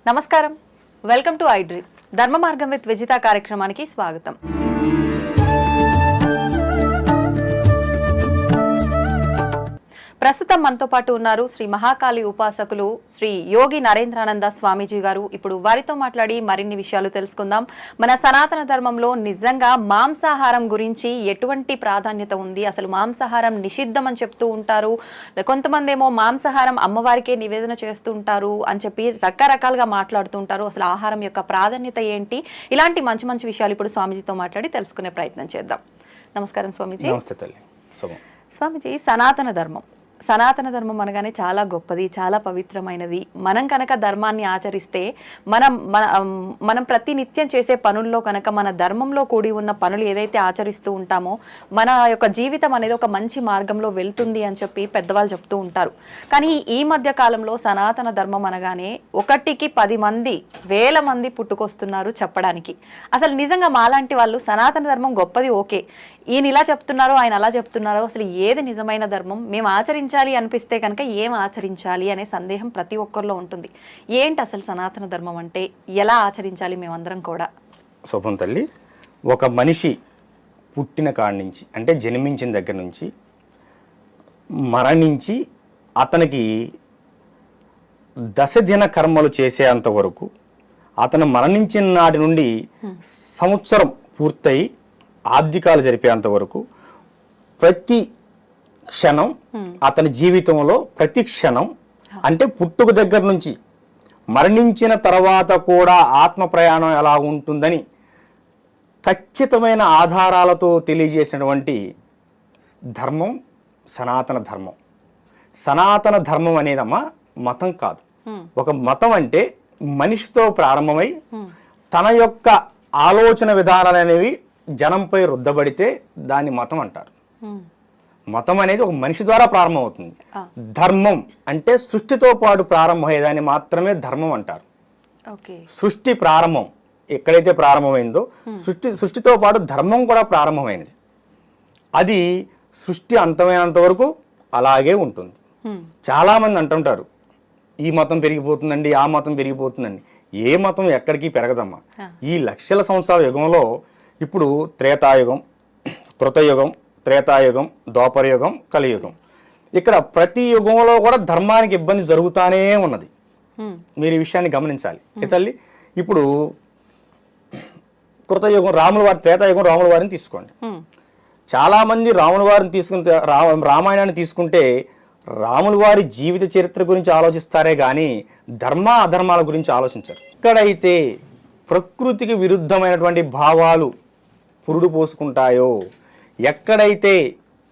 నమస్కారం, welcome to I dream. ధర్మ మార్గం విత్ విజిత కార్యక్రమానికి స్వాగతం. ప్రస్తుతం మనతో పాటు ఉన్నారు శ్రీ మహాకాళి ఉపాసకులు శ్రీ యోగి నరేంద్రానంద స్వామీజీ గారు. ఇప్పుడు వారితో మాట్లాడి మరిన్ని విషయాలు తెలుసుకుందాం. మన సనాతన ధర్మంలో నిజంగా మాంసాహారం గురించి ఎటువంటి ప్రాధాన్యత ఉంది? అసలు మాంసాహారం నిషిద్ధం అని చెప్తూ ఉంటారు, కొంతమంది ఏమో మాంసాహారం అమ్మవారికే నివేదన చేస్తూ ఉంటారు అని చెప్పి రకరకాలుగా మాట్లాడుతూ ఉంటారు. అసలు ఆహారం యొక్క ప్రాధాన్యత ఏంటి? ఇలాంటి మంచి మంచి విషయాలు ఇప్పుడు స్వామీజీతో మాట్లాడి తెలుసుకునే ప్రయత్నం చేద్దాం. నమస్కారం స్వామీజీ. స్వామీజీ, సనాతన ధర్మం అనగానే చాలా గొప్పది, చాలా పవిత్రమైనది. మనం కనుక ధర్మాన్ని ఆచరిస్తే మనం ప్రతి నిత్యం చేసే పనుల్లో కనుక మన ధర్మంలో కూడి ఉన్న పనులు ఏదైతే ఆచరిస్తూ ఉంటామో మన యొక్క జీవితం అనేది ఒక మంచి మార్గంలో వెళ్తుంది అని చెప్పి పెద్దవాళ్ళు చెప్తూ ఉంటారు. కానీ ఈ మధ్య కాలంలో సనాతన ధర్మం అనగానే 1కి 10 మంది 1000 మంది పుట్టుకొస్తున్నారు చెప్పడానికి. అసలు నిజంగా మాలాంటి వాళ్ళు సనాతన ధర్మం గొప్పది, ఓకే, ఈయన ఇలా చెప్తున్నారో ఆయన అలా చెప్తున్నారో, అసలు ఏది నిజమైన ధర్మం, మేము ఆచరించాలి అనిపిస్తే కనుక ఏం ఆచరించాలి అనే సందేహం ప్రతి ఒక్కరిలో ఉంటుంది. ఏంటి అసలు సనాతన ధర్మం అంటే, ఎలా ఆచరించాలి మేమందరం కూడా? శుభం తల్లి, ఒక మనిషి పుట్టిన కాడి నుంచి అంటే జన్మించిన దగ్గర నుంచి మరణించి అతనికి దశదిన కర్మలు చేసేంత వరకు, అతను మరణించిన నాటి నుండి సంవత్సరం పూర్తయి ఆబ్దికాలు జరిపేంత వరకు ప్రతి క్షణం అతని జీవితంలో ప్రతి క్షణం అంటే పుట్టుక దగ్గర నుంచి మరణించిన తర్వాత కూడా ఆత్మ ప్రయాణం ఎలా ఉంటుందని ఖచ్చితమైన ఆధారాలతో తెలియజేసినటువంటి ధర్మం సనాతన ధర్మం. సనాతన ధర్మం అనేదమ్మా మతం కాదు. ఒక మతం అంటే మనిషితో ప్రారంభమై తన యొక్క ఆలోచన విధానాలు అనేవి జనంపై రుద్దబడితే దాన్ని మతం అంటారు. మతం అనేది ఒక మనిషి ద్వారా ప్రారంభమవుతుంది. ధర్మం అంటే సృష్టితో పాటు ప్రారంభమయ్యేదాన్ని మాత్రమే ధర్మం అంటారు. సృష్టి ప్రారంభం ఎక్కడైతే ప్రారంభమైందో సృష్టితో పాటు ధర్మం కూడా ప్రారంభమైనది. అది సృష్టి అంతమైనంత వరకు అలాగే ఉంటుంది. చాలామంది అంటుంటారు ఈ మతం పెరిగిపోతుందండి, ఆ మతం పెరిగిపోతుందండి. ఏ మతం ఎక్కడికి పెరగదమ్మా. ఈ లక్షల సంవత్సరాల యుగంలో ఇప్పుడు త్రేతాయుగం, కృతయుగం, త్రేతాయుగం, ద్వాపరయుగం, కలియుగం, ఇక్కడ ప్రతి యుగంలో కూడా ధర్మానికి ఇబ్బంది జరుగుతానే ఉన్నది. మీరు ఈ విషయాన్ని గమనించాలి తల్లి. ఇప్పుడు కృతయుగం రాముల వారి, త్రేతాయుగం రాముల వారిని తీసుకోండి. చాలామంది రాముల వారిని తీసుకుంటే రామాయణాన్ని తీసుకుంటే రాముల వారి జీవిత చరిత్ర గురించి ఆలోచిస్తారే కానీ ధర్మ అధర్మాల గురించి ఆలోచించరు. ఎక్కడైతే ప్రకృతికి విరుద్ధమైనటువంటి భావాలు పురుడు పోసుకుంటాయో, ఎక్కడైతే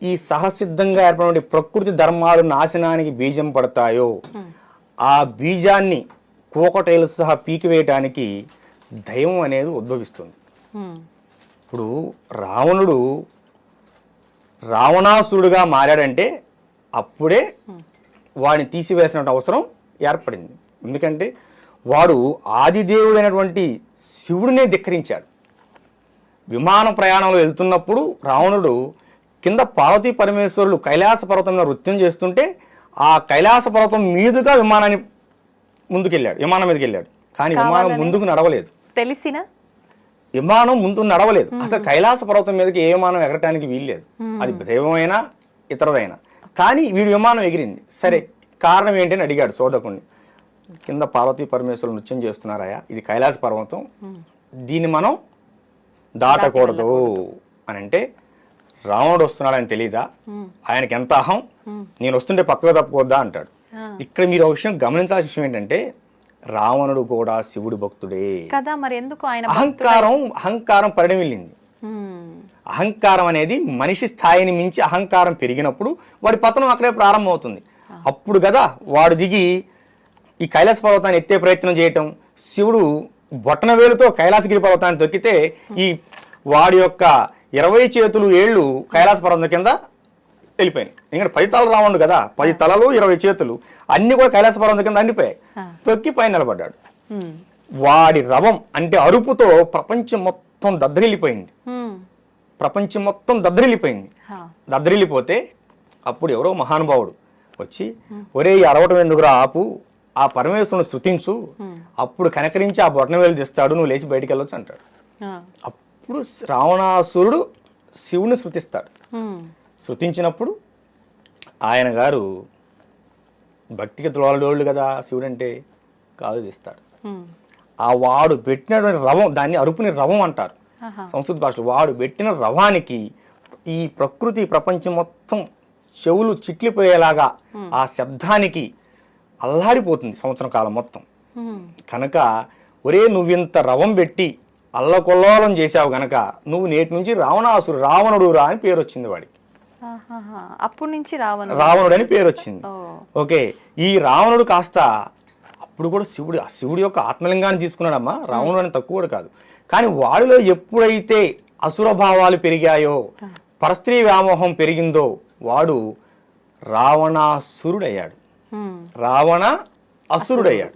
ఈ సహసిద్ధంగా ఏర్పడిన ప్రకృతి ధర్మాలు నాశనానికి బీజం పడతాయో ఆ బీజాన్ని కోకటేలు సహా పీకివేయటానికి దైవం అనేది ఉద్భవిస్తుంది. ఇప్పుడు రావణుడు రావణాసురుడుగా మారాడంటే అప్పుడే వాడిని తీసివేసిన అవసరం ఏర్పడింది. ఎందుకంటే వాడు ఆదిదేవుడైనటువంటి శివుడినే ధిక్కరించాడు. విమాన ప్రయాణంలో వెళ్తున్నప్పుడు రావణుడు కింద పార్వతీ పరమేశ్వరులు కైలాస పర్వతం మీద నృత్యం చేస్తుంటే ఆ కైలాస పర్వతం మీదుగా విమానం మీదకి వెళ్ళాడు. కానీ విమానం ముందుకు నడవలేదు. విమానం ముందు నడవలేదు. అసలు కైలాస పర్వతం మీదకి ఏ విమానం ఎగరటానికి వీల్లేదు. అది దైవమైనా ఇతరదైనా. కానీ వీడి విమానం ఎగిరింది. సరే, కారణం ఏంటని అడిగాడు శోధకుడిని. కింద పార్వతీ పరమేశ్వరులు నృత్యం చేస్తున్నారయ్యా, ఇది కైలాస పర్వతం, దీన్ని మనం దాటకూడదు అని అంటే రావణుడు వస్తున్నాడని తెలీదా? ఆయనకి ఎంత అహం, నేను వస్తుంటే పక్కకు తప్పుకోద్దా అంటాడు. ఇక్కడ మీరు ఒక విషయం గమనించాల్సిన విషయం ఏంటంటే రావణుడు కూడా శివుడి భక్తుడే కదా. మరి ఎందుకు ఆయన అహంకారం పరిణమిల్లింది. అహంకారం అనేది మనిషి స్థాయిని మించి అహంకారం పెరిగినప్పుడు వాడి పతనం అక్కడే ప్రారంభమవుతుంది. అప్పుడు కదా వాడు దిగి ఈ కైలాస పర్వతాన్ని ఎత్తే ప్రయత్నం చేయటం. శివుడు బొట్టన వేలుతో కైలాసగిరి పర్వతాన్ని తొక్కితే ఈ వాడి యొక్క 20 చేతులు ఏళ్ళు కైలాస పర్వతం కింద వెళ్ళిపోయినాయి. ఎందుకంటే 10 తలలు రావణుడు కదా, 10 తలలు 20 చేతులు అన్ని కూడా కైలాస పర్వతం కింద అండిపోయాయి. తొక్కి పైన నిలబడ్డాడు. వాడి రవం అంటే అరుపుతో ప్రపంచం మొత్తం దద్దరిల్లిపోయింది. దద్దరిల్లిపోతే అప్పుడు ఎవరో మహానుభావుడు వచ్చి, ఒరే అరవటం ఎందుకురా ఆపు, ఆ పరమేశ్వరుని స్తుతించు, అప్పుడు కనకరించి ఆ బొటనవేలు తీస్తాడు, నువ్వు లేచి బయటికి వెళ్ళొచ్చు అంటాడు. అప్పుడు రావణాసురుడు శివుని శృతిస్తాడు. శృతించినప్పుడు ఆయన గారు భక్తికి త్రోలడోళ్ళు కదా శివుడు అంటే, కాదు తీస్తాడు. ఆ వాడు పెట్టినటువంటి రవం, దాన్ని అరుపుని రవం అంటారు సంస్కృత భాషలో. వాడు పెట్టిన రవానికి ఈ ప్రకృతి ప్రపంచం మొత్తం చెవులు చిట్లిపోయేలాగా ఆ శబ్దానికి అల్లాడిపోతుంది సంవత్సరం కాలం మొత్తం. కనుక ఒరే నువ్వింత రవం పెట్టి అల్లకొల్లోలం చేశావు గనక నువ్వు నేటి నుంచి రావణుడు రా అని పేరు వచ్చింది వాడికి. అప్పటి నుంచి రావణుడు అని పేరు వచ్చింది. ఓకే, ఈ రావణుడు కాస్త అప్పుడు కూడా శివుడి యొక్క ఆత్మలింగాన్ని తీసుకున్నాడమ్మా. రావణుడు అని తక్కువ కాదు. కానీ వాడిలో ఎప్పుడైతే అసురభావాలు పెరిగాయో, పరస్త్రీ వ్యామోహం పెరిగిందో, వాడు రావణాసురుడయ్యాడు. రావణ అసురుడయ్యాడు.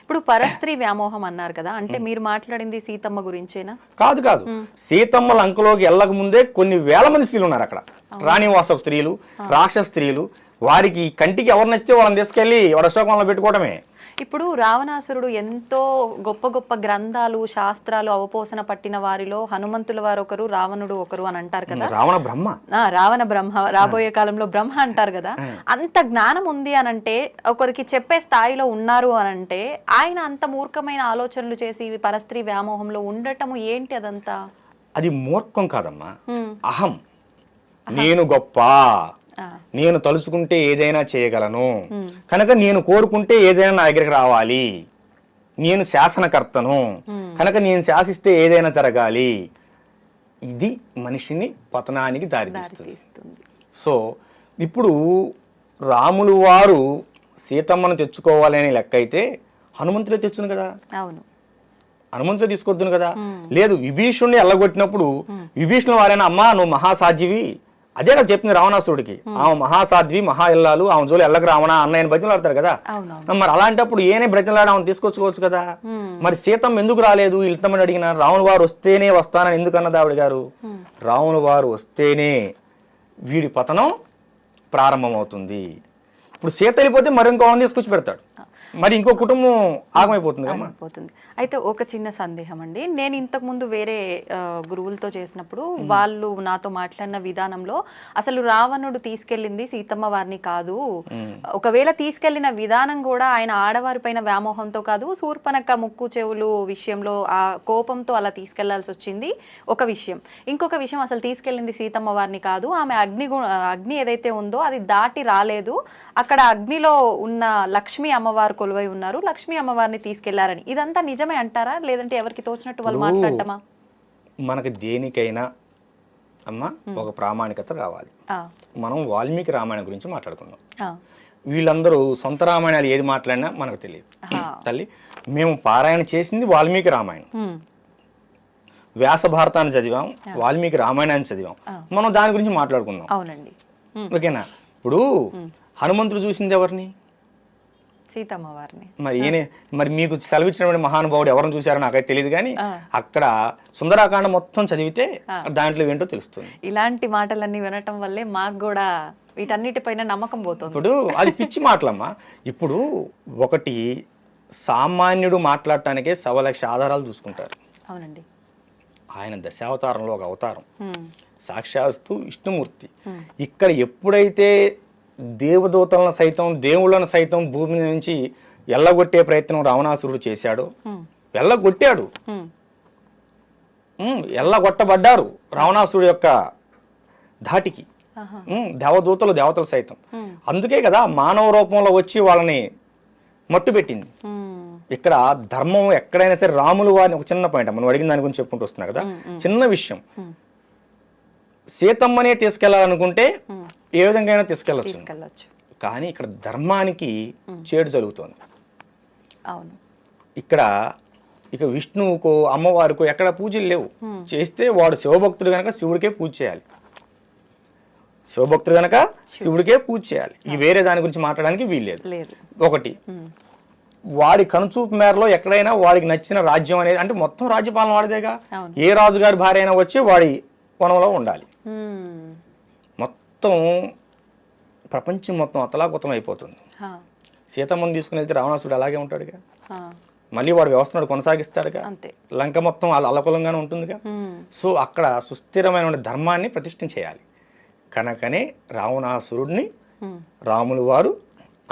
ఇప్పుడు పరస్త్రీ వ్యామోహం అన్నారు కదా, అంటే మీరు మాట్లాడింది సీతమ్మ గురించేనా? కాదు కాదు, సీతమ్మ లంకలోకి వెళ్ళక ముందే కొన్ని వేల మంది స్త్రీలు ఉన్నారు అక్కడ. రాణివాస స్త్రీలు, రాక్షస స్త్రీలు. వారికి కంటికి ఎవరు నచ్చితే వాళ్ళని తీసుకెళ్లి వడశోకంలో పెట్టుకోవడమే. ఇప్పుడు రావణాసురుడు ఎంతో గొప్ప గొప్ప గ్రంథాలు, శాస్త్రాలు అవపోసన పట్టిన వారిలో హనుమంతుల వారు ఒకరు, రావణుడు ఒకరు అని అంటారు కదా. రావణ బ్రహ్మ, రావణ బ్రహ్మ, రాబోయే కాలంలో బ్రహ్మ అంటారు కదా. అంత జ్ఞానం ఉంది అనంటే, ఒకరికి చెప్పే స్థాయిలో ఉన్నారు అనంటే, ఆయన అంత మూర్ఖమైన ఆలోచనలు చేసి పరస్త్రీ వ్యామోహంలో ఉండటము ఏంటి అదంతా? అది మూర్ఖం కాదమ్మా, అహం. నేను గొప్ప, నేను తలుచుకుంటే ఏదైనా చేయగలను, కనుక నేను కోరుకుంటే ఏదైనా నా దగ్గరికి రావాలి, నేను శాసనకర్తను కనుక నేను శాసిస్తే ఏదైనా జరగాలి. ఇది మనిషిని పతనానికి దారితీస్తుంది. సో ఇప్పుడు రాములు వారు సీతమ్మను తెచ్చుకోవాలనే లెక్క అయితే హనుమంతుడే తెచ్చును కదా. అవును, హనుమంతుడే తీసుకొద్దును కదా. లేదు, విభీషణుని ఎల్లగొట్టినప్పుడు విభీషణుడు వారైనా అమ్మా నువ్వు మహాసాధ్యవి, అదే కదా చెప్పింది రావణాసురుడికి. ఆమె మహాసాధ్వి, మహా ఇల్లాలు, ఆమె జోలి ఎల్లకి రావణ అన్నయ్యని బ్రతిలాడతారు కదా. మరి అలాంటప్పుడు ఏనే బ్రతిలాడి ఆమెను తీసుకొచ్చుకోవచ్చు కదా. మరి సీతమ్మ ఎందుకు రాలేదు వెళ్తామని అడిగిన? రావణు వారు వస్తేనే వస్తానని ఎందుకు అన్నది ఆవిడ గారు? రావణు వారు వస్తేనే వీడి పతనం ప్రారంభమవుతుంది. ఇప్పుడు సీత వెళ్ళిపోతే మరి ఇంకో తీసుకొచ్చి పెడతాడు, మరి ఇంకో కుటుంబం ఆగమైపోతుంది. అయితే ఒక చిన్న సందేహం అండి, నేను ఇంతకు ముందు వేరే గురువులతో చేసినప్పుడు వాళ్ళు నాతో మాట్లాడిన విధానంలో అసలు రావణుడు తీసుకెళ్ళింది సీతమ్మ వారిని కాదు, ఒకవేళ తీసుకెళ్లిన విధానం కూడా ఆయన ఆడవారి పైన వ్యామోహంతో కాదు, శూర్పణఖ ముక్కు చెవులు విషయంలో ఆ కోపంతో అలా తీసుకెళ్లాల్సి వచ్చింది ఒక విషయం. ఇంకొక విషయం, అసలు తీసుకెళ్ళింది సీతమ్మ వారిని కాదు, ఆమె అగ్ని ఏదైతే ఉందో అది దాటి రాలేదు, అక్కడ అగ్నిలో ఉన్న లక్ష్మీ అమ్మవారు కొలువై ఉన్నారు, లక్ష్మీ అమ్మవారిని తీసుకెళ్లారని. ఇదంతా నిజమే అంటారా, లేదంటే ఎవరికి తోచినట్టు వాళ్ళు మాట్లాడటమా? మనకి దేనికైనా అమ్మా ఒక ప్రామాణికత రావాలి. మనం వాల్మీకి రామాయణం గురించి మాట్లాడుకున్నాం. వీళ్ళందరూ సొంత రామాయణాలు ఏది మాట్లాడినా మనకు తెలియదు తల్లి. మేము పారాయణ చేసింది వాల్మీకి రామాయణం, వ్యాస భారతాన్ని చదివాం, వాల్మీకి రామాయణాన్ని చదివాం, మనం దాని గురించి మాట్లాడుకుందాం. అవునండి, ఓకేనా. ఇప్పుడు హనుమంతుడు చూసింది ఎవరిని? సీతమ్మ వారిని. మరి మీకు సెలవిచ్చినటువంటి మహానుభావుడు ఎవరిని చూసారో నాకైతే తెలియదు, కానీ అక్కడ సుందరాకాండ మొత్తం చదివితే దాంట్లో ఏంటో తెలుస్తుంది. ఇలాంటి మాటలన్నీ వినటం వల్లే మాకు కూడా వీటన్నిటిపైన నమ్మకం పోతుంది. ఇప్పుడు అది పిచ్చి మాటలమ్మా. ఇప్పుడు ఒకటి సామాన్యుడు మాట్లాడటానికే 1,00,000 ఆధారాలు చూసుకుంటారు. అవునండి, ఆయన దశావతారంలో ఒక అవతారం, సాక్షాత్తు విష్ణుమూర్తి. ఇక్కడ ఎప్పుడైతే దేవదూతలను సైతం, దేవుళ్ళను సైతం భూమి నుంచి ఎల్లగొట్టే ప్రయత్నం రావణాసురుడు చేశాడు, ఎల్లగొట్టాడు, ఎల్లగొట్టబడ్డారు రావణాసురుడు యొక్క ధాటికి దేవతలు సైతం. అందుకే కదా మానవ రూపంలో వచ్చి వాళ్ళని మట్టు పెట్టింది. ఇక్కడ ధర్మం ఎక్కడైనా సరే రాములు వారిని, ఒక చిన్న పాయింట్ మనం అడిగిన దాని గురించి చెప్పుకుంటూ వస్తున్నా కదా, చిన్న విషయం. సీతమ్మనే తీసుకెళ్లాలనుకుంటే ఏ విధంగా అయినా తీసుకెళ్ళచ్చు, కానీ ఇక్కడ ధర్మానికి చేడు జరుగుతోంది. అవును, ఇక్కడ ఇక విష్ణువుకో అమ్మవారికో ఎక్కడ పూజలు లేవు. చేస్తే వాడు శివభక్తుడు కనుక శివుడికే పూజ చేయాలి, శివభక్తుడు కనుక శివుడికే పూజ చేయాలి. ఇక వేరే దాని గురించి మాట్లాడడానికి వీల్లేదు. ఒకటి, వాడి కనుచూపు మేరలో ఎక్కడైనా వాడికి నచ్చిన రాజ్యం అనేది, అంటే మొత్తం రాజ్యపాలన వాడిదేగా. ఏ రాజుగారి భార్య అయినా వచ్చి వాడి వనంలో ఉండాలి. మొత్తం ప్రపంచం మొత్తం అతలాకుతం అయిపోతుంది. సీతమ్మని తీసుకుని వెళ్తే రావణాసురుడు అలాగే ఉంటాడుగా, ఆ, మళ్ళీ వాడు వ్యవస్థను కొనసాగిస్తాడుగా, అంతే. లంక మొత్తం అల్లకొలంగానే ఉంటుందిగా. సో అక్కడ సుస్థిరమైన ధర్మాన్ని ప్రతిష్ఠ చేయాలి. కనుకనే రావణాసురుడిని రాములు వారు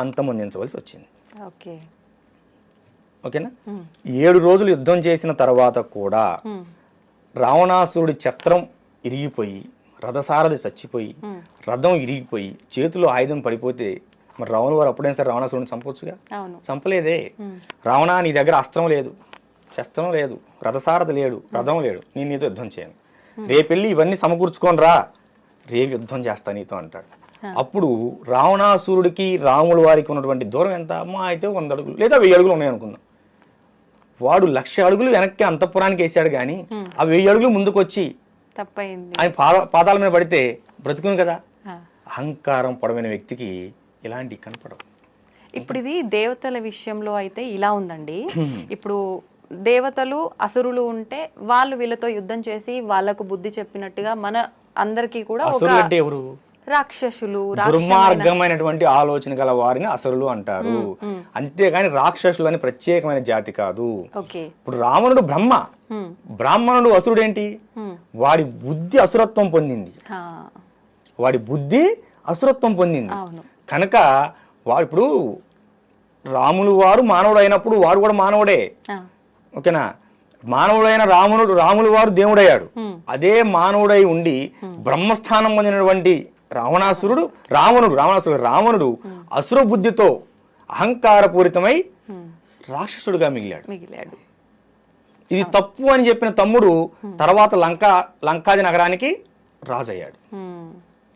అంతమొందించవలసి వచ్చింది. ఓకే. ఓకేనా. 7 రోజులు యుద్ధం చేసిన తర్వాత కూడా రావణాసురుడి ఛత్రం ఇరిగిపోయి, రథసారథి చచ్చిపోయి, రథం ఇరిగిపోయి, చేతిలో ఆయుధం పడిపోతే మరి రావణుడు వారు అప్పుడైనా సరే రావణాసురుడిని చంపొచ్చుగా. చంపలేదే. రావణ, నీ దగ్గర అస్త్రం లేదు, శస్త్రం లేదు, రథసారథి లేడు, రథం లేడు, నేను నీతో యుద్ధం చేయను, రేపెళ్ళి ఇవన్నీ సమకూర్చుకొని రా, రేపు యుద్ధం చేస్తా నీతో అంటాడు. అప్పుడు రావణాసురుడికి రాముల వారికి ఉన్నటువంటి దూరం ఎంత? మా అయితే 100 అడుగులు లేదా 1000 అడుగులు ఉన్నాయి అనుకుందాం. వాడు 1,00,000 అడుగులు వెనక్కి అంతఃపురానికి వేసాడు కానీ ఆ 1000 అడుగులు ముందుకు వచ్చి తప్పైంది ఆయన పాదాల మీద పడితే బ్రతుకుని కదా. అహంకారం పొడవైన వ్యక్తికి ఇలాంటి కనపడవు. ఇప్పుడు ఇది దేవతల విషయంలో అయితే ఇలా ఉందండి. ఇప్పుడు దేవతలు అసురులు ఉంటే వాళ్ళు వీళ్ళతో యుద్ధం చేసి వాళ్ళకు బుద్ధి చెప్పినట్టుగా మన అందరికీ కూడా ఒక అసురులు అంటే ఎవరు? రాక్షసులు, దుర్మార్గమైనటువంటి ఆలోచన గల వారిని అసురులు అంటారు. అంతేగాని రాక్షసులు అని ప్రత్యేకమైన జాతి కాదు. ఇప్పుడు రావణుడు బ్రహ్మ, బ్రాహ్మణుడు అసురుడు ఏంటి? వాడి బుద్ధి అసురత్వం పొందింది, వాడి బుద్ధి అసురత్వం పొందింది. కనుక వాడు ఇప్పుడు రాములు వారు మానవుడు అయినప్పుడు వాడు కూడా మానవుడే. ఓకేనా. మానవుడైన రాములు వారు దేవుడయ్యాడు. అదే మానవుడై ఉండి బ్రహ్మస్థానం పొందినటువంటి రావణుడు అసుర బుద్ధితో అహంకారపూరితమై రాక్షసుడుగా మిగిలాడు. ఇది తప్పు అని చెప్పిన తమ్ముడు తర్వాత లంకాది నగరానికి రాజయ్యాడు.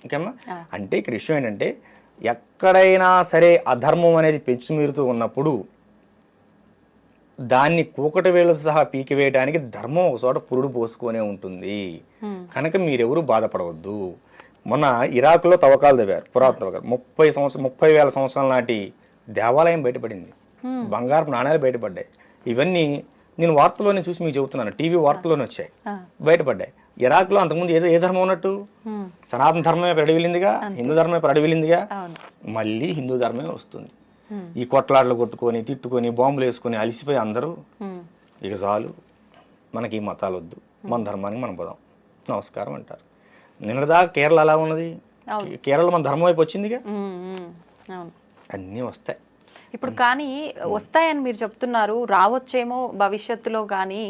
ఓకేమ్మా. అంటే ఇక్కడ విషయం ఏంటంటే, ఎక్కడైనా సరే అధర్మం అనేది పెంచుమీరుతూ ఉన్నప్పుడు దాన్ని కూకటి వేళ్ళతో సహా పీకివేయడానికి ధర్మం ఒక చోట పురుడు పోసుకొనే ఉంటుంది. కనుక మీరెవరూ బాధపడవద్దు. మొన్న ఇరాక్లో తవ్వకాలు తవ్వారు, పురాతన తవ్వకాలు. 30,000 సంవత్సరాల నాటి దేవాలయం బయటపడింది, బంగారపు నాణ్యాలు బయటపడ్డాయి. ఇవన్నీ నేను వార్తలోనే చూసి మీకు చెబుతున్నాను, టీవీ వార్తలోనే వచ్చాయి, బయటపడ్డాయి. ఇరాక్లో అంతకుముందు ఏ ధర్మం ఉన్నట్టు? సనాతన ధర్మమే ప్రడివిలిందిగా, హిందూ ధర్మమే ప్రడివిలిందిగా. మళ్ళీ హిందూ ధర్మమే వస్తుంది. ఈ కొట్లాటలు కొట్టుకొని తిట్టుకొని బాంబులు వేసుకొని అలిసిపోయి అందరూ ఇక చాలు, మనకి ఈ మతాలు వద్దు, మన ధర్మానికి మనం పోదాం, నమస్కారం అంటారు. నిన్నటిదాకా కేరళ అలా ఉన్నది, కేరళ మన ధర్మం వైపు వచ్చిందిగా. అన్నీ వస్తాయి ఇప్పుడు. కానీ వస్తాయని మీరు చెప్తున్నారు, రావచ్చేమో భవిష్యత్తులో. కానీ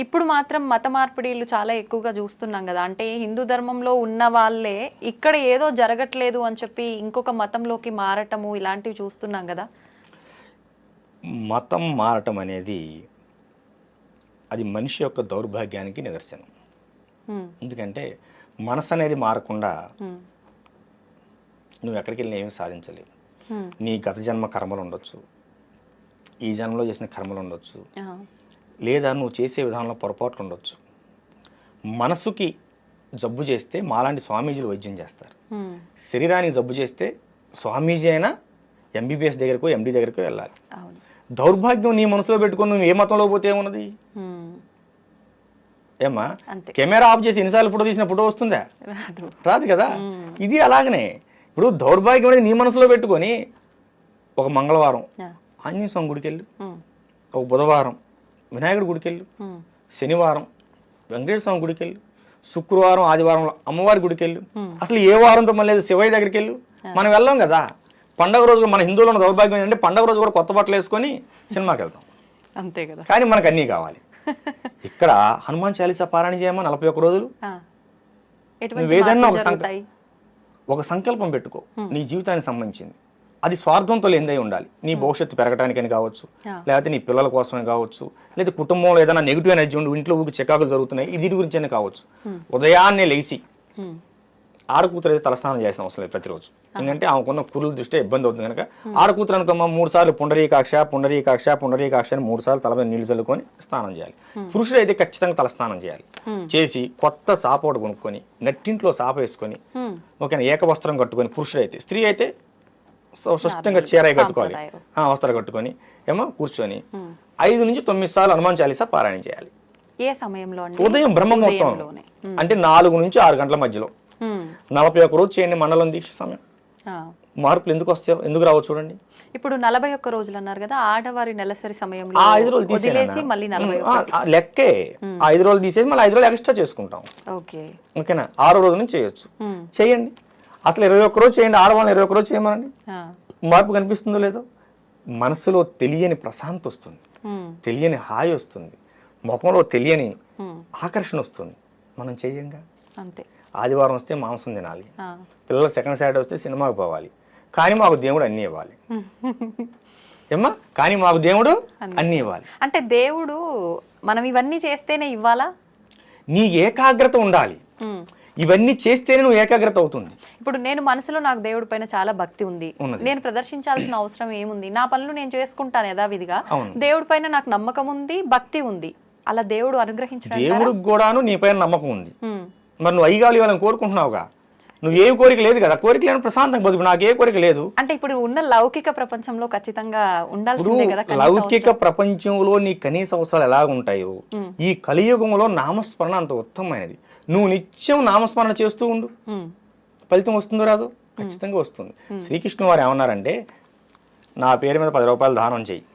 ఇప్పుడు మాత్రం మత మార్పిడిలు చాలా ఎక్కువగా చూస్తున్నాం కదా. అంటే హిందూ ధర్మంలో ఉన్న వాళ్ళే ఇక్కడ ఏదో జరగట్లేదు అని చెప్పి ఇంకొక మతంలోకి మారటము ఇలాంటివి చూస్తున్నాం కదా. మతం మారటం అనేది అది మనిషి యొక్క దౌర్భాగ్యానికి నిదర్శనం. ఎందుకంటే మనసు అనేది మారకుండా నువ్వు ఎక్కడికి వెళ్ళినా ఏమీ సాధించలేవు. నీ గత జన్మ కర్మలు ఉండొచ్చు, ఈ జన్మలో చేసిన కర్మలు ఉండొచ్చు, లేదా నువ్వు చేసే విధానంలో పొరపాట్లు ఉండొచ్చు. మనసుకి జబ్బు చేస్తే మాలాంటి స్వామీజీలు వైద్యం చేస్తారు. శరీరానికి జబ్బు చేస్తే స్వామీజీ అయినా ఎంబీబీఎస్ దగ్గరకు, ఎండి దగ్గరకు వెళ్ళాలి. దౌర్భాగ్యం నీ మనసులో పెట్టుకుని నువ్వు ఏ మతంలో పోతే ఏమున్నది? ఏమ్మా, కెమెరా ఆఫ్ చేసి ఎన్నిసార్లు ఫోటో తీసిన ఫోటో వస్తుందా? రాదు కదా. ఇది అలాగనే ఇప్పుడు దౌర్భాగ్యం అనేది నీ మనసులో పెట్టుకొని ఒక మంగళవారం ఆంజనేయ స్వామి గుడికి వెళ్ళు, ఒక బుధవారం వినాయకుడి గుడికి వెళ్ళు, శనివారం వెంకటేశ్వర స్వామి గుడికి వెళ్ళు, శుక్రవారం ఆదివారంలో అమ్మవారి గుడికి వెళ్ళు. అసలు ఏ వారంతో మళ్ళీ శివయ్య దగ్గరికి వెళ్ళు. మనం వెళ్ళాం కదా. పండగ రోజు మన హిందువులో ఉన్న దౌర్భాగ్యం ఏంటంటే పండగ రోజు కూడా కొత్త బట్టలు వేసుకొని సినిమాకి వెళ్తాం, అంతే కదా. కానీ మనకు అన్నీ కావాలి. ఇక్కడ హనుమాన్ చాలీసా పారాయణ చేయమా 41 రోజులు. ఏదన్నా ఒక సంకల్పం పెట్టుకో, నీ జీవితానికి సంబంధించింది. అది స్వార్థంతో లేనిదై ఉండాలి. నీ భవిష్యత్తు పెరగడానికని కావచ్చు, లేకపోతే నీ పిల్లల కోసమని కావచ్చు, లేదా కుటుంబంలో ఏదైనా నెగిటివ్ ఎనర్జీ ఉండి ఇంట్లో ఊరికి చికాకులు జరుగుతున్నాయి, ఇది గురించి అని కావచ్చు. ఉదయాన్నే లేచి ఆడకూతురు అయితే తలస్నానం చేసిన అవసరం లేదు ప్రతిరోజు. ఎందుకంటే ఆమెకున్న కురుల దృష్ట్యా ఇబ్బంది అవుతుంది కనుక ఆడకూతురు అనుకోమా 3 సార్లు పుండరీకాక్ష పుండరీకాక్ష పుండరీకాక్ష అని 3 సార్లు తల మీద నీళ్లు చల్లుకొని స్నానం చేయాలి. పురుషుడు అయితే ఖచ్చితంగా తలస్నానం చేయాలి. చేసి కొత్త సాపోటు కొనుక్కొని నెట్టింట్లో సాప వేసుకొని ఓకేనా ఏకవస్త్రం కట్టుకొని పురుషుడు అయితే, స్త్రీ అయితే స్పష్టంగా చీర కట్టుకోవాలి, వస్త్రాలు కట్టుకొని ఏమో కూర్చొని 5 నుంచి 9 సార్లు హనుమాన్ చాలీసా పారాయణ చేయాలి. ఏ సమయంలో? ఉదయం బ్రహ్మముహూర్తం అంటే 4 నుంచి 6 గంటల మధ్యలో. 41 రోజు చేయండి మండలం దీక్ష సమయం. మార్పులు ఎందుకు వస్తాయో, ఎందుకు రావో చూడండి. ఇప్పుడు 41 రోజులు అన్నారు కదా, ఆడవారి నెలసరి సమయంలో ఆ 5 రోజులు వదిలేసి మళ్ళీ 41. లెక్కే. ఆ 5 రోజులు తీసేసి మళ్ళీ 5 రోజులు ఎక్స్ట్రా చేసుకుంటాం. ఓకే, ఓకేనా? 6వ రోజు నుంచి చేయొచ్చు. చేయండి. అసలు 21 రోజు చేయండి. ఆడవాళ్ళని 21 రోజు చేయమనండి. మార్పు కనిపిస్తుందో లేదో. మనసులో తెలియని ప్రశాంతి వస్తుంది, తెలియని హాయి వస్తుంది, ముఖంలో తెలియని ఆకర్షణ వస్తుంది. మనం చెయ్యంగా. అంతే. ఆదివారం వస్తే మాంసం తినాలి, పిల్లలకు సెకండ్ సాటర్డే వస్తే సినిమాకి పోవాలి, కానీ మాకు దేవుడు అన్నీ ఇవ్వాలి. ఏమ్మా? కానీ మాకు దేవుడు అన్నీ ఇవ్వాలి. అంటే దేవుడు మనం ఇవన్నీ చేస్తేనే ఇవ్వాలా? నీ ఏకాగ్రత ఉండాలి. ఇవన్నీ చేస్తేనే నువ్వు ఏకాగ్రత అవుతుంది. ఇప్పుడు నేను మనసులో నాకు దేవుడి పైన చాలా భక్తి ఉంది, నేను ప్రదర్శించాల్సిన అవసరం ఏముంది? నా పనులు నేను చేసుకుంటాను యథావిధిగా. దేవుడి పైన నాకు నమ్మకం ఉంది, భక్తి ఉంది. అలా దేవుడు అనుగ్రహించడం. దేవుడికి కూడాను నీ పైన నమ్మకం ఉంది. మరి నువ్వు అయ్యగాలి ఇవ్వాలని కోరుకుంటున్నావుగా. నువ్వు ఏ కోరిక లేదు కదా, కోరిక లేని ప్రశాంతంగా బతుకు. నాకు ఏ కోరిక లేదు. అంటే ఇప్పుడు ఉన్న లౌకిక ప్రపంచంలో ఖచ్చితంగా ఉండాల్సిందే కదా. లౌకిక ప్రపంచంలో నీ కనీస అవసరాలు ఎలా ఉంటాయో, ఈ కలియుగంలో నామస్మరణ అంత ఉత్తమమైనది. నువ్వు నిత్యం నామస్మరణ చేస్తూ ఉండు. ఫలితం వస్తుందో రాదు? ఖచ్చితంగా వస్తుంది. శ్రీకృష్ణుడు వారు ఏమన్నారంటే, నా పేరు మీద 10 రూపాయలు దానం చెయ్యి,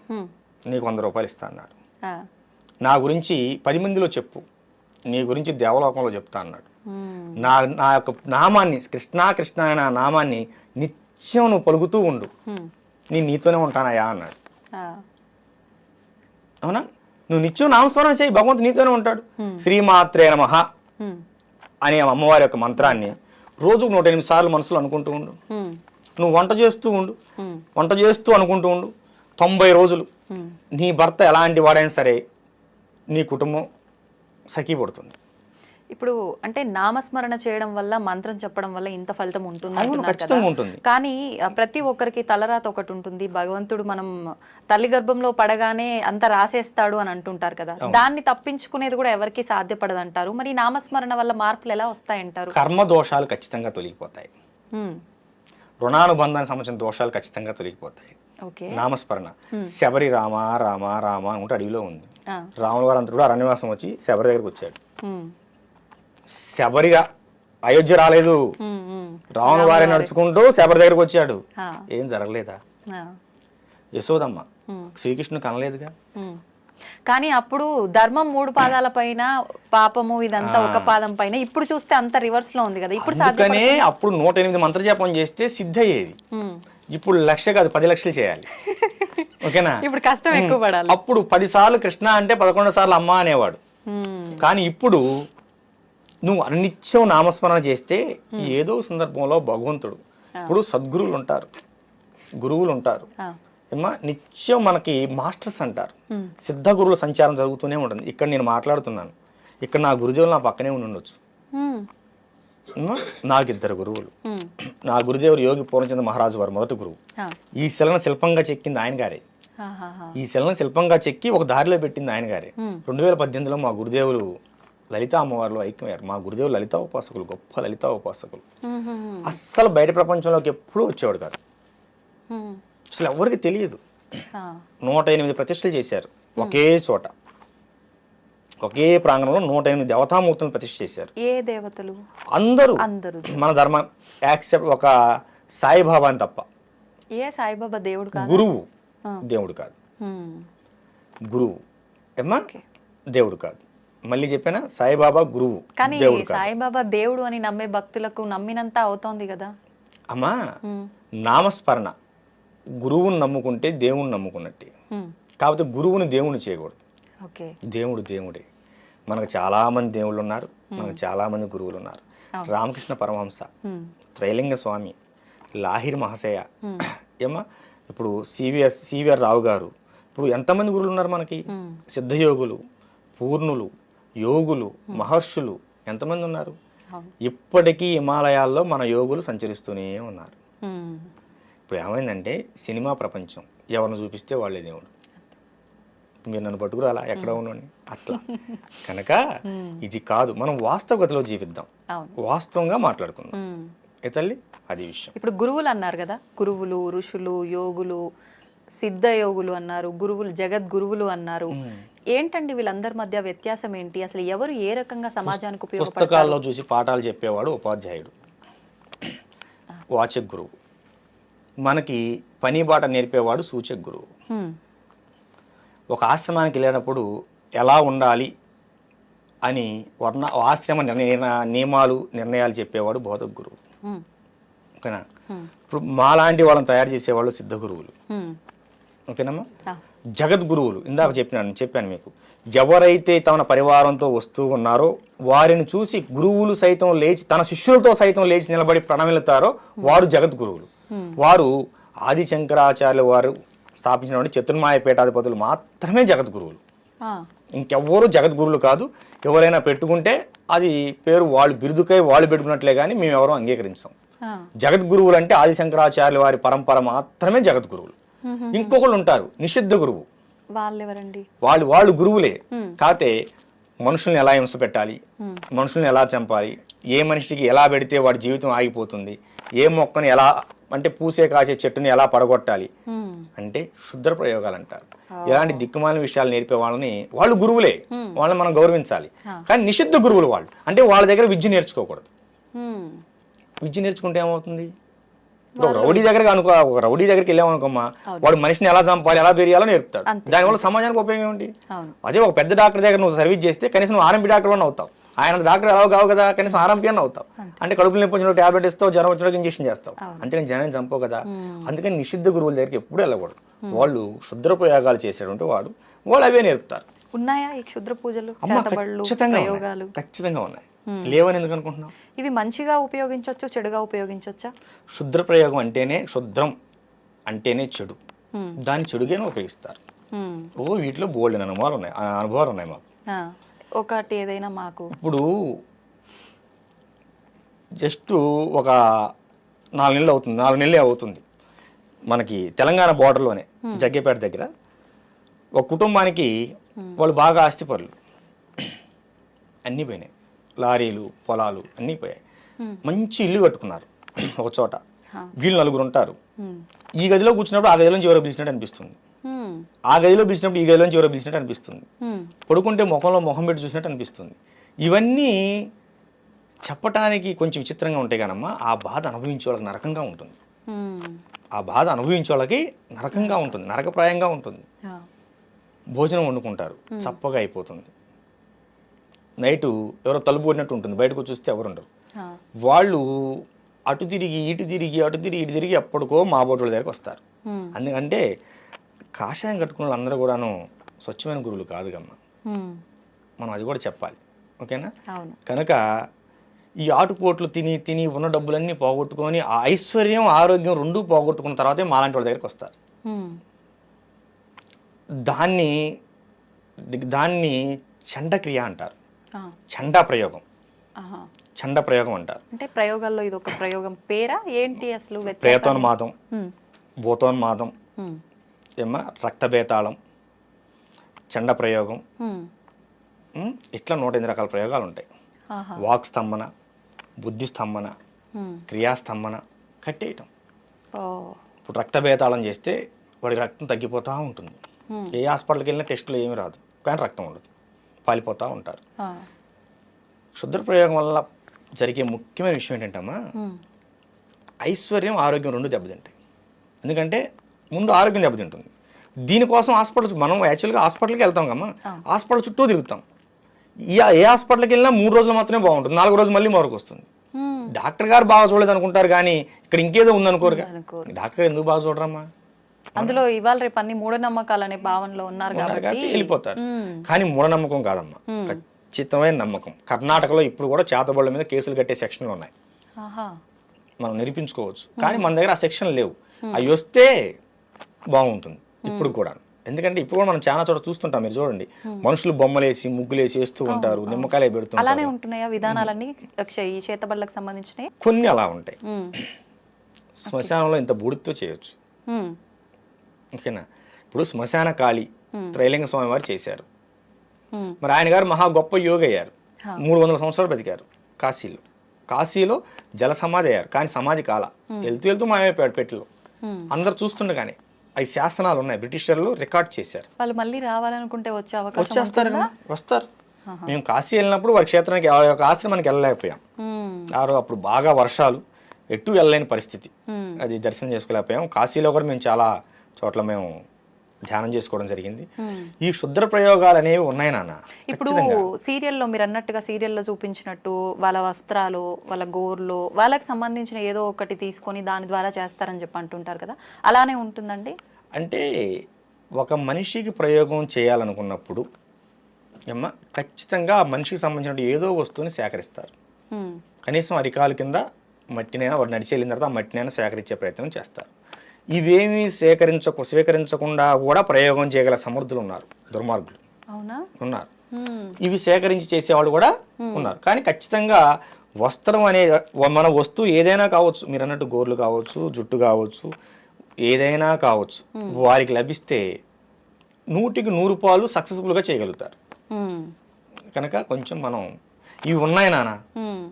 నీకు 100 రూపాయలు ఇస్తా అన్నాడు. నా గురించి 10 మందిలో చెప్పు, నీ గురించి దేవలోకంలో చెప్తా అన్నాడు. నా యొక్క నామాన్ని, కృష్ణ కృష్ణ అనే నామాన్ని నిత్యం నువ్వు పలుకుతూ ఉండు, నీతోనే ఉంటానయా అన్నాడు. అవునా? నువ్వు నిత్యం నామస్మరణ చేయి, భగవంతుడు నీతోనే ఉంటాడు. శ్రీమాత్రే నమః అనే అమ్మవారి యొక్క మంత్రాన్ని రోజుకు 108 సార్లు మనసులో అనుకుంటూ ఉండు. నువ్వు వంట చేస్తూ ఉండు, వంట చేస్తూ అనుకుంటూ ఉండు. 90 రోజులు నీ భర్త ఎలాంటి వాడైనా సరే నీ కుటుంబం సఖీపడుతుంది. ఇప్పుడు అంటే నామస్మరణ చేయడం వల్ల, మంత్రం చెప్పడం వల్ల ఇంత ఫలితం ఉంటుంది. కానీ ప్రతి ఒక్కరికి తలరాత ఒకటి ఉంటుంది. భగవంతుడు మనం తల్లి గర్భంలో పడగానే అంత రాసేస్తాడు అని అంటుంటారు కదా, దాన్ని తప్పించుకునేది కూడా ఎవరికి సాధ్యపడదు అంటారు. మరి నామస్మరణ వల్ల మార్పులు ఎలా వస్తాయంటారు? కర్మ దోషాలు ఖచ్చితంగా తొలగిపోతాయి. రుణానుబంధానికి సంబంధించిన దోషాలు ఖచ్చితంగా తొలగిపోతాయి. నామస్మరణ. శబరి రామ రామ రామ అనుకుంటే అడవిలో ఉంది. రాముల వారు అంతా కూడా అరణ్యవాసం వచ్చి శబరి దగ్గరికి వచ్చాడు. శబరిగా అయోధ్య రాలేదు, రాముల వారే నడుచుకుంటూ శబరి దగ్గరకు వచ్చాడు. ఏం జరగలేదా? యశోదమ్మ శ్రీకృష్ణుడు కనలేదుగా. కానీ అప్పుడు ధర్మం 3 పాదాల పైన, పాపము ఇదంతా ఒక పాదం పైన. ఇప్పుడు చూస్తే అంత రివర్స్ లో ఉంది కదా. ఇప్పుడు సాధ్యమే. అప్పుడు 108 మంత్ర జపం చేస్తే సిద్ధయ్యేది. ఇప్పుడు 1,00,000 కాదు 10 లక్షలు చేయాలి. ఓకేనా? ఇప్పుడు కష్టం ఎక్కువ పడాలి. అప్పుడు 10 సార్లు కృష్ణ అంటే 11 సార్లు అమ్మ అనేవాడు. కానీ ఇప్పుడు నువ్వు అనిత్యం నామస్మరణ చేస్తే ఏదో సందర్భంలో భగవంతుడు, ఇప్పుడు సద్గురువులు ఉంటారు, గురువులు ఉంటారు, ఏమా నిత్యం మనకి మాస్టర్స్ అంటారు. సిద్ధ గురువుల సంచారం జరుగుతూనే ఉంటుంది. ఇక్కడ నేను మాట్లాడుతున్నాను, ఇక్కడ నా గురుదేవులు నా పక్కనే ఉండొచ్చు. నాకు 2 గురువులు. నా గురుదేవుడు యోగి పూర్ణచంద్ర మహారాజు వారు మొదటి గురువు. ఈ శిలను శిల్పంగా చెక్కింది ఆయన గారే. ఈ శిలను శిల్పంగా చెక్కి ఒక దారిలో పెట్టింది ఆయన గారే. 2018లో మా గురుదేవులు లలితా అమ్మవారిలో ఐక్యమయ్యారు. మా గురుదేవులు లలితా ఉపాసకులు, గొప్ప లలితా ఉపాసకులు. అస్సలు బయట ప్రపంచంలోకి ఎప్పుడూ వచ్చేవాడు కాదు. అసలు ఎవరికి తెలియదు. 108 ప్రతిష్టలు చేశారు ఒకే చోట, ఒకే ప్రాంగణంలో 108 దేవతామూర్తులను ప్రతిష్ఠ చేశారు. ఏ దేవతలు? అందరూ మన ధర్మం యాక్సెప్ట్ ఒక సాయిబాబా అని తప్ప. ఏ సాయిబాబా దేవుడు కాదు, గురువు దేవుడు కాదు. గురువు ఏమ్మా దేవుడు కాదు. మళ్ళీ చెప్పానా, సాయిబాబా గురువు. కానీ సాయిబాబా దేవుడు అని నమ్మే భక్తులకు నమ్మినంత అవుతోంది కదా అమ్మా. నామస్మరణ గురువుని నమ్ముకుంటే దేవుణ్ణి నమ్ముకున్నట్టే. కాకపోతే గురువుని దేవుణ్ణి చేయకూడదు. దేవుడు దేవుడే. మనకు చాలా మంది దేవుళ్ళు ఉన్నారు, మనకు చాలా మంది గురువులు ఉన్నారు. రామకృష్ణ పరమహంస, త్రైలింగ స్వామి, లాహిరి మహాశయ, ఏమా ఇప్పుడు సివిఆర్ రావు గారు. ఇప్పుడు ఎంతమంది గురువులు ఉన్నారు మనకి? సిద్ధయోగులు, పూర్ణులు, యోగులు, మహర్షులు ఎంతమంది ఉన్నారు? ఇప్పటికీ హిమాలయాల్లో మన యోగులు సంచరిస్తూనే ఉన్నారు. ఇప్పుడు ఏమైందంటే సినిమా ప్రపంచం, ఎవరిని చూపిస్తే వాళ్ళే దేవుడు. మీరు నన్ను పట్టుకురాలా, ఎక్కడ ఉండండి అట్లా. కనుక ఇది కాదు, మనం వాస్తవగతిలో జీవిద్దాం, వాస్తవంగా మాట్లాడుకుందాం. ఏ తల్లి, అది విషయం. ఇప్పుడు గురువులు అన్నారు కదా, గురువులు, ఋషులు, యోగులు, సిద్ధ యోగులు అన్నారు, గురువులు, జగద్గురువులు అన్నారు. ఏంటండి వీళ్ళందరి మధ్య వ్యత్యాసం ఏంటి? అసలు ఎవరు ఏ రకంగా సమాజానికి ఉపయోగపడతారు? పుస్తకాల్లో చూసి పాఠాలు చెప్పేవాడు ఉపాధ్యాయుడు, వాచక గురువు. మనకి పని బాట నేర్పేవాడు సూచక గురువు. ఒక ఆశ్రమానికి వెళ్ళినప్పుడు ఎలా ఉండాలి అని ఆశ్రమ నియమాలు నిర్ణయాలు చెప్పేవాడు బోధక గురువు. ఓకేనా? ఇప్పుడు మాలాంటి వాళ్ళని తయారు చేసేవాళ్ళు సిద్ధ గురువులు. ఓకేనమ్మా? జగద్గురువులు ఇందాక చెప్పాను మీకు. ఎవరైతే తన పరివారంతో వస్తూ ఉన్నారో వారిని చూసి గురువులు సైతం లేచి తన శిష్యులతో సైతం లేచి నిలబడి ప్రణమిలుతారో వారు జగద్గురువులు. వారు ఆది శంకరాచార్యులు వారు స్థాపించినటువంటి చతుర్మాయ పీఠాధిపతులు మాత్రమే జగద్గురువులు. ఇంకెవ్వరూ జగద్గురువులు కాదు. ఎవరైనా పెట్టుకుంటే అది పేరు వాళ్ళు బిరుదుకై వాళ్ళు పెట్టుకున్నట్లే కానీ మేము ఎవరూ అంగీకరించాం. జగద్గురువులు అంటే ఆది శంకరాచార్యుల వారి పరంపర మాత్రమే జగద్గురువులు. ఇంకొకళ్ళు ఉంటారు నిషిద్ధ గురువు. వాళ్ళు గురువులే, కాకపోతే మనుషుల్ని ఎలా హింస పెట్టాలి, మనుషుల్ని ఎలా చంపాలి, ఏ మనిషికి ఎలా పెడితే వాడి జీవితం ఆగిపోతుంది, ఏ మొక్కని ఎలా అంటే పూసే కాసే చెట్టుని ఎలా పడగొట్టాలి అంటే శుద్ర ప్రయోగాలు అంటారు. ఇలాంటి దిక్కుమాలిన విషయాలు నేర్పే వాళ్ళని వాళ్ళు గురువులే, వాళ్ళని మనం గౌరవించాలి. కానీ నిషిద్ధ గురువులు వాళ్ళు అంటే వాళ్ళ దగ్గర విద్య నేర్చుకోకూడదు. విద్య నేర్చుకుంటే ఏమవుతుంది? ఇప్పుడు ఒక రౌడీ దగ్గరికి వెళ్ళామనుకోమ్మా, వాడు మనిషిని ఎలా చంపాలి ఎలా పెరియాలో నేర్పుతాడు. దానివల్ల సమాజానికి ఉపయోగం ఏంటి? అదే ఒక పెద్ద డాక్టర్ దగ్గర నువ్వు సర్వీస్ చేస్తే కనీసం నువ్వు ఆర్ఎంపీ డాక్టర్ అని అవుతావు. ఆయన డాక్టర్ ఎలా కావు కదా, కనీసం ఆర్ఎంపీ అని అవుతావు. అంటే కడుపులు నొప్పి వచ్చిన టాబ్లెట్ ఇస్తావు, జ్వరం వచ్చిన ఇంజక్షన్ చేస్తావు. అంతేకాని జనాన్ని చంపవు కదా. అందుకని నిషిద్ధ గురువుల దగ్గరికి ఎప్పుడు వెళ్ళకూడదు. వాళ్ళు శుద్ర ప్రయోగాలు చేసేటువంటి వాళ్ళు అవే నేర్పుతారు. ఉన్నాయా ఈ క్షుద్ర పూజలు? ఖచ్చితంగా ఉన్నాయి. లేవని ఎందుకు అనుకుంటున్నావు? ఇవి మంచిగా ఉపయోగించవచ్చు, చెడుగా ఉపయోగించవచ్చా? శుద్ర ప్రయోగం అంటేనే శుద్రం అంటేనే చెడు, దాన్ని చెడుగానే ఉపయోగిస్తారు. వీటిలో బోల్డ్ అనుభవాలు ఉన్నాయి మాకు. ఒకటి ఏదైనా మాకు ఇప్పుడు జస్ట్ ఒక 4 నెలలు అవుతుంది మనకి తెలంగాణ బోర్డర్లోనే జగ్గేపేట దగ్గర ఒక కుటుంబానికి వాళ్ళు బాగా ఆస్తిపరులు, అన్నీ పోయినాయి. లారీలు పొలాలు అన్నీ పోయాయి. మంచి ఇల్లు కట్టుకున్నారు ఒక చోట. వీళ్ళు 4 ఉంటారు. ఈ గదిలో కూర్చున్నప్పుడు ఆ గదిలోంచి ఎవరో పిలిచినట్టు అనిపిస్తుంది, ఆ గదిలో పిలిచినప్పుడు ఈ గదిలోంచి ఎవరో పిలిచినట్టు అనిపిస్తుంది, పడుకుంటే ముఖంలో మొహం పెట్టి చూసినట్టు అనిపిస్తుంది. ఇవన్నీ చెప్పటానికి కొంచెం విచిత్రంగా ఉంటాయి కానమ్మా, ఆ బాధ అనుభవించే వాళ్ళకి నరకంగా ఉంటుంది. ఆ బాధ అనుభవించే వాళ్ళకి నరకంగా ఉంటుంది, నరకప్రాయంగా ఉంటుంది. భోజనం వండుకుంటారు, చప్పగా అయిపోతుంది. నైటు ఎవరో తలుపు కొట్టినట్టు ఉంటుంది, బయటకు చూస్తే ఎవరు ఉండరు. వాళ్ళు అటు తిరిగి ఇటు తిరిగి ఎప్పటికో మా బోటుల దగ్గరికి వస్తారు. అందుకంటే కాషాయం కట్టుకున్న వాళ్ళందరూ కూడాను స్వచ్ఛమైన గురువులు కాదు కమ్మ, మనం అది కూడా చెప్పాలి. ఓకేనా? కనుక ఈ ఆటుపోట్లు తిని ఉన్న డబ్బులన్నీ పోగొట్టుకొని ఆ ఐశ్వర్యం ఆరోగ్యం రెండూ పోగొట్టుకున్న తర్వాతే మాలాంటి వాళ్ళ దగ్గరికి వస్తారు. దాన్ని చండక్రియ అంటారు, చండా ప్రయోగం అంటారు. అంటే ప్రయోగాల్లో ఇది ఒక ప్రయోగం పేరా ఏంటి అసలు? ప్రేతోన్మాదం, భూతోన్మాదం, రక్తబేతాళం, చండ ప్రయోగం, ఇట్లా 108 రకాల ప్రయోగాలు ఉంటాయి. వాక్ స్తంభన, బుద్ధి స్తంభన, క్రియాస్తంభన, కట్టేయటం. ఇప్పుడు రక్తబేతాళం చేస్తే వాడికి రక్తం తగ్గిపోతూ ఉంటుంది. ఏ హాస్పిటల్కి వెళ్ళినా టెస్టులు ఏమీ రాదు, కానీ రక్తం ఉండదు, పాలిపోతూ ఉంటారు. క్షుద్ర ప్రయోగం వల్ల జరిగే ముఖ్యమైన విషయం ఏంటంటమ్మా, ఐశ్వర్యం ఆరోగ్యం రెండు దెబ్బతింటాయి. ఎందుకంటే ముందు ఆరోగ్యం దెబ్బతింటుంది. దీనికోసం మనం యాక్చువల్గా హాస్పిటల్కి వెళ్తాం కమ్మా, హాస్పిటల్ చుట్టూ తిరుగుతాం. ఏ హాస్పిటల్కి వెళ్ళినా 3 రోజులు మాత్రమే బాగుంటుంది, 4 రోజులు మళ్ళీ మరొక వస్తుంది. డాక్టర్ గారు బాగా చూడలేదు అనుకుంటారు, కానీ ఇక్కడ ఇంకేదో ఉందనుకోరు. డాక్టర్ ఎందుకు బాగా చూడరమ్మా? అందులో ఇవాళ రేపు అన్ని మూఢనమ్మకాలు అనే భావనలో ఉన్నారు కాబట్టి వెళ్ళిపోతారు. కానీ మూఢనమ్మకం కాదమ్మా, ఖచ్చితమైన నమ్మకం. కర్ణాటకలో ఇప్పుడు కూడా చేతబడుల మీద కేసులు కట్టే సెక్షన్లు ఉన్నాయి, మనం నిరూపించుకోవచ్చు. కానీ మన దగ్గర ఆ సెక్షన్ లేవు. అవి వస్తే బాగుంటుంది ఇప్పుడు కూడా. ఎందుకంటే ఇప్పుడు కూడా మనం చాలా చోట చూస్తుంటాం, మీరు చూడండి, మనుషులు బొమ్మలేసి ముగ్గులేసి వేస్తూ ఉంటారు, నిమ్మకాయలే పెడుతుంటారు. అలానే ఉంటున్నాయా విధానాలన్నీ ఈ చేతబడులకు సంబంధించినవి? కొన్ని అలా ఉంటాయి. శ్మశానంలో ఇంత బూడితో చేయొచ్చు. ఓకేనా? ఇప్పుడు శ్మశాన కాళి త్రైలింగ స్వామి వారు చేశారు. మరి ఆయన గారు మహా గొప్ప యోగి అయ్యారు, 300 సంవత్సరాలు బతికారు కాశీలో జల సమాధి అయ్యారు. కానీ సమాధి కాల, వెళ్తూ మాయమైపోయాడు పెట్టిలో. అందరు చూస్తుండగానే అవి శాసనాలు ఉన్నాయి, బ్రిటిషర్లు రికార్డ్ చేశారు. వాళ్ళు మళ్ళీ రావాలనుకుంటే వచ్చే అవకాశం వస్తారు. మేము కాశీ వెళ్ళినప్పుడు వారి క్షేత్రానికి ఆశ్రమానికి వెళ్ళలేకపోయాం. అప్పుడు బాగా వర్షాలు, ఎటు వెళ్ళలేని పరిస్థితి, అది దర్శనం చేసుకోలేకపోయాం. కాశీలో కూడా మేము చాలా చోట్ల మేము ధ్యానం చేసుకోవడం జరిగింది. ఈ క్షుద్ర ప్రయోగాలు అనేవి ఉన్నాయి నాన్న. ఇప్పుడు సీరియల్లో మీరు అన్నట్టుగా సీరియల్లో చూపించినట్టు వాళ్ళ వస్త్రాలు, వాళ్ళ గోర్లు, వాళ్ళకి సంబంధించిన ఏదో ఒకటి తీసుకొని దాని ద్వారా చేస్తారని చెప్పి అంటుంటారు కదా, అలానే ఉంటుందండి? అంటే ఒక మనిషికి ప్రయోగం చేయాలనుకున్నప్పుడు ఏమ్మా ఖచ్చితంగా ఆ మనిషికి సంబంధించిన ఏదో వస్తువుని సేకరిస్తారు. కనీసం అరికాలు కింద మట్టినైనా వాడు నడిచి వెళ్ళిన తర్వాత ఆ మట్టినైనా సేకరించే ప్రయత్నం చేస్తారు. ఇవేమీ స్వీకరించకుండా కూడా ప్రయోగం చేయగల సమర్థులు ఉన్నారు, దుర్మార్గులు ఉన్నారు. ఇవి సేకరించి చేసేవాళ్ళు కూడా ఉన్నారు. కానీ ఖచ్చితంగా వస్త్రం అనే మన వస్తువు ఏదైనా కావచ్చు, మీరు అన్నట్టు గోర్లు కావచ్చు, జుట్టు కావచ్చు, ఏదైనా కావచ్చు, వారికి లభిస్తే 100కి 100 పాలు సక్సెస్ఫుల్గా చేయగలుగుతారు. కనుక కొంచెం మనం ఇవి ఉన్నాయి నాన్న,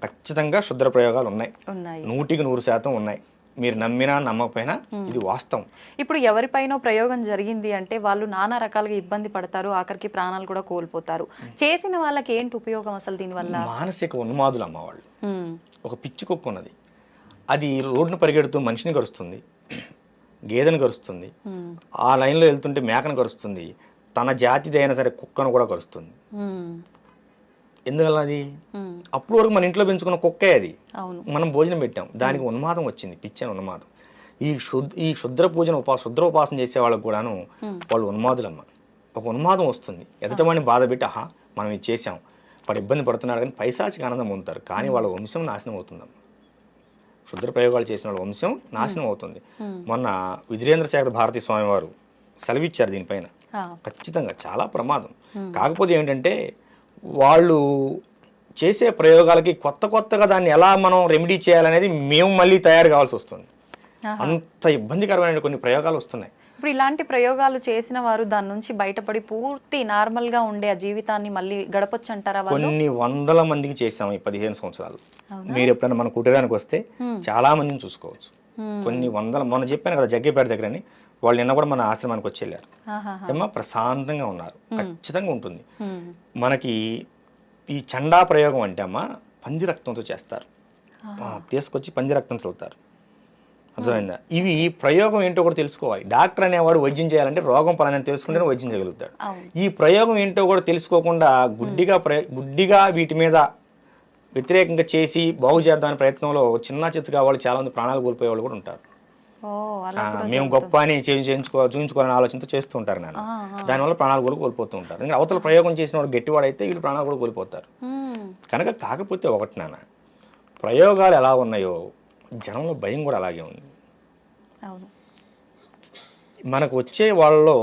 ఖచ్చితంగా క్షుద్ర ప్రయోగాలు ఉన్నాయి, 100కి 100% ఉన్నాయి. మీరు నమ్మినా నమ్మకపోయినా ఇది వాస్తవం. ఇప్పుడు ఎవరిపైనో ప్రయోగం జరిగింది అంటే వాళ్ళు నానా రకాలుగా ఇబ్బంది పడతారు, ఆఖరికి ప్రాణాలు కూడా కోల్పోతారు. చేసిన వాళ్ళకి ఏంటి ఉపయోగం అసలు దీనివల్ల? మానసిక ఉన్మాదులు అమ్మ వాళ్ళు. ఒక పిచ్చి కుక్క ఉన్నది, అది రోడ్డును పరిగెడుతూ మనిషిని కరుస్తుంది, గేదెను కరుస్తుంది, ఆ లైన్లో వెళ్తుంటే మేకను కరుస్తుంది, తన జాతిది అయినా సరే కుక్కను కూడా కరుస్తుంది. ఎందువల్ల అది? అప్పుడు వరకు మన ఇంట్లో పెంచుకున్న కుక్కే అది, మనం భోజనం పెట్టాం, దానికి ఉన్మాదం వచ్చింది, పిచ్చని ఉన్మాదం. ఈ క్షుద్ర పూజను శుద్ర ఉపాసన చేసే వాళ్ళకు కూడాను వాళ్ళు ఉన్మాదులమ్మ. ఒక ఉన్మాదం వస్తుంది, ఎదుటవాడిని బాధ పెట్టి ఆహా మనం ఇది చేసాం, వాడు ఇబ్బంది పడుతున్నాడు కానీ పైశాచిక ఆనందం పొందుతారు. కానీ వాళ్ళ వంశం నాశనం అవుతుందమ్మ. క్షుద్ర ప్రయోగాలు చేసిన వాళ్ళ వంశం నాశనం అవుతుంది. మొన్న విజయేంద్ర శేఖర భారతీ స్వామి వారు సెలవిచ్చారు దీనిపైన. ఖచ్చితంగా చాలా ప్రమాదం. కాకపోతే ఏంటంటే వాళ్ళు చేసే ప్రయోగాలకి కొత్తగా దాన్ని ఎలా మనం రెమెడీ చేయాలనేది మేము మళ్ళీ తయారు కావాల్సి వస్తుంది. అంత ఇబ్బందికరమైన కొన్ని ప్రయోగాలు వస్తున్నాయి. ఇప్పుడు ఇలాంటి ప్రయోగాలు చేసిన వారు దాని నుంచి బయటపడి పూర్తి నార్మల్ గా ఉండే ఆ జీవితాన్ని మళ్ళీ గడపొచ్చు అంటారా? కొన్ని వందల మందికి చేసాము ఈ 15 సంవత్సరాలు. మీరు ఎప్పుడైనా మన కుటీరానికి వస్తే చాలా మందిని చూసుకోవచ్చు. కొన్ని వందల, మొన్న చెప్పాను కదా జగ్గేపేట దగ్గరని, వాళ్ళు నిన్న కూడా మన ఆశ్రమానికి వచ్చి వెళ్ళారు. ఏమో ప్రశాంతంగా ఉన్నారు. ఖచ్చితంగా ఉంటుంది. మనకి ఈ చండా ప్రయోగం అంటే అమ్మ పంది రక్తంతో చేస్తారు, తీసుకొచ్చి పంది రక్తం చల్లుతారు. అర్థమైందా? ఇవి ప్రయోగం ఏంటో కూడా తెలుసుకోవాలి. డాక్టర్ అనేవాడు వైద్యం చేయాలంటే రోగం పలానా తెలుసుకుంటేనే వైద్యం చేయగలుగుతాడు. ఈ ప్రయోగం ఏంటో కూడా తెలుసుకోకుండా గుడ్డిగా వీటి మీద వ్యతిరేకంగా చేసి బాగు చేద్దామనే ప్రయత్నంలో చిన్న చిత్తగా వాళ్ళు చాలా మంది ప్రాణాలు కోల్పోయే వాళ్ళు కూడా ఉంటారు. మేము గొప్ప అని చూపించుకోవాలని ఆలోచనతో చేస్తూ ఉంటారు నాన్న. దానివల్ల ప్రాణాలు కూడా కోల్పోతూ ఉంటారు. ఇంకా అవతల ప్రయోగం చేసిన వాడు గట్టివాడైతే వీళ్ళు ప్రాణాలు కూడా కోల్పోతారు. కనుక కాకపోతే ఒకటి నాన్న, ప్రయోగాలు ఎలా ఉన్నాయో జనంలో భయం కూడా అలాగే ఉంది. మనకు వచ్చే వాళ్ళలో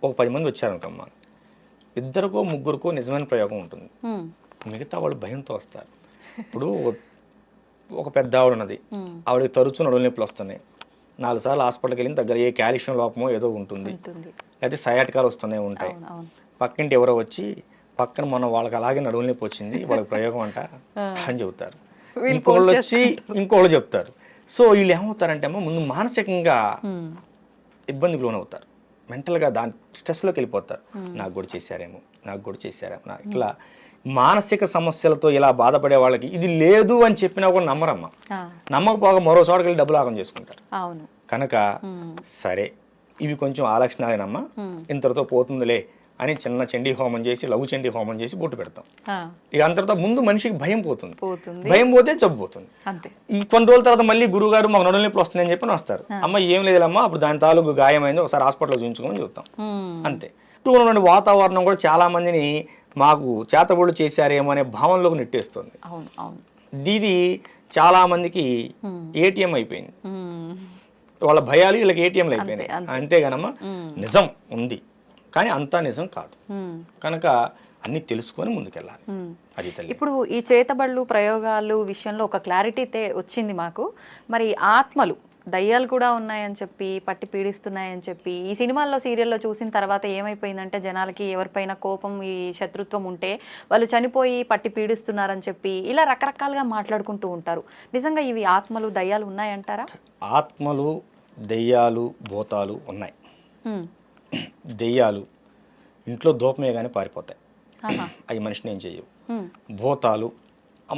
ఒక 10 మంది వచ్చారనుకమ్మా, 2కో 3కో నిజమైన ప్రయోగం ఉంటుంది, మిగతా వాళ్ళు భయంతో వస్తారు. ఇప్పుడు ఒక పెద్ద ఆవిడ ఉన్నది, ఆవిడకి తరచూ నడుము నొప్పులు వస్తున్నాయి, 4 సార్లు హాస్పిటల్కి వెళ్ళిన దగ్గర ఏ కాల్షియం లోపమో ఏదో ఉంటుంది, లేకపోతే సయాటికాలు వస్తూనే ఉంటాయి. పక్కింటి ఎవరో వచ్చి పక్కన మనం వాళ్ళకి అలాగే నడుము నొప్పి వచ్చింది, వాళ్ళకి ప్రయోగం అంట అని చెబుతారు. ఇంకోళ్ళు వచ్చి ఇంకోళ్ళు చెప్తారు. సో వీళ్ళు ఏమవుతారంటే అమ్మ ముందు మానసికంగా ఇబ్బందికి లోనవుతారు, మెంటల్గా దాని స్ట్రెస్లోకి వెళ్ళిపోతారు. నాకు కూడా చేశారేమో ఇట్లా మానసిక సమస్యలతో ఇలా బాధపడే వాళ్ళకి ఇది లేదు అని చెప్పినా కూడా నమ్మరమ్మ. నమ్మకపోగా మరో చోటకి వెళ్ళి డబ్బులు ఆగం చేసుకుంటారు. కనుక సరే ఇవి కొంచెం ఆ లక్షణాలేనమ్మా, ఇంతటితో పోతుందిలే అని చిన్న చండీ హోమం చేసి, లఘు చండీ హోమం చేసి బొట్టు పెడతాం. ఇక అంతటితో ముందు మనిషికి భయం పోతుంది, భయం పోతే జబ్బు పోతుంది. ఈ కొన్ని రోజుల తర్వాత మళ్ళీ గురువు గారు మాకు నడుము నొప్పులు వస్తున్నాయని చెప్పి వస్తారు. అమ్మ ఏం లేదమ్మా, అప్పుడు దాని తాలూకు గాయమైంది, ఒకసారి హాస్పిటల్లో చూపించుకోమని చెప్తాం. అంతే. చుట్టూ ఉన్నటువంటి వాతావరణం కూడా చాలా మందిని మాకు చేతబడులు చేశారేమో అనే భావనలోకి నెట్టేస్తుంది. ఇది చాలా మందికి ఏటీఎం అయిపోయింది, వాళ్ళ భయాలు వీళ్ళకి ఏటీఎంలు అయిపోయినాయి. అంతేగానమ్మా నిజం ఉంది కానీ అంతా నిజం కాదు. కనుక అన్ని తెలుసుకొని ముందుకెళ్ళాలి. అది తల్లి. ఇప్పుడు ఈ చేతబడులు ప్రయోగాలు విషయంలో ఒక క్లారిటీ అయితే వచ్చింది మాకు. మరి ఆత్మలు, దయ్యాలు కూడా ఉన్నాయని చెప్పి, పట్టి పీడిస్తున్నాయని చెప్పి ఈ సినిమాల్లో సీరియల్లో చూసిన తర్వాత ఏమైపోయిందంటే జనాలకి ఎవరిపైన కోపం, ఈ శత్రుత్వం ఉంటే వాళ్ళు చనిపోయి పట్టి పీడిస్తున్నారని చెప్పి ఇలా రకరకాలుగా మాట్లాడుకుంటూ ఉంటారు. నిజంగా ఇవి ఆత్మలు, దయ్యాలు ఉన్నాయంటారా? ఆత్మలు, దెయ్యాలు, భూతాలు ఉన్నాయి. దెయ్యాలు ఇంట్లో దూపమే కానీ పారిపోతాయి, అవి మనిషిని ఏం చేయవు. భూతాలు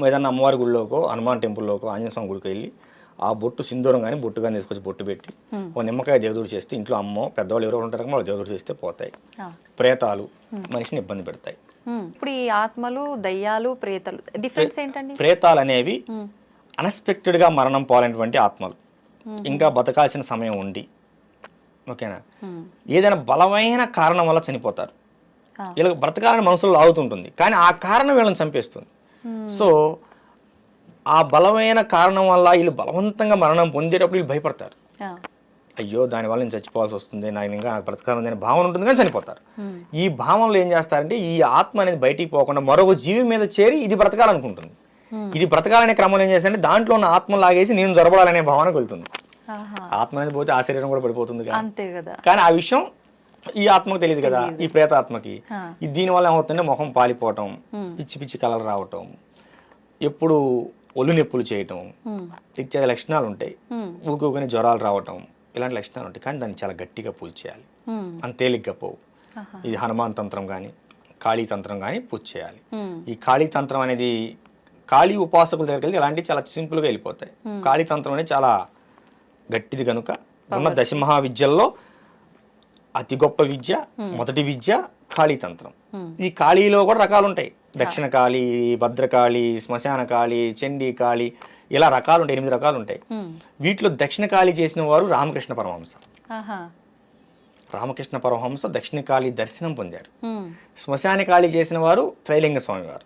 ఏదన్నా అమ్మవారి గుడిలోకో హనుమాన్ టెంపుల్లోకో ఆంజనేయ స్వామి గుడికి వెళ్ళి ఆ బొట్టు సింధూరం కానీ బొట్టు కానీ తీసుకొచ్చి బొట్టు పెట్టి ఓ నిమ్మకాయ దేవుడు చేస్తే ఇంట్లో అమ్మో పెద్దవాళ్ళు ఎవరో ఉంటారు వాళ్ళు దేవుడు చేస్తే పోతాయి. ప్రేతాలు మనిషిని ఇబ్బంది పెడతాయి. ఇప్పుడు ఈ ఆత్మలు, దయ్యాలు, ప్రేతాలు డిఫరెన్స్ ఏంటండి? ప్రేతాలు అనేవి అన్ఎక్స్పెక్టెడ్గా మరణం పోలేనటువంటి ఆత్మలు, ఇంకా బతకాల్సిన సమయం ఉండి, ఓకేనా, ఏదైనా బలమైన కారణం వల్ల చనిపోతారు. వీళ్ళకి బ్రతకాలని మనసులో లాగుతుంటుంది, కానీ ఆ కారణం వీళ్ళని చంపేస్తుంది. సో ఆ బలమైన కారణం వల్ల వీళ్ళు బలవంతంగా మరణం పొందేటప్పుడు వీళ్ళు భయపడతారు. అయ్యో దానివల్ల నేను చచ్చిపోవాల్సి వస్తుంది, నాకు ఇంకా నాకు బ్రతకాలని అనే భావన ఉంటుంది, కానీ చనిపోతారు. ఈ భావనలో ఏం చేస్తారంటే ఈ ఆత్మ అనేది బయటికి పోకుండా మరొక జీవి మీద చేరి ఇది బ్రతకాలనుకుంటుంది. ఇది బ్రతకాలనే క్రమంలో ఏం చేస్తారంటే దాంట్లో ఉన్న ఆత్మ లాగేసి నేను జరబడాలనే భావనకు వెళ్తుంది. ఆత్మ అనేది పోతే ఆ శరీరం కూడా పడిపోతుంది కదా. కానీ ఆ విషయం ఈ ఆత్మకు తెలియదు కదా, ఈ ప్రేతాత్మకి. దీనివల్ల ఏమవుతుందంటే ముఖం పాలిపోవటం, పిచ్చి పిచ్చి కలర్ రావటం, ఎప్పుడు ఒళ్ళు నొప్పులు చేయటం, ఇచ్చే లక్షణాలు ఉంటాయి. ఊకొని జ్వరాలు రావటం, ఇలాంటి లక్షణాలు ఉంటాయి. కానీ దాన్ని చాలా గట్టిగా పూజ చేయాలి, అంత తేలిగ్గా పోవు. ఇది హనుమాన్ తంత్రం కానీ కాళీ తంత్రం కానీ పూజ చేయాలి. ఈ కాళీ తంత్రం అనేది కాళీ ఉపాసకుల దగ్గరికి వెళ్తే ఇలాంటివి చాలా సింపుల్గా వెళ్ళిపోతాయి. కాళీ తంత్రం అనేది చాలా గట్టిది కనుక ఉన్న దశమహా విద్యల్లో అతి గొప్ప విద్య, మొదటి విద్య కాళీ తంత్రం. ఈ కాళీలో కూడా రకాలు ఉంటాయి. దక్షిణ కాళీ, భద్రకాళి, శ్మశాన కాళీ, చండీ కాళీ, ఇలా రకాలు ఉంటాయి. 8 రకాలు ఉంటాయి. వీటిలో దక్షిణ కాళీ చేసిన వారు రామకృష్ణ పరమహంస. రామకృష్ణ పరమహంస దక్షిణ కాళీ దర్శనం పొందారు. శ్మశాన కాళీ చేసిన వారు త్రైలింగ స్వామి వారు.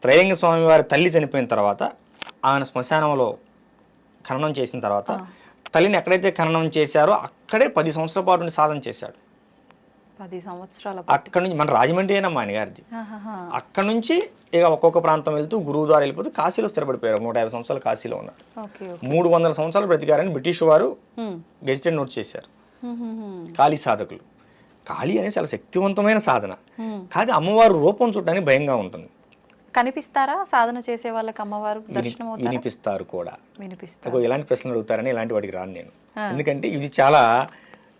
త్రైలింగ స్వామి వారి తల్లి చనిపోయిన తర్వాత ఆయన శ్మశానంలో ఖననం చేసిన తర్వాత తల్లిని ఎక్కడైతే ఖననం చేశారో అక్కడే 10 సంవత్సరాల పాటు సాధన చేశాడు. 10 సంవత్సరాల అక్కడ నుంచి మన రాజమండ్రి అయినమ్మా ఆయన గారిది. అక్కడ నుంచి ఇక ఒక్కొక్క ప్రాంతం వెళ్తూ గురువు ద్వారా వెళ్ళిపోతూ కాశీలో స్థిరపడిపోయారు. 150 సంవత్సరాలు కాశీలో ఉన్నారు. 300 సంవత్సరాలు బ్రతికారని బ్రిటిష్ వారు గెజిటెడ్ నోట్ చేశారు. కాళీ సాధకులు. కాళీ అనేది చాలా శక్తివంతమైన సాధన. కాదు అమ్మవారు రూపం చూడడానికి భయంగా ఉంటుంది. కనిపిస్తారా సాధన చేసే వాళ్ళకి అమ్మవారు? దర్శనం వినిపిస్తారు కూడా. ఎలాంటి ప్రశ్నలు అడుగుతారని ఇలాంటి వాటికి రాను నేను. ఎందుకంటే ఇది చాలా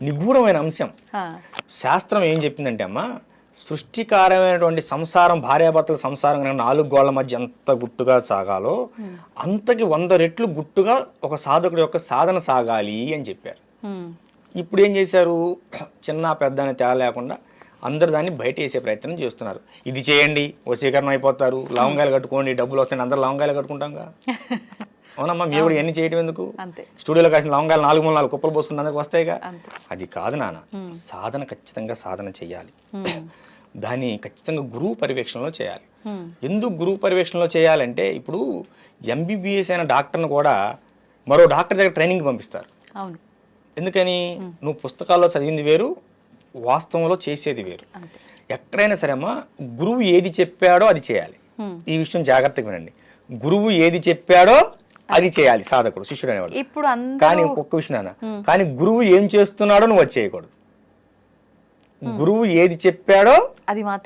నిగూఢమైన అంశం. శాస్త్రం ఏం చెప్పిందంటే అమ్మ, సృష్టికారమైనటువంటి సంసారం, భార్యాభర్తల సంసారం 4 గోళ్ల మధ్య ఎంత గుట్టుగా సాగాలో అంతకి 100 రెట్లు గుట్టుగా ఒక సాధకుడి యొక్క సాధన సాగాలి అని చెప్పారు. ఇప్పుడు ఏం చేశారు, చిన్న పెద్ద అని తేడా లేకుండా అందరు దాన్ని బయట వేసే ప్రయత్నం చేస్తున్నారు. ఇది చేయండి వశీకరణ అయిపోతారు, లవంగాయలు కట్టుకోండి డబ్బులు వస్తాయి, అందరు లవంగాయలు కట్టుకుంటాంగా. అవునమ్మా, మీరు కూడా ఎన్ని చేయటం ఎందుకు? స్టూడియోలో కాసిన లవంగాయలు 4 కుప్పలు పోసుకున్న అందరికి వస్తాయిగా. అది కాదు నాన్న, సాధన ఖచ్చితంగా సాధన చేయాలి. దాన్ని ఖచ్చితంగా గురువు పర్యవేక్షణలో చేయాలి. ఎందుకు గురువు పర్యవేక్షణలో చేయాలంటే ఇప్పుడు ఎంబీబీఎస్ అయిన డాక్టర్ను కూడా మరో డాక్టర్ దగ్గర ట్రైనింగ్ పంపిస్తారు. ఎందుకని? నువ్వు పుస్తకాల్లో చదివింది వేరు, వాస్తవంలో చేసేది వేరు. ఎక్కడైనా సరే అమ్మా, గురువు ఏది చెప్పాడో అది చేయాలి. ఈ విషయం జాగ్రత్తగా వినండి. గురువు ఏది చెప్పాడో అది చేయాలి సాధకుడు, శిష్యుడు అనేవాడు. ఇప్పుడు కానీ ఒక్క విషయం అన్న, కానీ గురువు ఏం చేస్తున్నాడో నువ్వు అది చేయకూడదు. గురువు ఏది చెప్పాడో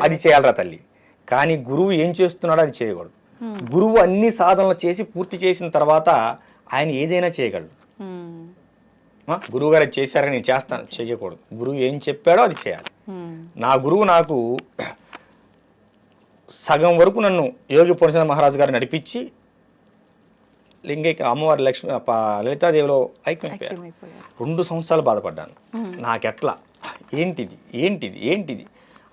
అది చేయాలరా తల్లి, కానీ గురువు ఏం చేస్తున్నాడో అది చేయకూడదు. గురువు అన్ని సాధనలు చేసి పూర్తి చేసిన తర్వాత ఆయన ఏదైనా చేయగలడు. గురువు గారు చేశారని నేను చేస్తాను చేయకూడదు. గురువు ఏం చెప్పాడో అది చేయాలి. నా గురువు నాకు సగం వరకు నన్ను యోగి పూర్ణచంద్ర మహారాజు గారు నడిపించి లింగైక అమ్మవారి లలితాదేవిలో ఐక్యమైపోయారు. 2 సంవత్సరాలు బాధపడ్డాను. నాకెట్లా ఏంటిది ఏంటిది ఏంటిది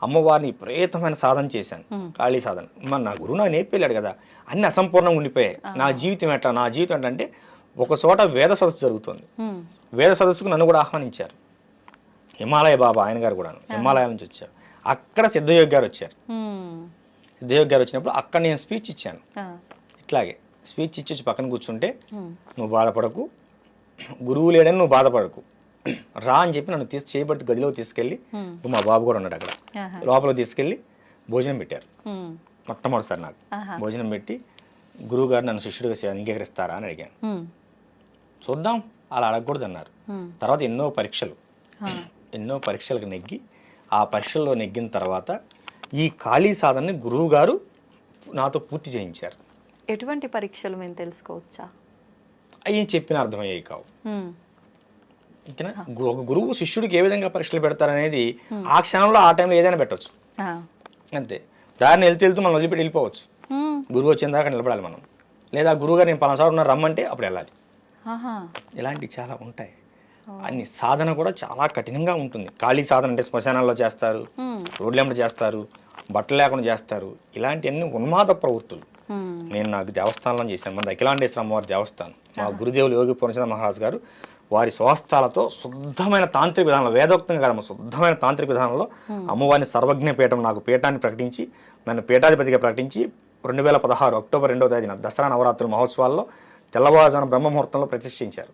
అమ్మవారిని విపరీతమైన సాధన చేశాను, కాళీ సాధన. మరి నా గురువు నాకు నేర్పేళ్ళాడు కదా, అన్ని అసంపూర్ణంగా ఉండిపోయాయి. నా జీవితం ఎట్లా, నా జీవితం ఏంటంటే ఒక చోట వేద సదస్సు జరుగుతుంది. వేద సదస్సుకు నన్ను కూడా ఆహ్వానించారు. హిమాలయ బాబా ఆయన గారు కూడా హిమాలయాల నుంచి వచ్చారు. అక్కడ సిద్ధయోగి గారు వచ్చారు. సిద్ధయోగి గారు వచ్చినప్పుడు అక్కడ నేను స్పీచ్ ఇచ్చాను. ఇట్లాగే స్పీచ్ ఇచ్చి పక్కన కూర్చుంటే, నువ్వు బాధపడకు, గురువు లేడని నువ్వు బాధపడకు, రా అని చెప్పి నన్ను చేయబట్టి గదిలో తీసుకెళ్ళి, మా బాబు కూడా ఉన్నాడు అక్కడ, లోపల తీసుకెళ్ళి భోజనం పెట్టారు. మొట్టమొదటిసారి నాకు భోజనం పెట్టి, గురువు గారు నన్ను శిష్యుడిగా అంగీకరిస్తారా అని అడిగాను. చూద్దాం, అలా అడగకూడదు అన్నారు. తర్వాత ఎన్నో పరీక్షలకు నెగ్గి, ఆ పరీక్షల్లో నెగ్గిన తర్వాత ఈ కాళీ సాధనని గురువు గారు నాతో పూర్తి చేయించారు. ఎటువంటి పరీక్షలు మేము తెలుసుకోవచ్చా? అవి చెప్పిన అర్థమయ్యాయి కావు. ఓకేనా? ఒక గురువు శిష్యుడికి ఏ విధంగా పరీక్షలు పెడతారనేది ఆ క్షణంలో ఆ టైంలో ఏదైనా పెట్టవచ్చు, అంతే. దారిని వెళ్తూ మనం వదిలిపెట్టి వెళ్ళిపోవచ్చు. గురువు వచ్చిన దాకా నిలబడాలి మనం, లేదా గురువు గారు నేను పలానా చోట ఉన్నారు రమ్మంటే అప్పుడు వెళ్ళాలి. ఆహా. ఇలాంటివి చాలా ఉంటాయి. అన్ని సాధన కూడా చాలా కఠినంగా ఉంటుంది. ఖాళీ సాధన అంటే శ్మశానాల్లో చేస్తారు, రోడ్లెంబడి చేస్తారు, బట్టలు లేకుండా చేస్తారు. ఇలాంటివన్నీ ఉన్మాద ప్రవృత్తులు. నేను నాకు దేవస్థానంలో చేశాను, మన అఖిలాండేశ్వర అమ్మవారి దేవస్థానం. మా గురుదేవులు యోగి పూర్ణచంద్ర మహారాజు గారు వారి స్వహస్తాలతో శుద్ధమైన తాంత్రిక విధానంలో, వేదోక్తంగా కాదమ్మ, శుద్ధమైన తాంత్రిక విధానంలో అమ్మవారిని సర్వజ్ఞ పీఠం నాకు పీఠాన్ని ప్రకటించి, నన్ను పీఠాధిపతిగా ప్రకటించి 2016 అక్టోబర్ 2వ తేదీన దసరా నవరాత్రుల మహోత్సవాల్లో తెల్లవారుజామున బ్రహ్మముహూర్తంలో ప్రతిష్ఠించారు.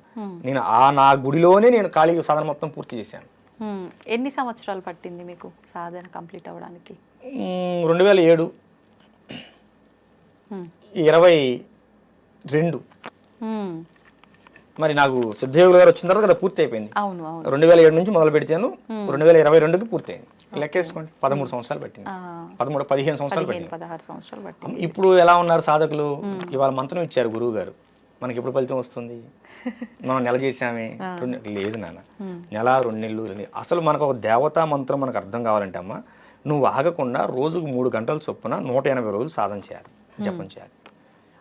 నేను నా గుడిలోనే నేను ఖాళీ సాధన మొత్తం పూర్తి చేశాను. ఎన్ని సంవత్సరాలు పట్టింది మీకు సాధన కంప్లీట్ అవ్వడానికి? 2007 22. మరి నాకు సిద్ధయోగులు గారు వచ్చిన తర్వాత కదా పూర్తి అయిపోయింది. 2007 నుంచి మొదలు పెడితేను 2022కి పూర్తయింది. లెక్కేసుకోండి, 13 సంవత్సరాలు పట్టింది. 15 సంవత్సరాలు పట్టింది. ఇప్పుడు ఎలా ఉన్నారు సాధకులు? ఇవాళ మంత్రం ఇచ్చారు గురువు గారు, మనకి ఎప్పుడు ఫలితం వస్తుంది? మనం నెల చేసామే, లేదు నాన్న, నెల 2 నెలలు. అసలు మనకు ఒక దేవతా మంత్రం మనకు అర్థం కావాలంటే అమ్మ, నువ్వు ఆగకుండా రోజుకు 3 గంటల చొప్పున 180 రోజులు సాధన చేయాలి, జపం చేయాలి.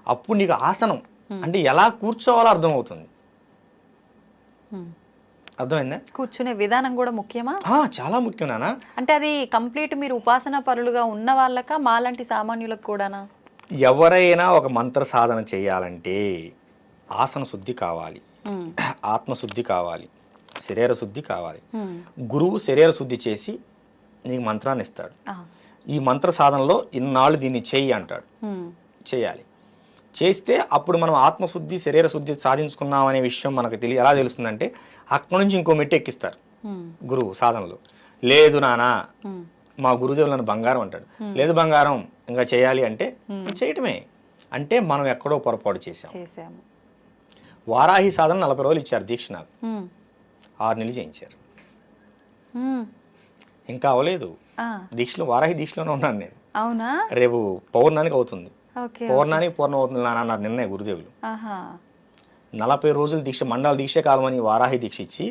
అప్పుడు నీకు ఆసనం అంటే ఎలా కూర్చోవాలో అర్థమవుతుంది. అర్థమైందా? కూర్చునే విధానం కూడా ముఖ్యమా? చాలా ముఖ్యం నాన్న. అంటే అది కంప్లీట్ మీరు ఉపాసన పరులుగా ఉన్న వాళ్ళక, మాలాంటి సామాన్యులకు కూడానా? ఎవరైనా ఒక మంత్ర సాధన చేయాలంటే ఆసన శుద్ధి కావాలి, ఆత్మశుద్ధి కావాలి, శరీర శుద్ధి కావాలి. గురువు శరీర శుద్ధి చేసి నీకు మంత్రాన్ని ఇస్తాడు. ఈ మంత్ర సాధనలో ఇన్నాళ్ళు దీన్ని చెయ్యి అంటాడు, చేయాలి. చేస్తే అప్పుడు మనం ఆత్మశుద్ధి శరీర శుద్ధి సాధించుకున్నాం అనే విషయం మనకు ఎలా తెలుస్తుందంటే, అక్కడి నుంచి ఇంకో మెట్టు ఎక్కిస్తారు గురువు సాధనలో. లేదు నానా, మా గురుదేవులు నన్ను బంగారం అంటాడు. లేదు బంగారం, ఇంకా చేయాలి అంటే చేయటమే. అంటే మనం ఎక్కడో పొరపాటు చేసాము. వారాహి సాధన 40 రోజులు ఇచ్చారు దీక్ష, నాకు 6 నెలలు చేయించారు. ఇంకా అవలేదు దీక్షలో, వారాహి దీక్షలోనే ఉన్నాను నేను. అవునా? రేపు పౌర్ణానికి అవుతుంది, పౌర్ణానికి పూర్ణం అవుతుంది అన్నారు నిన్నే గురుదేవులు. 40 రోజులు దీక్ష, మండల దీక్ష కాలం అని వారాహి దీక్ష ఇచ్చి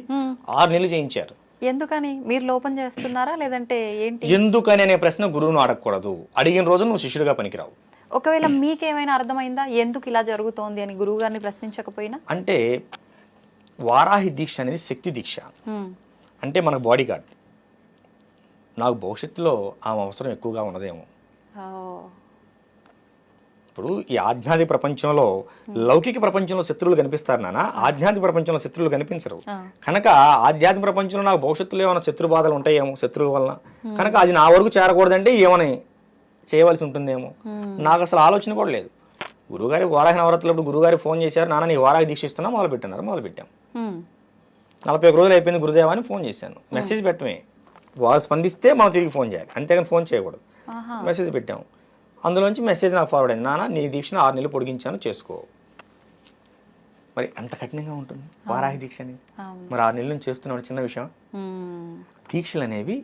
6 నెలలు చేయించారు. ఎందుకని? మీరు లోపం చేస్తున్నారా లేదంటే ఏంటి? ఎందుకని అనే ప్రశ్న గురువును అడగకూడదు. అడిగిన రోజు నువ్వు శిష్యుడిగా పనికిరావు. ఒకవేళ మీకేమైనా అర్థమైందా ఎందుకు ఇలా జరుగుతోంది అని గురువు గారిని ప్రశ్నించకపోయినా? అంటే వారాహి దీక్ష అనేది శక్తి దీక్ష. అంటే మనకు బాడీ గార్డ్. నాకు భవిష్యత్తులో ఆమె అవసరం ఎక్కువగా ఉన్నదేమో. ఇప్పుడు ఈ ఆధ్యాత్మిక ప్రపంచంలో, లౌకిక ప్రపంచంలో శత్రువులు కనిపిస్తారు నాన్న, ఆధ్యాత్మిక ప్రపంచంలో శత్రువులు కనిపించరు. కనుక ఆధ్యాత్మిక ప్రపంచంలో నాకు భవిష్యత్తులో ఏమైనా శత్రు బాధలు ఉంటాయేమో శత్రువు వలన, కనుక అది నా వరకు చేరకూడదంటే ఏమని చేయవలసి ఉంటుందేమో. నాకు అసలు ఆలోచన కూడా లేదు. గురుగారి వారాహి నవరాత్రులప్పుడు గురుగారి ఫోన్ చేశారు, నాన్న నీ వారాహి దీక్ష ఇస్తున్నా, మొదలుపెట్టాం. 41 రోజులు అయిపోయింది గురుదేవా అని ఫోన్ చేశాను. మెసేజ్ పెట్టమే, వారు స్పందిస్తే మనం తిరిగి ఫోన్ చేయాలి, అంతేగాని ఫోన్ చేయకూడదు. మెసేజ్ పెట్టాము, అందులోంచి మెసేజ్ నాకు ఫార్వర్డ్ అయింది, నాన్న నీ దీక్షను 6 నెలలు పొడిగించాను, చేసుకో. మరి అంత కఠినంగా ఉంటుంది వారాహి దీక్ష అనేది. మరి 6 నెలల నుంచి చేస్తున్నాడు, చిన్న విషయం. దీక్షలు అనేవి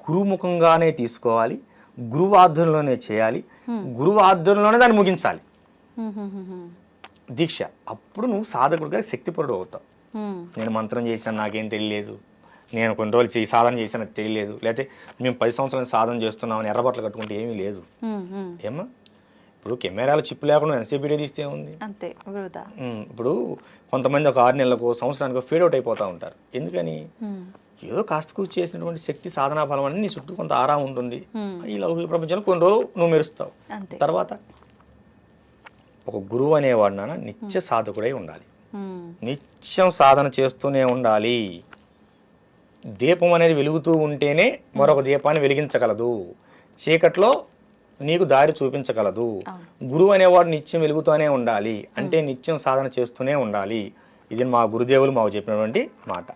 గురుముఖంగానే తీసుకోవాలి, గురువు ఆధ్వర్యంలోనే చేయాలి, గురువు ఆధ్వర్యంలోనే దాన్ని ముగించాలి దీక్ష. అప్పుడు నువ్వు సాధకుడిగా శక్తిపరుడు అవుతావు. నేను మంత్రం చేశాను నాకేం తెలియలేదు, నేను కొన్ని రోజులు సాధన చేశాను తెలియలేదు, లేకపోతే మేము 10 సంవత్సరాలు సాధన చేస్తున్నామని ఎర్రబట్టలు కట్టుకుంటే ఏమీ లేదు. ఏమా ఇప్పుడు కెమెరాల చిప్ లేకుండా ఎంతసేపు వీడియో తీస్తే ఉంది అంతే. ఇప్పుడు కొంతమంది ఒక 6 నెలలకు సంవత్సరానికి ఫేడ్ అవుట్ అయిపోతూ ఉంటారు. ఎందుకని? ఏదో కాస్త కూర్చి చేసినటువంటి శక్తి సాధనా బలం అని నీ చుట్టూ కొంత ఆరా ఉంటుంది. ఈ లౌకిక ప్రపంచంలో కొన్ని రోజులు నువ్వు మెరుస్తావు. తర్వాత ఒక గురువు అనేవాడు నాన్న నిత్య సాధకుడై ఉండాలి, నిత్యం సాధన చేస్తూనే ఉండాలి. దీపం అనేది వెలుగుతూ ఉంటేనే మరొక దీపాన్ని వెలిగించగలదు, చీకట్లో నీకు దారి చూపించగలదు. గురువు అనేవాడు నిత్యం వెలుగుతూనే ఉండాలి, అంటే నిత్యం సాధన చేస్తూనే ఉండాలి. ఇది మా గురుదేవులు మాకు చెప్పినటువంటి మాట.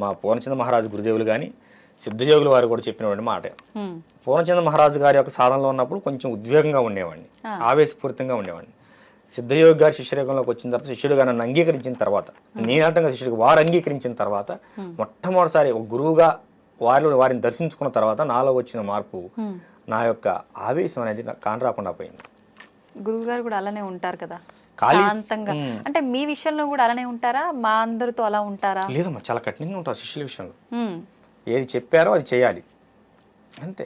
మా పూర్ణచంద్ర మహారాజు గురుదేవులు కానీ సిద్ధయోగులు వారు కూడా చెప్పినటువంటి మాట. పూర్ణచంద్ర మహారాజు గారి యొక్క సాధనలో ఉన్నప్పుడు కొంచెం ఉద్వేగంగా ఉండేవాడిని, ఆవేశపూరితంగా ఉండేవాడిని. సిద్ధయోగి గారి శిష్యరేఖంలోకి వచ్చిన తర్వాత, శిష్యుడుగా నన్ను అంగీకరించిన తర్వాత, నేనంటంగా శిష్యుడికి వారు అంగీకరించిన తర్వాత, మొట్టమొదటిసారి ఒక గురువుగా వారిని దర్శించుకున్న తర్వాత నాలో వచ్చిన మార్పు, నా యొక్క ఆవేశం అనేది కానరాకుండా పోయింది. గురువు గారు కూడా అలానే ఉంటారు కదా శాంతంగా? అంటే మీ విషయంలో కూడా అలానే ఉంటారా? మా అందరితో అలా ఉంటారా? లేదమ్మా, చాలా కఠినంగా ఉంటారు శిష్యుల విషయంలో. ఏది చెప్పారో అది చేయాలి అంతే.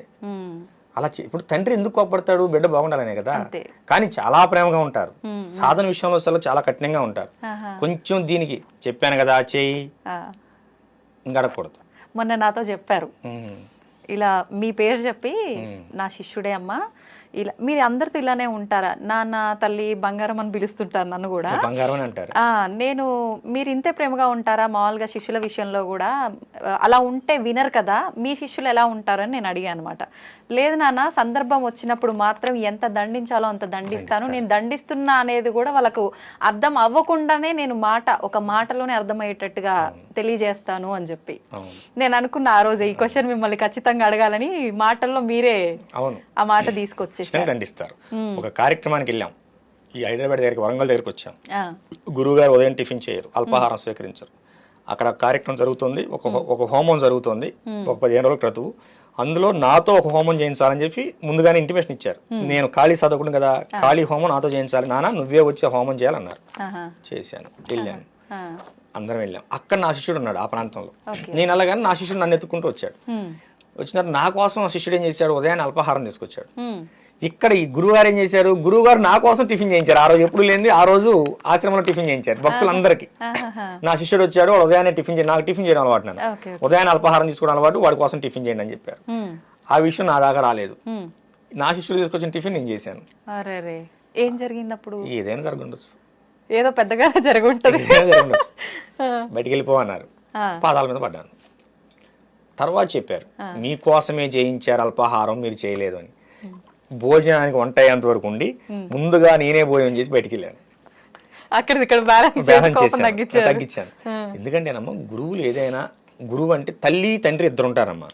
అలా ఇప్పుడు తండ్రి ఎందుకు కోపడతాడు, బిడ్డ బాగుండాలనే కదా. అంతే. కానీ చాలా ప్రేమగా ఉంటారు, సాధన విషయంలో అసలు చాలా కఠినంగా ఉంటారు. ఆహా. కొంచెం దీనికి చెప్పాను కదా చేయి ఆ. గడకూడదు. మొన్న నాతో చెప్పారు ఇలా మీ పేరు చెప్పి నా శిష్యుడే అమ్మా ఇలా మీరు అందరితో ఇలానే ఉంటారా, నాన్న తల్లి బంగారం అని పిలుస్తుంటారు నన్ను కూడా. బంగారం అని అంటారు. నేను మీరు ఇంతే ప్రేమగా ఉంటారా మామూలుగా శిష్యుల విషయంలో కూడా, అలా ఉంటే వినరు కదా, మీ శిష్యులు ఎలా ఉంటారని నేను అడిగాను అనమాట. లేదు నాన్న, సందర్భం వచ్చినప్పుడు మాత్రం ఎంత దండించాలో అంత దండిస్తాను, నేను దండిస్తున్నా అనేది కూడా వాళ్ళకు అర్థం అవ్వకుండానే నేను ఒక మాటలోనే అర్థమయ్యేటట్టుగా తెలియజేస్తాను అని చెప్పి నేను అనుకున్న ఆ రోజు ఈ క్వశ్చన్ మిమ్మల్ని ఖచ్చితంగా అడగాలని మాటల్లో మీరే ఆ మాట తీసుకొచ్చేసారు. దండిస్తారు. ఒక కార్యక్రమానికి వెళ్ళాం, ఈ హైదరాబాద్ దగ్గరికి, వరంగల్ దగ్గరికి వచ్చాం. గురువు గారు ఉదయం టిఫిన్ చేయరు, అల్పాహారం స్వీకరించరు. అక్కడ కార్యక్రమం జరుగుతుంది, ఒక హోమం జరుగుతుంది, ఒక 15 రోజుల క్రితం. అందులో నాతో ఒక హోమం చేయించాలని చెప్పి ముందుగానే ఇంటిమేషన్ ఇచ్చారు. నేను ఖాళీ చదవకుండా కదా, ఖాళీ హోమం నాతో చేయించాలి నాన్న, నువ్వే వచ్చి హోమం చేయాలన్నారు. చేశాను, వెళ్ళాను, అందరం వెళ్ళాం. అక్కడ నా శిష్యుడు ఉన్నాడు ఆ ప్రాంతంలో. నేను అలాగని నా శిష్యుడు నన్ను ఎత్తుకుంటూ వచ్చాడు. వచ్చినారు నా కోసం ఆ శిష్యుడు ఏం చేశాడు, ఉదయాన్నే అల్పాహారం తీసుకొచ్చాడు. ఇక్కడ ఈ గురువుగారు ఏం చేశారు, గురువుగారు నా కోసం టిఫిన్ చేయించారు. ఆ రోజు ఎప్పుడు లేని ఆ రోజు ఆశ్రమంలో టిఫిన్ చేయించారు భక్తులందరికీ. నా శిష్యుడు వచ్చాడు, వాడు ఉదయాన్నే టిఫిన్ చేయండి, నాకు టిఫిన్ చేయడం అలవాటు, నన్ను ఉదయాన్నే అల్పాహారం తీసుకోవడం అలవాటు, వాడి కోసం టిఫిన్ చేయండి అని చెప్పారు. ఆ విషయం నా దాకా రాలేదు. నా శిష్యుడు తీసుకొచ్చిన టిఫిన్ నేను చేశాను. ఏం జరిగింది అప్పుడు? ఏదైనా జరగండొచ్చు, ఏదో పెద్దగా జరుగుంటది. బయటికి వెళ్ళిపోవన్నారు, పాదాల మీద పడ్డాను. తర్వాత చెప్పారు, మీకోసమే చేయించారు అల్పాహారం, మీరు చేయలేదు అని. భోజనానికి వంట అయ్యేంత వరకు ఉండి ముందుగా నేనే భోజనం చేసి బయటికి వెళ్ళాను. తగ్గించాను. ఎందుకంటే నమ్మ గురువులు ఏదైనా, గురువు అంటే తల్లి తండ్రి ఇద్దరు ఉంటారమ్మా.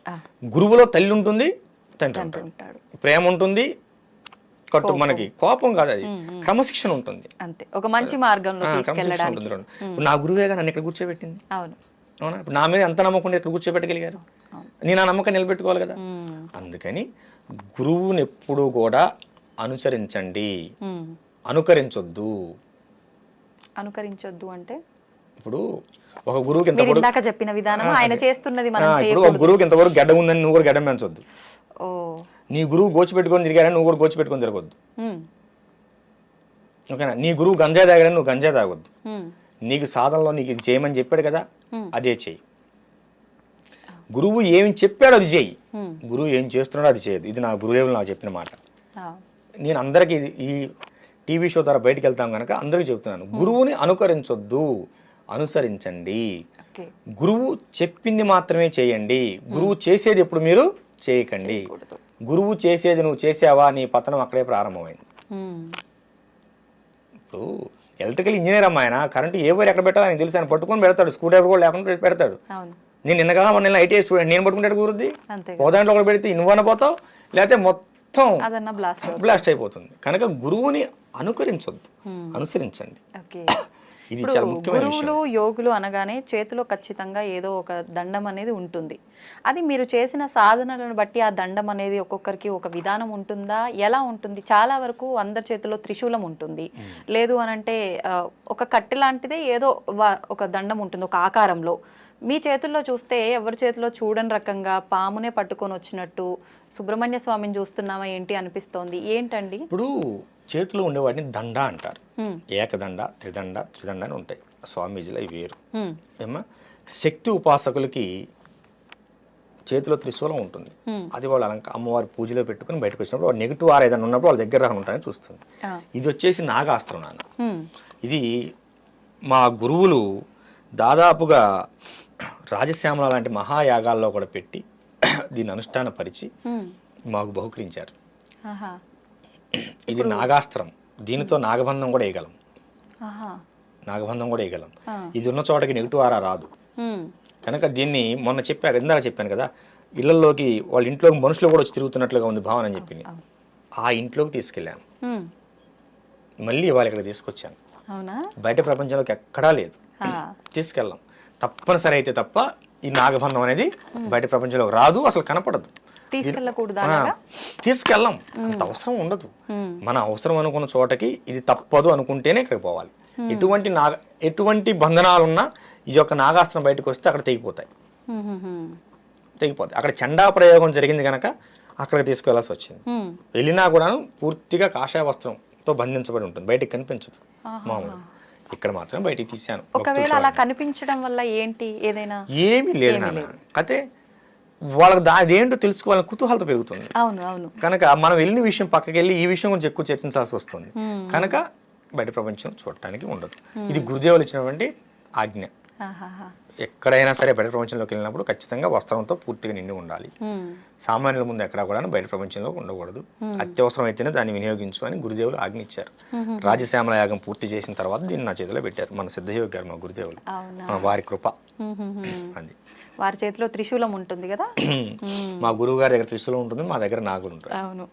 గురువులో తల్లి ఉంటుంది, తండ్రి ఉంటాడు, ప్రేమ ఉంటుంది, మనకి కోపం కాదు, అది క్రమశిక్షణ ఉంటుంది, అంతే, ఒక మంచి మార్గంలో తీసుకెళ్ళడానికి. ఇప్పుడు నా గురువేగా నన్ను ఇక్కడ కూర్చోబెట్టింది, అవునా? ఇప్పుడు నా మీద ఎంత నమ్మకం ఇక్కడ కూర్చోబెట్టగలిగారు, నేను ఆ నమ్మకం నిలబెట్టుకోవాలి కదా. అందుకని గురువుని ఎప్పుడు కూడా అనుసరించండి, అనుకరించొద్దు. అనుకరించొద్దు అంటే ఇప్పుడు ఒక గురువుకి ఇందాక చెప్పిన విధానం ఆయన చేస్తున్నది మనం చేయకూడదు. ఇప్పుడు ఒక గురువుకి ఇంతవరకు గడ్డ ఉందని నువ్వు కూడా గడ్డం పెంచొద్దు. నీ గురువు గోచి పెట్టుకొని తిరిగారని నువ్వు కూడా గోచి పెట్టుకొని తిరగొద్దు. ఓకేనా? నీ గురువు గంజాయి తాగారని నువ్వు గంజాయి తాగొద్దు. నీకు సాధనలో నీకు ఇది చేయమని చెప్పాడు కదా, అదే చెయ్యి. గురువు ఏమి చెప్పాడు అది చెయ్యి, గురువు ఏం చేస్తున్నాడో అది చేయదు. ఇది నా గురుదేవులు నాకు చెప్పిన మాట. నేను అందరికీ ఈ టీవీ షో ద్వారా బయటకు వెళ్తాం కనుక అందరికీ చెప్తున్నాను, గురువుని అనుకరించొద్దు, అనుసరించండి. గురువు చెప్పింది మాత్రమే చేయండి, గురువు చేసేది ఎప్పుడు మీరు చేయకండి. గురువు చేసేది నువ్వు చేసావా, నీ పతనం అక్కడే ప్రారంభమైంది. ఇప్పుడు ఎలక్ట్రికల్ ఇంజనీర్ అమ్మా, ఆయన కరెంట్ ఏ వైర్ ఎక్కడ పెట్టాలో ఆయన తెలుసు, ఆయన పట్టుకొని పెడతాడు, స్క్రూ డ్రైవర్ కూడా లేకుండా పెడతాడు. నేను నిన్నగా మొన్న ఐటీఐ స్టూడెంట్, నేను పట్టుకుంటే కుదురుద్ది, పోదాంట్లో ఒకటి పెడితే ఇన్వన్న పోతావు, లేకపోతే మొత్తం బ్లాస్ట్ అయిపోతుంది. కనుక గురువుని అనుకరించొద్దు, అనుసరించండి. ఇది చాలా ముఖ్యమైన విషయం. గురువులు యోగులు అనగానే చేతిలో ఖచ్చితంగా ఏదో ఒక దండం అనేది ఉంటుంది. అది మీరు చేసిన సాధనలను బట్టి ఆ దండం అనేది ఒక్కొక్కరికి ఒక విధానం ఉంటుందా, ఎలా ఉంటుంది? చాలా వరకు అందరి చేతిలో త్రిశూలం ఉంటుంది, లేదు అనంటే ఒక కట్టె లాంటిదే ఏదో ఒక దండం ఉంటుంది ఒక ఆకారంలో. మీ చేతుల్లో చూస్తే ఎవరి చేతిలో చూడని రకంగా పామునే పట్టుకొని వచ్చినట్టు సుబ్రహ్మణ్య స్వామిని చూస్తున్నామా ఏంటి అనిపిస్తోంది. ఏంటండి? ఇప్పుడు చేతిలో ఉండేవాడిని దండ అంటారు, ఏకదండ, త్రిదండ, త్రిదండ అని ఉంటాయి. స్వామీజీలో అవి వేరు. ఏమా శక్తి ఉపాసకులకి చేతిలో త్రిశూలం ఉంటుంది, అది వాళ్ళు అమ్మవారి పూజలో పెట్టుకుని బయటకు వచ్చినప్పుడు వాళ్ళు నెగిటివ్ ఆర్ ఏదైనా ఉన్నప్పుడు వాళ్ళ దగ్గర ఉంటాయని చూస్తుంది. ఇది వచ్చేసి నాగాస్త్రం నాన్న. ఇది మా గురువులు దాదాపుగా రాజశ్యామల లాంటి మహాయాగాల్లో కూడా పెట్టి దీన్ని అనుష్ఠానపరిచి మాకు బహుకరించారు. ఇది నాగాస్త్రం, దీనితో నాగబంధం కూడా వేయగలం, నాగబంధం కూడా వేయగలం. ఇది ఉన్న చోటకి నెగిటివ్ ఆరా రాదు. కనుక దీన్ని మొన్న చెప్పారు, ఇందాక చెప్పాను కదా, ఇళ్లలోకి వాళ్ళ ఇంట్లోకి మనుషులు కూడా వచ్చి తిరుగుతున్నట్లుగా ఉంది భావన అని చెప్పింది. ఆ ఇంట్లోకి తీసుకెళ్ళాను, మళ్ళీ ఇవాళ ఇక్కడ తీసుకొచ్చాను. బయట ప్రపంచంలోకి ఎక్కడా లేదు, తీసుకెళ్ళాం. తప్పనిసరి అయితే తప్ప ఈ నాగబంధం అనేది బయట ప్రపంచంలోకి రాదు, అసలు కనపడదు. తీసుకెళ్ళాం, అంత అవసరం ఉండదు. మన అవసరం అనుకున్న చోటకి ఇది తప్పదు అనుకుంటేనే ఇక్కడికి పోవాలి. ఎటువంటి బంధనాలున్నా ఈ యొక్క నాగాస్త్రం బయటకు వస్తే అక్కడ తెగిపోతాయి. అక్కడ చండా ప్రయోగం జరిగింది కనుక అక్కడికి తీసుకువెళ్ళాల్సి వచ్చింది. వెళ్ళినా కూడా పూర్తిగా కాషాయ వస్త్రంతో బంధించబడి ఉంటుంది, బయటికి కనిపించదు మామూలు. ఇక్కడ మాత్రం బయటికి తీశాను. ఒకవేళ అలా కనిపించడం వల్ల ఏంటి ఏదైనా? ఏమీ లేదు నాన్న. అయితే వాళ్ళకి అదేంటో తెలుసుకోవాలని కుతూహలత పెరుగుతుంది. అవును అవును. కనుక మనం వెళ్ళిన విషయం పక్కకి వెళ్ళి ఈ విషయం గురించి ఎక్కువ చర్చించాల్సి వస్తుంది. కనుక బయట ప్రపంచం చూడటానికి ఉండదు. ఇది గురుదేవులు ఇచ్చినటువంటి ఆజ్ఞ. ఎక్కడైనా సరే బయట ప్రపంచంలోకి వెళ్ళినప్పుడు ఖచ్చితంగా వస్త్రంతో పూర్తిగా నిండి ఉండాలి. సామాన్యుల ముందు ఎక్కడా కూడా బయట ప్రపంచంలో ఉండకూడదు. అత్యవసరం అయితేనే దాన్ని వినియోగించు అని గురుదేవులు ఆజ్ఞ ఇచ్చారు. రాజశ్యామల యాగం పూర్తి చేసిన తర్వాత దీన్ని నా చేతిలో పెట్టారు మన సిద్ధయోగి గారు, మా గురుదేవులు. వారి కృప అది. వారి చేతిలో త్రిశూలం ఉంటుంది కదా. మా గురువు గారి దగ్గర త్రిశూలం ఉంటుంది, మా దగ్గర నాగులు ఉంటాయి. అవును.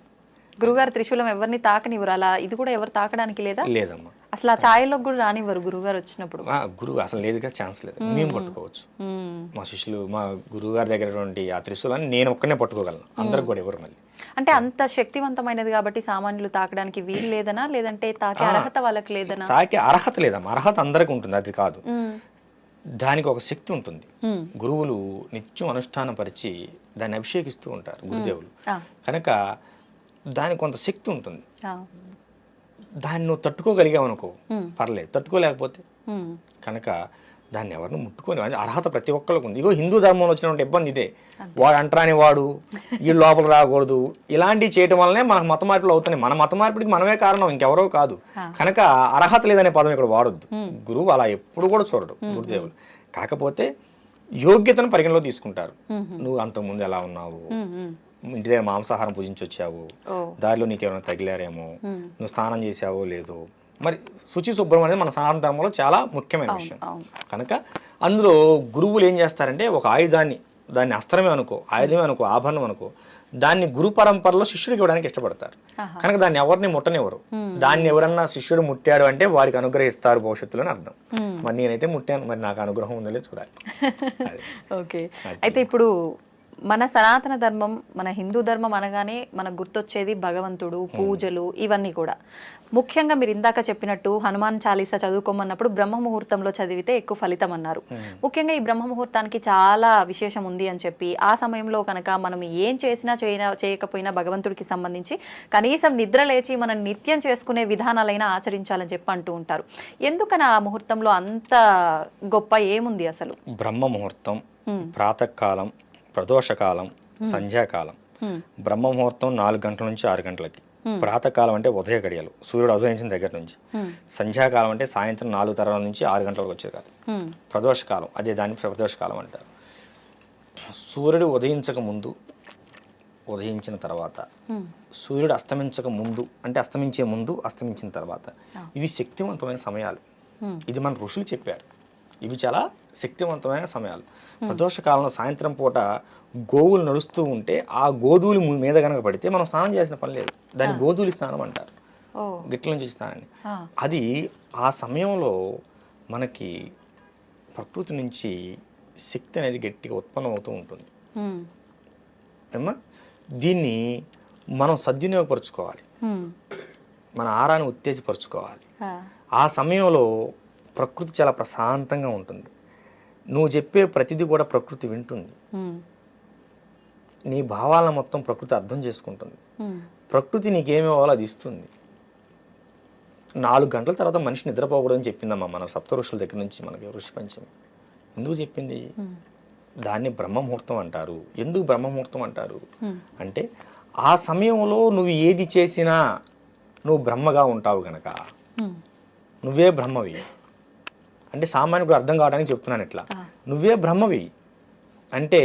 గురుగారు త్రిశూలం ఎవరిని తాకనివ్వరు, అలా ఇది కూడా ఎవరు తాకడానికి లేదా? లేదమ్మా, అసలు ఆ ఛాయలోకి కూడా రానివ్వరు గురుగారు వచ్చినప్పుడు. గురువు అసలు లేదుగా, ఛాన్స్ లేదు. మేము పట్టుకోవచ్చు. మా శిష్యులు మా గురువు గారి దగ్గర ఆ త్రిశూలాన్ని నేను ఒక్కనే పట్టుకోగలను, అందరికి కూడా ఎవరు. మళ్ళీ అంటే అంత శక్తివంతమైనది కాబట్టి సామాన్యులు తాకడానికి వీలు లేదనా, లేదంటే తాకే అర్హత వాళ్ళకి లేదనా? తాకే అర్హత లేదమ్మా, అర్హత అందరికి ఉంటుంది, అది కాదు. దానికి ఒక శక్తి ఉంటుంది. గురువులు నిత్యం అనుష్ఠానం పరిచి దాన్ని అభిషేకిస్తూ ఉంటారు గురుదేవులు. కనుక దానికి కొంత శక్తి ఉంటుంది. దాన్ని నువ్వు తట్టుకోగలిగావు అనుకో పర్లేదు, తట్టుకోలేకపోతే కనుక దాన్ని ఎవరిని ముట్టుకొని, అర్హత ప్రతి ఒక్కరికి ఉంది. ఇగో హిందూ ధర్మంలో వచ్చినటువంటి ఇబ్బంది ఇదే, వాడు అంటరాని వాడు, ఈ లోపల రాకూడదు, ఇలాంటివి చేయటం వల్లనే మనకు మత మార్పులు అవుతున్నాయి. మన మత మార్పిడికి మనమే కారణం, ఇంకెవరో కాదు. కనుక అర్హత లేదనే పదం ఇక్కడ వాడొద్దు. గురువు అలా ఎప్పుడు కూడా చూడడు గురుదేవులు. కాకపోతే యోగ్యతను పరిగణలో తీసుకుంటారు. నువ్వు అంతకుముందు ఎలా ఉన్నావు, ఇంటి దగ్గర మాంసాహారం పూజించి వచ్చావు, దారిలో నీకేమైనా తగిలారేమో, నువ్వు స్నానం చేసావో లేదో, మరి శుచి శుభ్రం అనేది మన సనాతన ధర్మంలో చాలా ముఖ్యమైన విషయం. కనుక అందులో గురువులు ఏం చేస్తారంటే ఒక ఆయుధాన్ని, దాన్ని అస్త్రమే అనుకో, ఆయుధమే అనుకో, ఆభరణం అనుకో, దాన్ని గురు పరంపరలో శిష్యుడికి ఇవ్వడానికి ఇష్టపడతారు. కనుక దాన్ని ఎవరిని ముట్టనివ్వరు. దాన్ని ఎవరన్నా శిష్యుడు ముట్టాడు అంటే వాడికి అనుగ్రహిస్తారు భవిష్యత్తులో అని అర్థం. మరి నేనైతే ముట్టాను, మరి నాకు అనుగ్రహం ఉందో చూడాలి. ఓకే. అయితే ఇప్పుడు మన సనాతన ధర్మం, మన హిందూ ధర్మం అనగానే మనకు గుర్తొచ్చేది భగవంతుడు, పూజలు, ఇవన్నీ కూడా. ముఖ్యంగా మీరు ఇందాక చెప్పినట్టు హనుమాన్ చాలీసా చదువుకోమన్నప్పుడు బ్రహ్మ ముహూర్తంలో చదివితే ఎక్కువ ఫలితం అన్నారు. ముఖ్యంగా ఈ బ్రహ్మ ముహూర్తానికి చాలా విశేషం ఉంది అని చెప్పి, ఆ సమయంలో కనుక మనం ఏం చేసినా చేయకపోయినా భగవంతుడికి సంబంధించి కనీసం నిద్ర లేచి మనం నిత్యం చేసుకునే విధానాలైనా ఆచరించాలని చెప్పి అంటూ ఉంటారు. ఎందుకని ఆ ముహూర్తంలో అంత గొప్ప ఏముంది అసలు? బ్రహ్మ ముహూర్తం, ప్రాతకాలం, ప్రదోషకాలం, సంధ్యాకాలం. బ్రహ్మ ముహూర్తం 4 గంటల నుంచి 6 గంటలకి. ప్రాతకాలం అంటే ఉదయ గడియలు, సూర్యుడు ఉదయించిన దగ్గర నుంచి. సంధ్యాకాలం అంటే సాయంత్రం 4 తర్వాత నుంచి 6 గంటలకు వచ్చే కాదు. ప్రదోషకాలం, అదే దాన్ని ప్రదోషకాలం అంటారు. సూర్యుడు ఉదయించక ముందు, ఉదయించిన తర్వాత, సూర్యుడు అస్తమించక ముందు అంటే అస్తమించే ముందు, అస్తమించిన తర్వాత. ఇవి శక్తివంతమైన సమయాలు. ఇది మన ఋషులు చెప్పారు. ఇవి చాలా శక్తివంతమైన సమయాలు. ప్రదోషకాలంలో సాయంత్రం పూట గోవులు నడుస్తూ ఉంటే ఆ గోధూలి మీద కనుక పడితే మనం స్నానం చేసిన పని లేదు, దాన్ని గోధూలి స్నానం అంటారు, గిట్ల నుంచి స్నానాన్ని. అది ఆ సమయంలో మనకి ప్రకృతి నుంచి శక్తి అనేది గట్టిగా ఉత్పన్నం అవుతూ ఉంటుంది. ఏమ్మా, దీన్ని మనం సద్వినియోగపరుచుకోవాలి, మన ఆహారాన్ని ఉత్తేజపరుచుకోవాలి. ఆ సమయంలో ప్రకృతి చాలా ప్రశాంతంగా ఉంటుంది. నువ్వు చెప్పే ప్రతిదీ కూడా ప్రకృతి వింటుంది. నీ భావాలను మొత్తం ప్రకృతి అర్థం చేసుకుంటుంది. ప్రకృతి నీకేమి ఇవ్వాలో అది ఇస్తుంది. 4 గంటల తర్వాత మనిషి నిద్రపోకూడదని చెప్పిందమ్మా మన సప్త ఋషుల దగ్గర నుంచి. మనకి ఋషి పంచమి ఎందుకు చెప్పింది? దాన్ని బ్రహ్మముహూర్తం అంటారు. ఎందుకు బ్రహ్మముహూర్తం అంటారు అంటే ఆ సమయంలో నువ్వు ఏది చేసినా నువ్వు బ్రహ్మగా ఉంటావు గనక నువ్వే బ్రహ్మవి. అంటే సామాన్యుడు అర్థం కావడానికి చెప్తున్నాను ఇట్లా, నువ్వే బ్రహ్మవి అంటే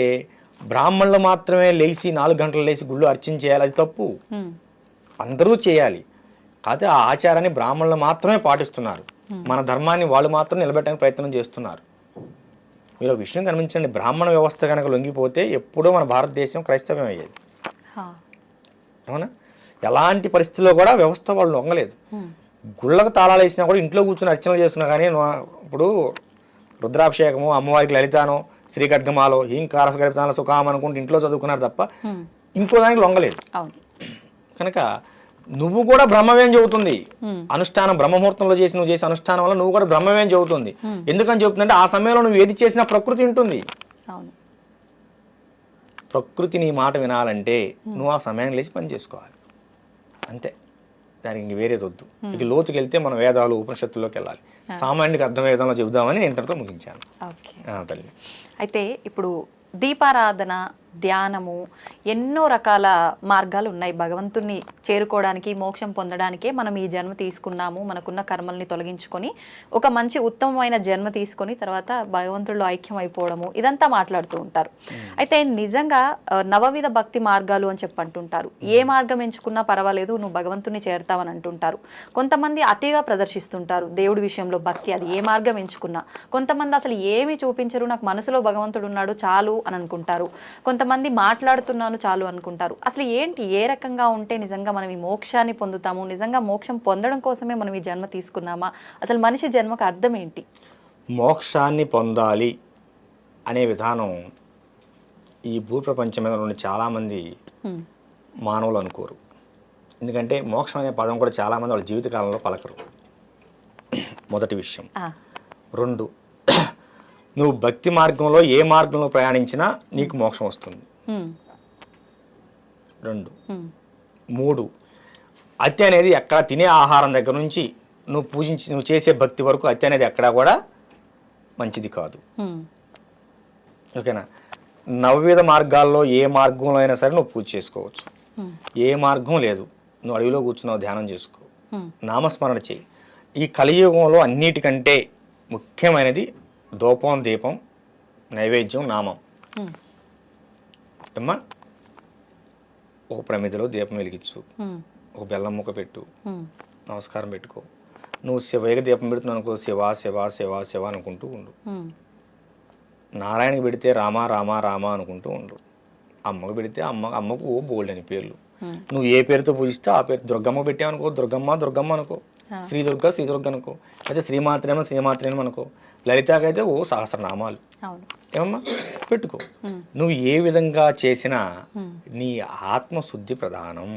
బ్రాహ్మణులు మాత్రమే లేచి 4 గంటలు లేచి గుళ్ళు అర్చన చేయాలి, అది తప్పు. అందరూ చేయాలి. కాకపోతే ఆ ఆచారాన్ని బ్రాహ్మణులు మాత్రమే పాటిస్తున్నారు. మన ధర్మాన్ని వాళ్ళు మాత్రం నిలబెట్టడానికి ప్రయత్నం చేస్తున్నారు. మీరు ఒక విషయం గమనించండి, బ్రాహ్మణ వ్యవస్థ కనుక లొంగిపోతే ఎప్పుడో మన భారతదేశం క్రైస్తవ్యం అయ్యేది. అవునా? ఎలాంటి పరిస్థితుల్లో కూడా వ్యవస్థ వాళ్ళు లొంగలేదు. గుళ్ళకు తాళాలు వేసినా కూడా ఇంట్లో కూర్చొని అర్చనలు చేస్తున్నా కానీ ఇప్పుడు రుద్రాభిషేకము, అమ్మవారికి లలితానో, శ్రీఖడ్గమాలో, హీంకారస గరితాల సుఖాం అనుకుంటే ఇంట్లో చదువుకున్నారు తప్ప ఇంకో దానికి లొంగలేదు. కనుక నువ్వు కూడా బ్రహ్మవేం చెబుతుంది. అనుష్ఠానం బ్రహ్మముహూర్తంలో నువ్వు చేసే అనుష్ఠానం వల్ల నువ్వు కూడా బ్రహ్మవేం చెబుతుంది. ఎందుకని చెబుతుందంటే ఆ సమయంలో నువ్వు ఏది చేసినా ప్రకృతి ఉంటుంది. ప్రకృతి నీ మాట వినాలంటే నువ్వు ఆ సమయానికి లేచి పని చేసుకోవాలి అంతే, దానికి ఇంక వేరేది వద్దు. ఇక లోతుకి వెళ్తే మనం వేదాలు ఉపనిషత్తుల్లోకి వెళ్ళాలి. సామాన్యుడికి అర్థమయ్యే విధంగా చెబుదామని ఇంతటితో ముగించాను. తల్లి అయితే ఇప్పుడు దీపారాధన, ధ్యానము, ఎన్నో రకాల మార్గాలు ఉన్నాయి భగవంతుణ్ణి చేరుకోవడానికి, మోక్షం పొందడానికే మనం ఈ జన్మ తీసుకున్నాము, మనకున్న కర్మల్ని తొలగించుకొని ఒక మంచి ఉత్తమమైన జన్మ తీసుకొని తర్వాత భగవంతుడిలో ఐక్యం అయిపోవడము, ఇదంతా మాట్లాడుతూ ఉంటారు. అయితే నిజంగా నవవిధ భక్తి మార్గాలు అని చెప్పి అంటుంటారు. ఏ మార్గం ఎంచుకున్నా పర్వాలేదు, నువ్వు భగవంతుని చేరుతావని అంటుంటారు. కొంతమంది అతిగా ప్రదర్శిస్తుంటారు దేవుడి విషయంలో భక్తి, అది ఏ మార్గం ఎంచుకున్నా. కొంతమంది అసలు ఏమీ చూపించరు, నాకు మనసులో భగవంతుడు ఉన్నాడు చాలు అని అనుకుంటారు. కొంతమంది మాట్లాడుతున్నాను చాలు అనుకుంటారు. అసలు ఏంటి, ఏ రకంగా ఉంటే నిజంగా మనం ఈ మోక్షాన్ని పొందుతాము, నిజంగా మోక్షం పొందడం కోసమే మనం ఈ జన్మ తీసుకున్నామా, అసలు మనిషి జన్మకు అర్థం ఏంటి? మోక్షాన్ని పొందాలి అనే విధానం ఈ భూప్రపంచం మీద నుండి చాలామంది మానవులు అనుకోరు. ఎందుకంటే మోక్షం అనే పదం కూడా చాలామంది వాళ్ళ జీవితకాలంలో పలకరు. మొదటి విషయం. రెండు, నువ్వు భక్తి మార్గంలో ఏ మార్గంలో ప్రయాణించినా నీకు మోక్షం వస్తుంది. రెండు. మూడు, అతి అనేది ఎక్కడ తినే ఆహారం దగ్గర నుంచి నువ్వు చేసే భక్తి వరకు అతి అనేది ఎక్కడా కూడా మంచిది కాదు. ఓకేనా? నవవిధ మార్గాల్లో ఏ మార్గంలో అయినా సరే నువ్వు పూజ చేసుకోవచ్చు. ఏ మార్గం లేదు, నువ్వు అడవిలో కూర్చున్నావు ధ్యానం చేసుకో, నామస్మరణ చేయి. ఈ కలియుగంలో అన్నిటికంటే ముఖ్యమైనది ధూపం, దీపం, నైవేద్యం, నామం. అమ్మా, ఒక ప్రమిదలో దీపం వెలిగించు, ఒక బెల్లం ముక్క పెట్టు, నమస్కారం పెట్టుకో. నువ్వు శివయ్యకి దీపం పెడుతున్నావు అనుకో, శివ శివ శివ శివ అనుకుంటూ ఉండు. నారాయణకి పెడితే రామ రామ రామ అనుకుంటూ ఉండు. అమ్మకు పెడితే అమ్మకు ఓ బోల్డ్ అని పేర్లు. నువ్వు ఏ పేరుతో పూజిస్తే ఆ పేరు. దుర్గమ్మ పెట్టావనుకో, దుర్గమ్మ దుర్గమ్మ అనుకో, శ్రీదుర్గ శ్రీదుర్గ అనుకో, అయితే శ్రీమాత్రేమో శ్రీమాత్రేమో అనుకో, లలితాకైతే ఓ సహస్రనామాలు. ఏమమ్మా పెట్టుకో. నువ్వు ఏ విధంగా చేసినా నీ ఆత్మశుద్ధి ప్రధానం.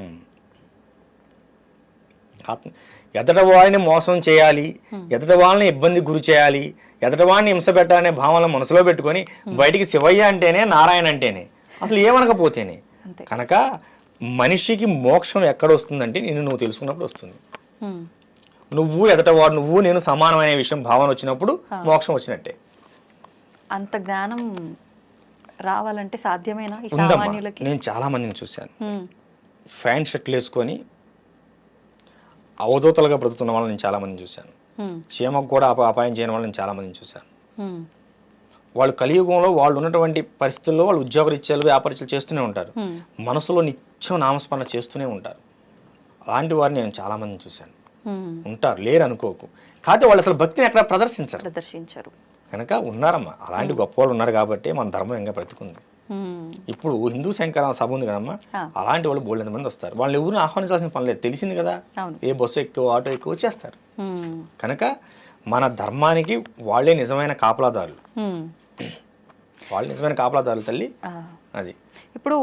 ఎదట వాడిని మోసం చేయాలి, ఎదట వాళ్ళని ఇబ్బంది గురి చేయాలి, ఎదట వాడిని హింస పెట్టాలనే భావనలు మనసులో పెట్టుకొని బయటికి శివయ్య అంటేనే, నారాయణ అంటేనే, అసలు ఏమనకపోతేనే. కనుక మనిషికి మోక్షం ఎక్కడ వస్తుందంటే నిన్ను నువ్వు తెలుసుకున్నప్పుడు వస్తుంది. నువ్వు ఎదటవాడు, నువ్వు నేను సమానమైన విషయం భావన వచ్చినప్పుడు మోక్షం వచ్చినట్టే. అంత జ్ఞానం రావాలంటే సాధ్యమేనా ఈ సామాన్యులకి? నేను చాలా మందిని చూశాను, ఫ్యాన్ షర్ట్లు వేసుకొని అవధూతలుగా బ్రతుకుతున్న వాళ్ళని నేను చాలా మందిని చూశాను. చీమకు కూడా అపాయం చేయని వాళ్ళని చాలా మందిని చూశాను. వాళ్ళు కలియుగంలో వాళ్ళు ఉన్నటువంటి పరిస్థితుల్లో వాళ్ళు ఉద్యోగరీత్యాలు, వ్యాపారీత్యాలు చేస్తూనే ఉంటారు, మనసులో నిత్యం నామస్మరణ చేస్తూనే ఉంటారు. అలాంటి వారిని నేను చాలా మందిని చూశాను. ఉంటారు, లేరు అనుకోకు. కాకపోతే వాళ్ళు అసలు భక్తిని ఎక్కడ ప్రదర్శించరు. కనుక ఉన్నారమ్మా, అలాంటి గొప్ప వాళ్ళు ఉన్నారు కాబట్టి మన ధర్మం ఇంకా బ్రతుకుంది. ఇప్పుడు హిందూ శంకర సభ ఉంది కదమ్మా, అలాంటి వాళ్ళు బోల్డ్ మంది వస్తారు. వాళ్ళని ఎవరిని ఆహ్వానించాల్సిన పని లేదు, తెలిసింది కదా. ఏ బస్సు ఎక్కువ, ఆటో ఎక్కువ వచ్చేస్తారు. కనుక మన ధర్మానికి వాళ్ళే నిజమైన కాపలాదారులు. వాళ్ళు నిజమైన కాపలాదారులు తల్లి. అది ఇప్పుడు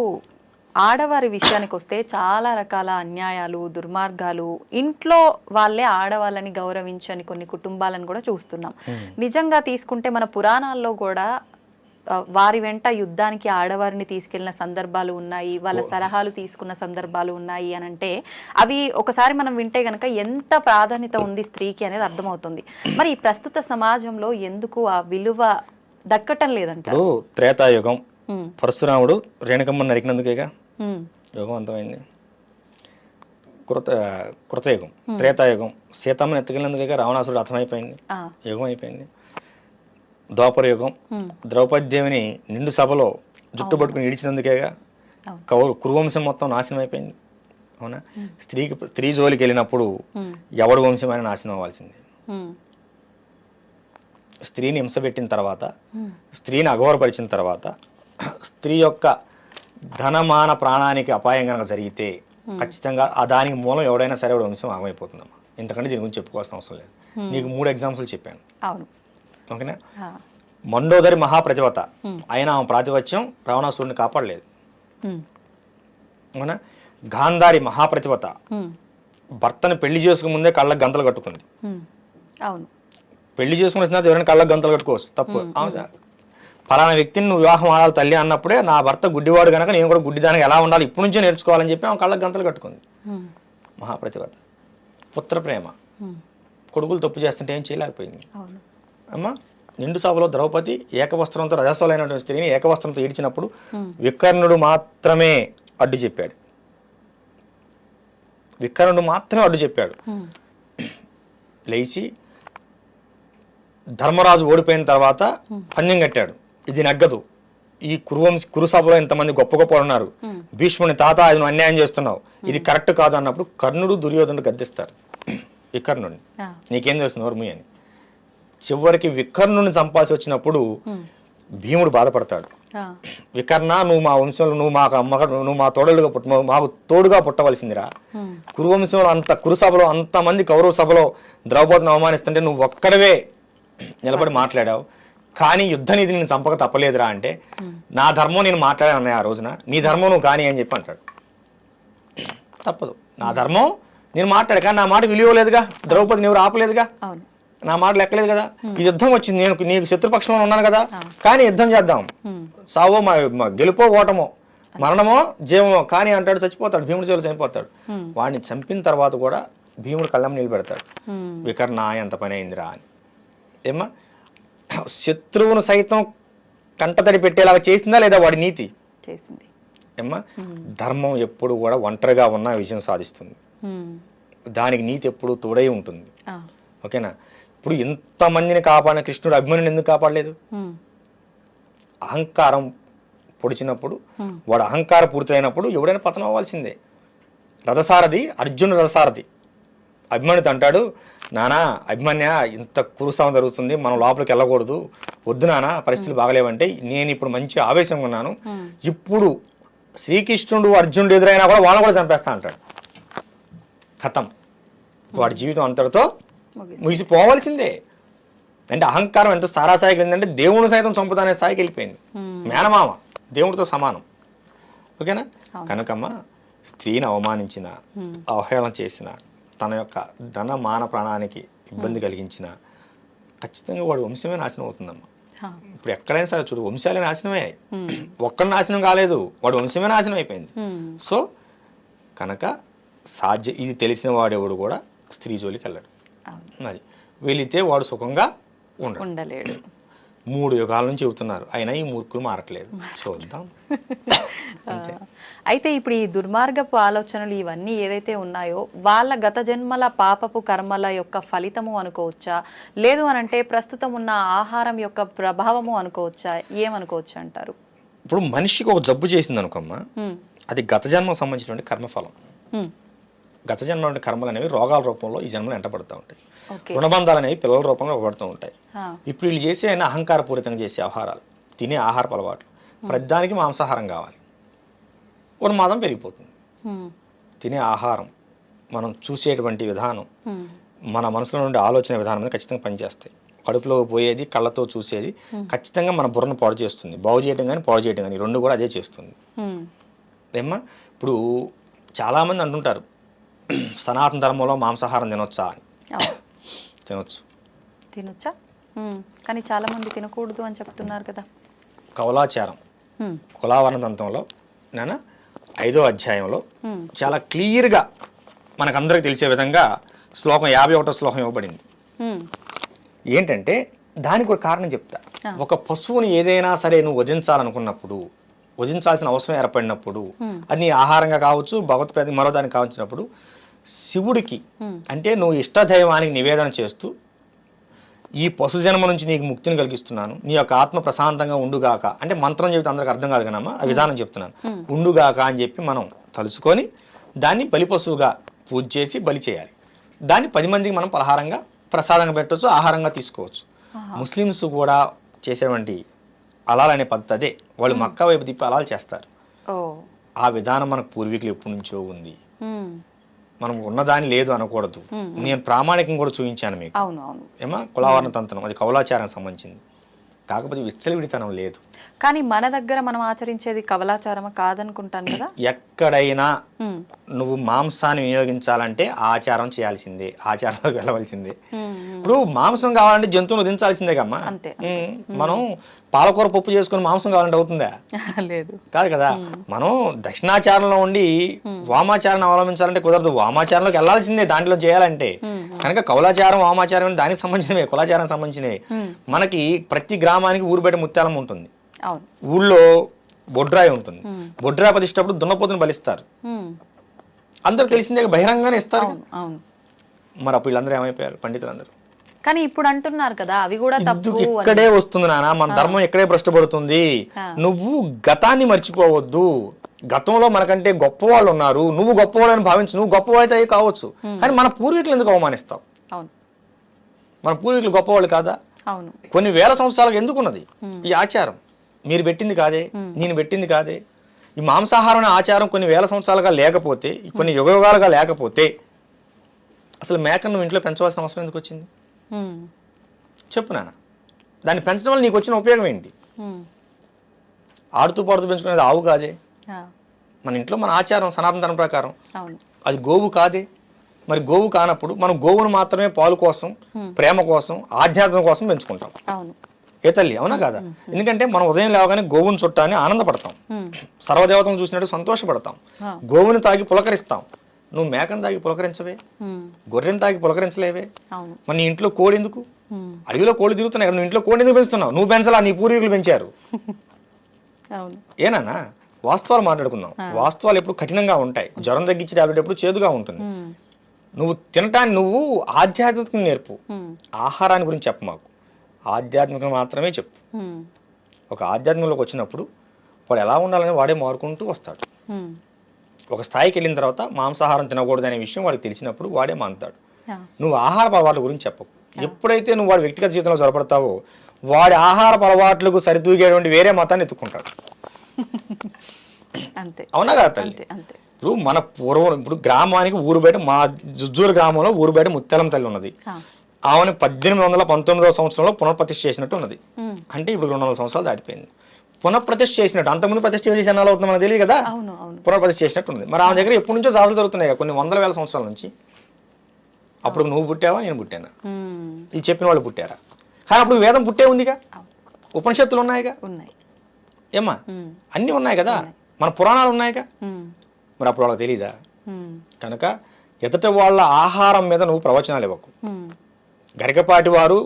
ఆడవారి విషయానికి వస్తే చాలా రకాల అన్యాయాలు, దుర్మార్గాలు, ఇంట్లో వాళ్ళే ఆడవాళ్ళని గౌరవించని కొన్ని కుటుంబాలను కూడా చూస్తున్నాం. నిజంగా తీసుకుంటే మన పురాణాల్లో కూడా వారి వెంట యుద్ధానికి ఆడవారిని తీసుకెళ్లిన సందర్భాలు ఉన్నాయి, వాళ్ళ సలహాలు తీసుకున్న సందర్భాలు ఉన్నాయి అని అంటే అవి ఒకసారి మనం వింటే గనక ఎంత ప్రాధాన్యత ఉంది స్త్రీకి అనేది అర్థమవుతుంది. మరి ఈ ప్రస్తుత సమాజంలో ఎందుకు ఆ విలువ దక్కటం లేదంటారు? త్రేతాయుగం పరశురాముడు రేణుకమ్మని నరికినందుకేగా యుగం అంతమైంది. కృతయుగం, త్రేతాయుగం సీతమ్మని ఎత్తుకెళ్ళినందుకేగా రావణాసురుడు అర్థమైపోయింది, యుగం అయిపోయింది. ద్వాపర యుగం ద్రౌపది దేవిని నిండు సభలో జుట్టు పట్టుకుని ఈడ్చినందుకేగా కురువంశం మొత్తం నాశనం అయిపోయింది. అవునా? స్త్రీ జోలికి వెళ్ళినప్పుడు ఎవడు వంశమైన నాశనం అవ్వాల్సింది. స్త్రీని హింస పెట్టిన తర్వాత, స్త్రీని అఘోరపరిచిన తర్వాత, స్త్రీ యొక్క ధనమాన ప్రాణానికి అపాయం కనుక జరిగితే ఖచ్చితంగా దానికి మూలం ఎవడైనా సరే వాడు వంశం ఆగమైపోతుందమ్మా. ఎందుకంటే దీని గురించి చెప్పుకోవాల్సిన అవసరం లేదు. నీకు 3 ఎగ్జాంపుల్ చెప్పాను. ఓకేనా? మండోదరి మహాప్రతివత అయినా ఆమె ప్రాతిపత్యం రావణాసురుడిని కాపాడలేదు. అవునా? గాంధారి మహాప్రతివత భర్తను పెళ్లి చేసుకునే ముందే కళ్ళకు గంతలు కట్టుకుంది. పెళ్లి చేసుకుని ఎవరైనా కళ్ళకు గంతలు కట్టుకోవచ్చు, తప్పు. పలానా వ్యక్తిని నువ్వు వివాహం ఆడాలి తల్లి అన్నప్పుడే నా భర్త గుడ్డివాడు కనుక నేను కూడా గుడ్డిదానికి ఎలా ఉండాలి ఇప్పటి నుంచే నేర్చుకోవాలని చెప్పి ఆమె కళ్ళకు గంతలు కట్టుకుంది. మహాప్రతివత. పుత్ర ప్రేమ. కొడుకులు తప్పు చేస్తుంటే ఏం చేయలేకపోయింది. అమ్మా నిండు సభలో ద్రౌపది ఏకవస్త్రంతో రజస్వలైనటువంటి స్త్రీని ఏకవస్త్రంతో ఈడ్చినప్పుడు వికర్ణుడు మాత్రమే అడ్డు చెప్పాడు. వికర్ణుడు మాత్రమే అడ్డు చెప్పాడు. లేచి ధర్మరాజు ఓడిపోయిన తర్వాత పందెం కట్టాడు, ఇది నగ్గదు, ఈ కురు సభలో ఇంతమంది గొప్ప గొప్ప ఉన్నారు, భీష్ముని తాత అది నువ్వు అన్యాయం చేస్తున్నావు, ఇది కరెక్ట్ కాదు అన్నప్పుడు కర్ణుడు దుర్యోధనుడు గద్దిస్తారు వికర్ణుడిని, నీకేం చేస్తుంది వర్మి అని. చివరికి వికర్ణుని చంపాల్సి వచ్చినప్పుడు భీముడు బాధపడతాడు. వికర్ణ నువ్వు మా వంశంలో నువ్వు మా తోడుగా మాకు తోడుగా పుట్టవలసిందిరా. కురువంశంలో కురు సభలో అంతమంది కౌరవ సభలో ద్రౌపదిని అవమానిస్తుంటే నువ్వు ఒక్కడవే నిలబడి మాట్లాడావు, కానీ యుద్ధ నీతి నేను చంపక తప్పలేదురా అంటే నా ధర్మం నేను మాట్లాడాను అన్నయ్య ఆ రోజున, నీ ధర్మం నువ్వు కానీ అని చెప్పి అంటాడు. తప్పదు, నా ధర్మం నేను మాట్లాడు, కానీ నా మాట విలువలేదుగా, ద్రౌపదిని ఎవరు ఆపలేదుగా, నా మాట లెక్కలేదు కదా. ఈ యుద్ధం వచ్చింది, నేను నీకు శత్రుపక్షంలో ఉన్నాను కదా, కానీ యుద్ధం చేద్దాం, సావో గెలుపో ఓటమో మరణమో జీవమో కానీ అంటాడు, చచ్చిపోతాడు, భీముడి చేతులు చనిపోతాడు. వాడిని చంపిన తర్వాత కూడా భీముడు కళ్ళం నిలబెడతాడు, వికర్ణ ఎంత పని అయిందిరా అని. ఏమా శత్రువును సైతం కంటతడి పెట్టేలాగా చేసిందా లేదా వాడి నీతి చేసింది. ఏమా ధర్మం ఎప్పుడు కూడా ఒంటరిగా ఉన్న విజయం సాధిస్తుంది, దానికి నీతి ఎప్పుడు తోడై ఉంటుంది. ఓకేనా. ఇప్పుడు ఇంతమందిని కాపాడిన కృష్ణుడు అభిమన్యుని ఎందుకు కాపాడలేదు? అహంకారం పొడిచినప్పుడు వాడు అహంకార పూర్తయినప్పుడు ఎవడైనా పతనం అవ్వాల్సిందే. రథసారథి అర్జునుడు రథసారథి. అభిమన్యుడు అంటాడు, నానా అభిమన్య ఇంత కురుసాం జరుగుతుంది, మనం లోపలికి వెళ్ళకూడదు, వద్దు నానా పరిస్థితులు బాగలేవంటే, నేను ఇప్పుడు మంచి ఆవేశంగా ఉన్నాను, ఇప్పుడు శ్రీకృష్ణుడు అర్జునుడు ఎదురైనా కూడా వాళ్ళని కూడా చంపేస్తా అంటాడు. కథం, వాడి జీవితం అంతటితో ముగిసిపోవాల్సిందే. అంటే అహంకారం ఎంత స్థాయికి వెళ్ళిందంటే దేవుని సైతం చంపుతానే స్థాయికి వెళ్ళిపోయింది. మేనమామ దేవుడితో సమానం. ఓకేనా. కనుకమ్మ స్త్రీని అవమానించిన, అవహేళన చేసిన, తన యొక్క ధన మాన ప్రాణానికి ఇబ్బంది కలిగించిన ఖచ్చితంగా వాడు వంశమే నాశనం అవుతుందమ్మా. ఇప్పుడు ఎక్కడైనా సరే చూడు, వంశాలే నాశనమే, ఒక్కడి నాశనం కాలేదు, వాడు వంశమే నాశనం అయిపోయింది. సో కనుక ఇది తెలిసిన వాడెవడు కూడా స్త్రీ జోలికి వెళ్ళాడు. అది వెళితే వాడు సుఖంగా ఉండలేడు. 3 యుగాల నుంచి చెబుతున్నారు, అయినా ఈ మూర్ఖులు మారట్లేదు. చూద్దాం. అయితే ఇప్పుడు ఈ దుర్మార్గపు ఆలోచనలు ఇవన్నీ ఏదైతే ఉన్నాయో వాళ్ళ గత జన్మల పాపపు కర్మల యొక్క ఫలితము అనుకోవచ్చా, లేదు అనంటే ప్రస్తుతం ఉన్న ఆహారం యొక్క ప్రభావము అనుకోవచ్చా, ఏమనుకోవచ్చు అంటారు? ఇప్పుడు మనిషికి ఒక జబ్బు చేసింది అనుకోమ్మా, అది గత జన్మకు సంబంధించినటువంటి కర్మఫలం. గత జన్మ కర్మలు అనేవి రోగాల రూపంలో ఈ జన్మలో ఎంటపడుతూ ఉంటాయి, రుణబంధాలు అనేవి పిల్లల రూపంలో ఇవ్వబడుతూ ఉంటాయి. ఇప్పుడు వీళ్ళు చేసే అహంకారపూరితంగా చేసే ఆహారాలు, తినే ఆహారపు అలవాట్లు, ప్రతిదానికి మాంసాహారం కావాలి, ఉన్మాదం పెరిగిపోతుంది. తినే ఆహారం, మనం చూసేటువంటి విధానం, మన మనసులో నుండి ఆలోచన విధానం ఖచ్చితంగా పనిచేస్తాయి. కడుపులో పోయేది, కళ్ళతో చూసేది ఖచ్చితంగా మన బుర్రను పాడు చేస్తుంది. బాగు చేయడం కానీ పాడు చేయడం కానీ రెండు కూడా అదే చేస్తుంది. ఏమ్మా ఇప్పుడు చాలామంది అంటుంటారు, సనాతన ధర్మంలో మాంసాహారం తినొచ్చా అని. తినొచ్చా, కానీ చాలా మంది తినకూడదు అని చెప్తున్నారు కదా. కౌలాచారం కులావరణ తంత్రంలో 5వ అధ్యాయంలో చాలా క్లియర్గా మనకందరికి తెలిసే విధంగా శ్లోకం 51వ శ్లోకం ఇవ్వబడింది. ఏంటంటే దానికి ఒక కారణం చెప్తా. ఒక పశువుని ఏదైనా సరే నువ్వు వధించాలనుకున్నప్పుడు, వధించాల్సిన అవసరం ఏర్పడినప్పుడు, అది నీ ఆహారంగా కావచ్చు, భగవత్ మరో దానికి కావచ్చినప్పుడు శివుడికి అంటే నువ్వు ఇష్టదైవానికి నివేదన చేస్తూ, ఈ పశు జన్మ నుంచి నీకు ముక్తిని కలిగిస్తున్నాను, నీ యొక్క ఆత్మ ప్రశాంతంగా ఉండుగాక అంటే మంత్రం చెబితే అందరికి అర్థం కాదు కదమ్మా, ఆ విధానం చెప్తున్నాను, ఉండుగాక అని చెప్పి మనం తలుచుకొని దాన్ని బలి పశువుగా పూజ చేసి బలి చేయాలి. దాన్ని 10 మందికి మనం పలహారంగా ప్రసాదంగా పెట్టవచ్చు, ఆహారంగా తీసుకోవచ్చు. ముస్లిమ్స్ కూడా చేసేటువంటి అలాల్ అనే పద్ధతి అదే. వాళ్ళు మక్కా వైపు తిప్పి అలాల్ చేస్తారు. ఆ విధానం మనకు పూర్వీకులు ఎప్పటి నుంచో ఉంది. మనం ఉన్నదాని లేదు అనకూడదు. నేను ప్రామాణికం కూడా చూపించాను మీకు. ఏమా కులావరణ తంత్రం అది కౌలాచారానికి సంబంధించింది, కాకపోతే విచ్చలవిడితనం లేదు. కానీ మన దగ్గర మనం ఆచరించేది కవలాచారమా కాదనుకుంటాను కదా. ఎక్కడైనా నువ్వు మాంసాన్ని వినియోగించాలంటే ఆచారం చేయాల్సిందే, ఆచారంలోకి వెళ్ళవలసిందే. ఇప్పుడు మాంసం కావాలంటే జంతువును వధించాల్సిందే కమ్మా. అంతే. మనం పాలకూర పప్పు చేసుకుని మాంసం కావాలంటే అవుతుందా? లేదు, కాదు కదా. మనం దక్షిణాచారంలో ఉండి వామాచారాన్ని అవలంబించాలంటే కుదరదు, వామాచారంలోకి వెళ్ళాల్సిందే దాంట్లో చేయాలంటే. కనుక కౌలాచారం వామాచారం దానికి సంబంధించినవే, కులాచారానికి సంబంధించినవి. మనకి ప్రతి గ్రామానికి ఊరు బయట ముత్యాలం ఉంటుంది, ఊళ్ళో బొడ్రాయి ఉంటుంది, బొడ్రాయి ప్రతిష్టప్పుడు దున్నపోతుని బలిస్తారు, అందరూ తెలిసిందే, బహిరంగానే ఇస్తారు. మరి అప్పుడు వీళ్ళందరూ ఏమైపోయారు పండితులందరూ. కానీ ఇప్పుడు అంటున్నారు కదా అవి కూడా తప్పు. ఇక్కడే వస్తుంది నాన్న, మన ధర్మం ఇక్కడే భ్రష్టపడుతుంది. నువ్వు గతాన్ని మర్చిపోవద్దు. గతంలో మనకంటే గొప్ప వాళ్ళు ఉన్నారు, నువ్వు గొప్పవాళ్ళని భావించు, నువ్వు గొప్పవాళ్ళైతే కావచ్చు, కానీ మన పూర్వీకులు ఎందుకు అవమానిస్తావు? మన పూర్వీకులు గొప్పవాళ్ళు కాదా? కొన్ని వేల సంవత్సరాలకు ఎందుకున్నది ఈ ఆచారం? మీరు పెట్టింది కాదే, నేను పెట్టింది కాదే. ఈ మాంసాహారం అనే ఆచారం కొన్ని వేల సంవత్సరాలుగా లేకపోతే, కొన్ని యుగాలుగా లేకపోతే అసలు మేకను నువ్వు ఇంట్లో పెంచవలసిన అవసరం ఎందుకు వచ్చింది? చెప్పు నాన్న. దాన్ని పెంచడం వల్ల నీకు వచ్చిన ఉపయోగం ఏంటి? ఆడుతూ పాడుతూ పెంచుకునేది ఆవు కాదే. మన ఇంట్లో మన ఆచారం సనాతన ధర్మం ప్రకారం అది గోవు కాదే. మరి గోవు కానప్పుడు మనం గోవును మాత్రమే పాలు కోసం, ప్రేమ కోసం, ఆధ్యాత్మం కోసం పెంచుకుంటాం. ఏ తల్లి, అవునా కాదా? ఎందుకంటే మనం ఉదయం లేవగానే గోవుని చుట్టాన్ని ఆనందపడతాం, సర్వదేవతను చూసినట్టు సంతోషపడతాం, గోవుని తాగి పులకరిస్తాం. నువ్వు మేకను తాగి పులకరించవే, గొర్రెను తాగి పులకరించలేవే. మరి నీ ఇంట్లో కోడి ఎందుకు? అడవిలో కోడి తిరుగుతున్నాయి కదా, నువ్వు ఇంట్లో కోడి ఎందుకు పెంచుతున్నావు? నువ్వు పెంచలా, నీ పూర్వీకులు పెంచారు. ఏనా? వాస్తవాలు మాట్లాడుకుందాం. వాస్తవాలు ఎప్పుడు కఠినంగా ఉంటాయి. జ్వరం తగ్గించే టాబ్లెట్ ఎప్పుడు చేదుగా ఉంటుంది. నువ్వు తినటాన్ని నువ్వు ఆధ్యాత్మికం నేర్పు, ఆహారాన్ని గురించి చెప్పు మాకు. ఆధ్యాత్మికం మాత్రమే చెప్పు. ఒక ఆధ్యాత్మికంలోకి వచ్చినప్పుడు వాడు ఎలా ఉండాలని వాడే మారుకుంటూ వస్తాడు. ఒక స్థాయికి వెళ్ళిన తర్వాత మాంసాహారం తినకూడదు అనే విషయం వాడికి తెలిసినప్పుడు వాడే మానుతాడు. నువ్వు ఆహార అలవాట్ల గురించి చెప్పకు. ఎప్పుడైతే నువ్వు వాడి వ్యక్తిగత జీవితంలో చొరపడతావో వాడి ఆహార అలవాట్లకు సరితూగేటువంటి వేరే మతాన్ని ఎత్తుకుంటాడు. అవునా కదా తల్లి? ఇప్పుడు మన పూర్వం, ఇప్పుడు గ్రామానికి ఊరు బయట, మా జుజ్జూరు గ్రామంలో ఊరు బయట ముత్యాలం తల్లి ఉన్నది. ఆమెను 1819వ సంవత్సరంలో పునఃప్రతిష్ఠ చేసినట్టు ఉన్నది. అంటే ఇప్పుడు 200 సంవత్సరాలు దాటిపోయింది. పునఃప్రతిష్ఠ చేసినట్టు, అంతకుముందు ప్రతిష్ఠ చేసి ఎన్నాళ్ళు అవుతుంది మనకు తెలియదు కదా. పునఃప్రతిష్ఠ చేసినట్టు ఉంది. మరి ఆమె దగ్గర ఎప్పటి నుంచో సాధనలు జరుగుతున్నాయి కదా, కొన్ని వందల వేల సంవత్సరాల నుంచి. అప్పుడు నువ్వు పుట్టావా, నేను పుట్టానా, ఇది చెప్పిన వాళ్ళు పుట్టారా? కానీ అప్పుడు వేదం పుట్టే ఉందిగా, ఉపనిషత్తులు ఉన్నాయిగా, ఏమ్మా అన్నీ ఉన్నాయి కదా, మన పురాణాలు ఉన్నాయిగా. మరి అప్పుడు వాళ్ళకి తెలీదా? కనుక ఎదుట వాళ్ళ ఆహారం మీద నువ్వు ప్రవచనాలు ఇవ్వకు. గరికపాటి వారు,